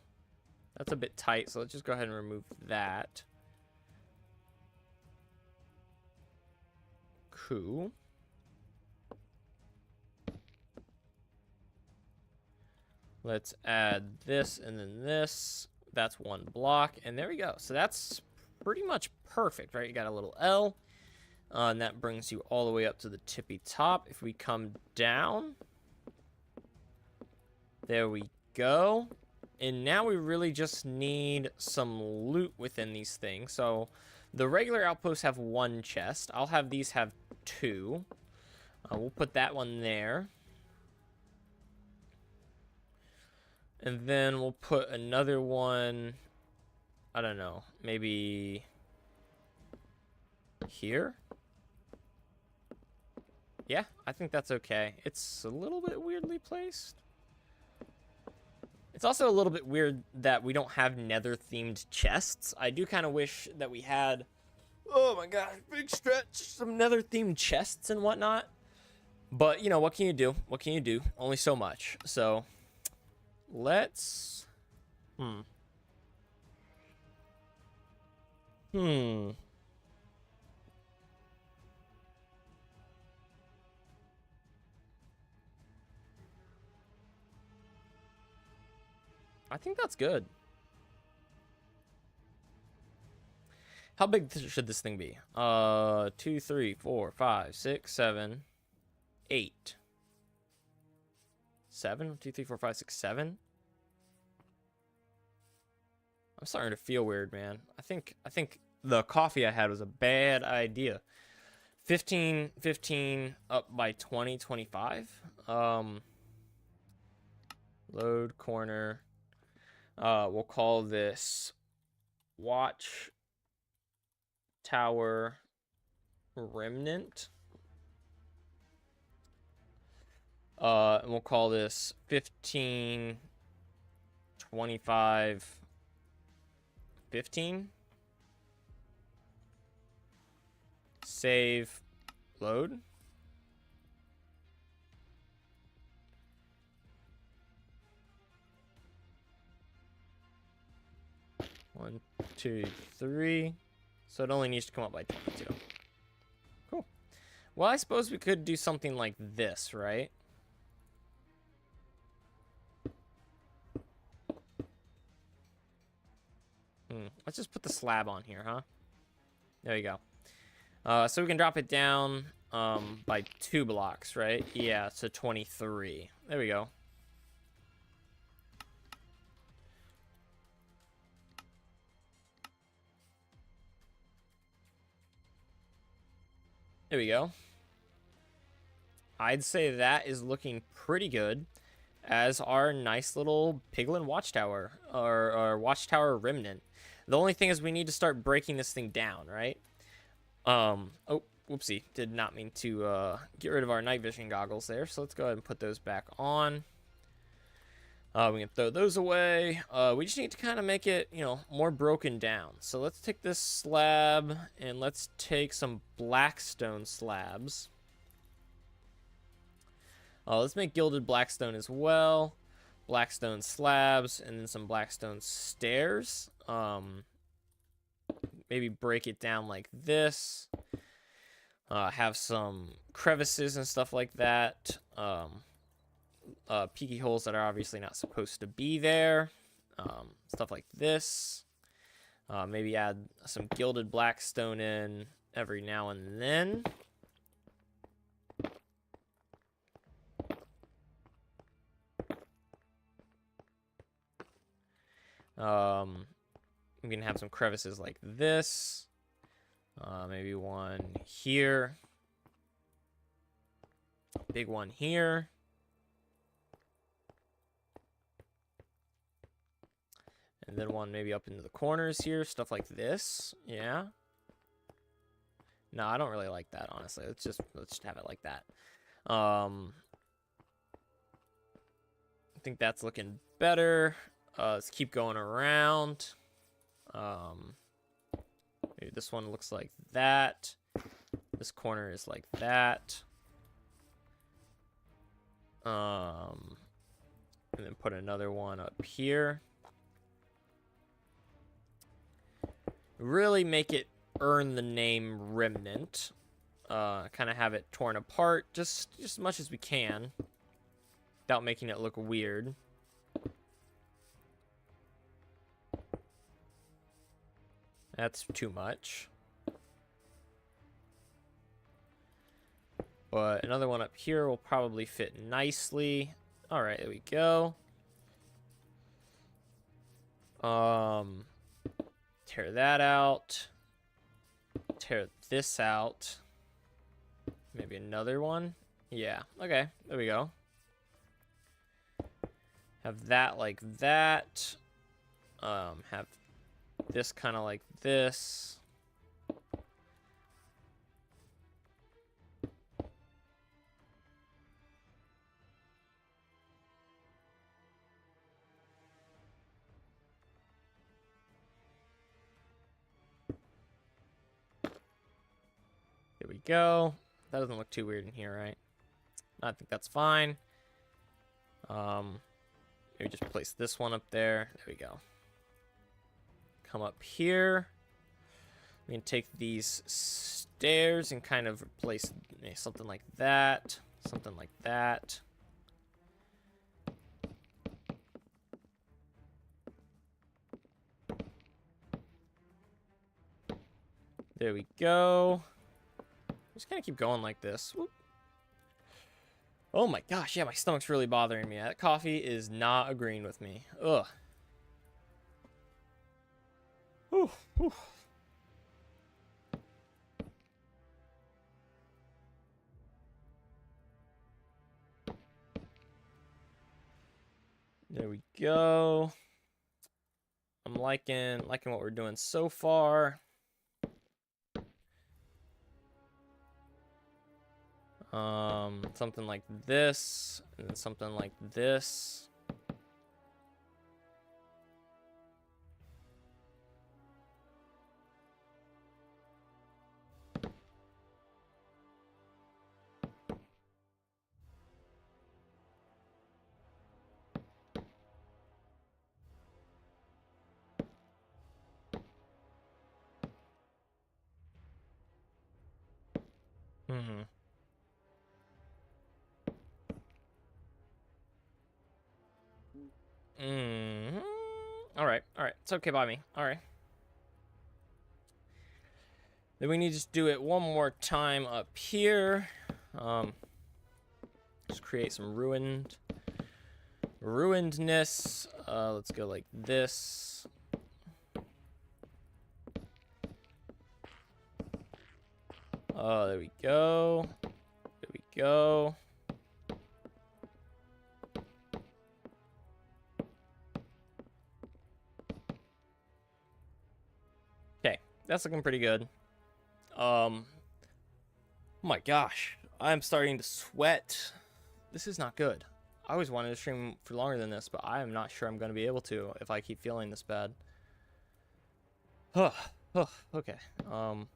That's a bit tight, so let's just go ahead and remove that. Cool. Let's add this and then this. That's one block, and there we go. So that's pretty much perfect, right? You got a little L, and that brings you all the way up to the tippy top. If we come down, there we go. And now we really just need some loot within these things. So the regular outposts have one chest. I'll have these have two. We'll put that one there. And then we'll put another one, I don't know, maybe here? Yeah, I think that's okay. It's a little bit weirdly placed. It's also a little bit weird that we don't have nether-themed chests. I do kind of wish that we had, oh my gosh, big stretch, some nether-themed chests and whatnot. But, you know, what can you do? What can you do? Only so much. So, let's... I think that's good. How big should this thing be? 2, 3, 4, 5, 6, 7, 8. 7? 2, 3, 4, 5, 6, 7? I'm starting to feel weird, man. I think the coffee I had was a bad idea. 15 up by 20, 25. Load corner. We'll call this watch tower remnant. And we'll call this 15, 25, 15. Save, load. One, 2, 3. So it only needs to come up by 22. Cool. Well, I suppose we could do something like this, right? Let's just put the slab on here, huh? There you go. So we can drop it down by 2 blocks, right? Yeah, so 23. There we go. There we go. I'd say that is looking pretty good as our nice little piglin watchtower or watchtower remnant. The only thing is we need to start breaking this thing down, right? Oh, whoopsie. Did not mean to get rid of our night vision goggles there. So let's go ahead and put those back on. We can throw those away. We just need to kind of make it, you know, more broken down. So let's take this slab and let's take some blackstone slabs. Let's make gilded blackstone as well. Blackstone slabs and then some blackstone stairs. Maybe break it down like this. Have some crevices and stuff like that. Peaky holes that are obviously not supposed to be there. Stuff like this. Maybe add some gilded blackstone in every now and then. We can have some crevices like this. Maybe one here. Big one here. And then one maybe up into the corners here, stuff like this. Yeah. No, I don't really like that, honestly. Let's just have it like that. I think that's looking better. Let's keep going around. Maybe this one looks like that. This corner is like that. And then put another one up here. Really make it earn the name Remnant. Kind of have it torn apart just as much as we can without making it look weird. That's too much. But another one up here will probably fit nicely. All right, there we go. Tear that out. Tear this out. Maybe another one. Yeah, okay, there we go. Have that like that. Have this kind of like this. There we go. That doesn't look too weird in here, right? I think that's fine. Maybe just place this one up there. There we go. Come up here. We can take these stairs and kind of replace something like that. Something like that. There we go. Just gonna keep going like this. Whoop. Oh my gosh, yeah, my stomach's really bothering me. That coffee is not agreeing with me. Ugh. Whew, whew. There we go. I'm liking what we're doing so far. Something like this, and something like this. Mm-hmm. Mm-hmm. All right. It's okay by me. All right. Then we need to just do it one more time up here. Just create some ruinedness. Let's go like this. Oh, there we go. There we go. Okay, that's looking pretty good. Oh my gosh, I'm starting to sweat. This is not good. I always wanted to stream for longer than this, but I am not sure I'm going to be able to if I keep feeling this bad. Okay. Oh,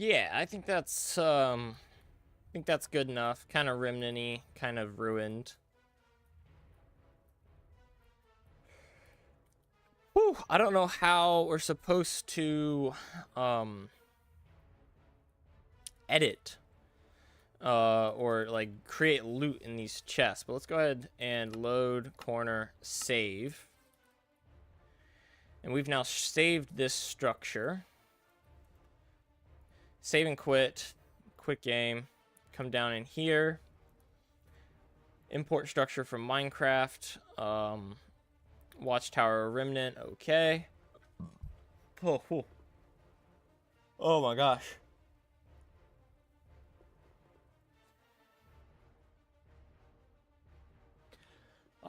Yeah, I think that's good enough. Kind of remnant-y, kind of ruined. Whew, I don't know how we're supposed to edit or like create loot in these chests, but let's go ahead and load corner save. And we've now saved this structure. Save and quit. Quit game. Come down in here. Import structure from Minecraft. Watchtower remnant. Okay. Oh my gosh.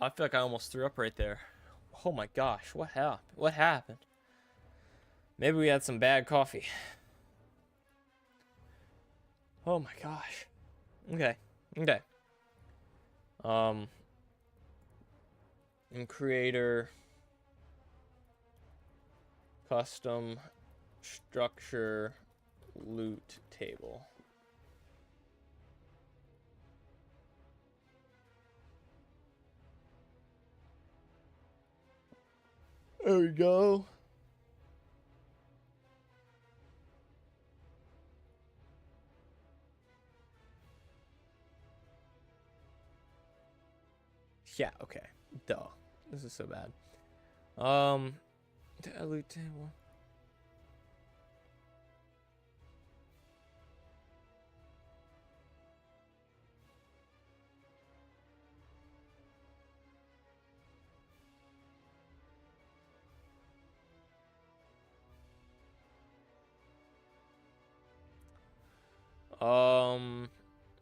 I feel like I almost threw up right there. Oh my gosh. What happened? What happened? Maybe we had some bad coffee. Oh my gosh. Okay. Okay. In creator, custom structure, loot table. There we go. Yeah, okay. Duh. This is so bad. Loot table.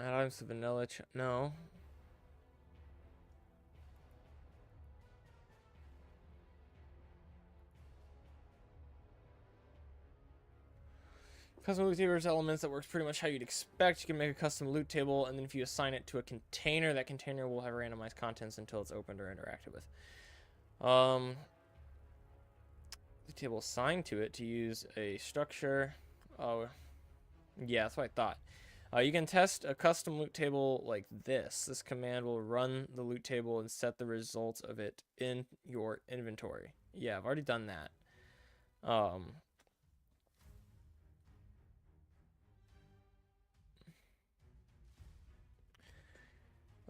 Items to vanilla. No. Custom loot tables elements that works pretty much how you'd expect. You can make a custom loot table, and then if you assign it to a container, that container will have randomized contents until it's opened or interacted with. The table assigned to it to use a structure. Oh, yeah, that's what I thought. You can test a custom loot table like this. This command will run the loot table and set the results of it in your inventory. Yeah, I've already done that.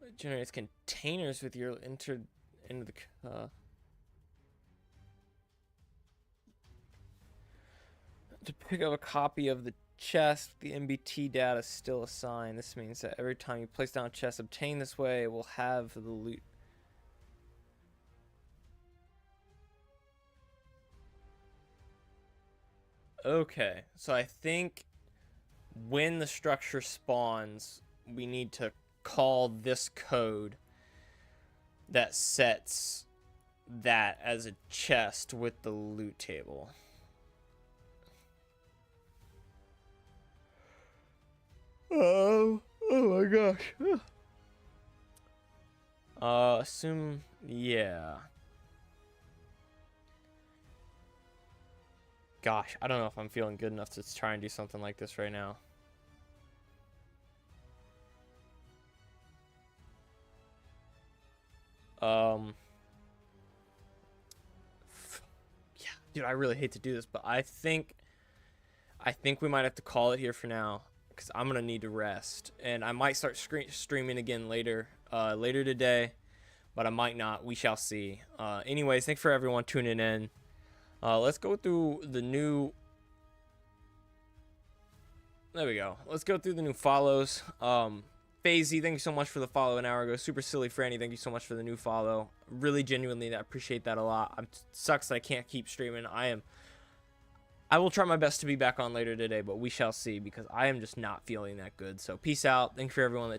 It generates containers with your into the to pick up a copy of the chest, the MBT data is still assigned. This means that every time you place down a chest obtained this way, it will have the loot. Okay, so I think when the structure spawns, we need to call this code that sets that as a chest with the loot table. Oh my gosh. Assume, yeah. Gosh, I don't know if I'm feeling good enough to try and do something like this right now. Yeah, dude, I really hate to do this, but I think we might have to call it here for now, because I'm gonna need to rest, and I might start streaming again later today, but I might not. We shall see. Anyways, thanks for everyone tuning in. Let's go through the new. There we go. Let's go through the new follows. Fazy, thank you so much for the follow an hour ago. Super Silly Franny, thank you so much for the new follow. Really genuinely, I appreciate that a lot. Sucks that I can't keep streaming. I will try my best to be back on later today, but we shall see, because I am just not feeling that good. So peace out. Thank you for everyone that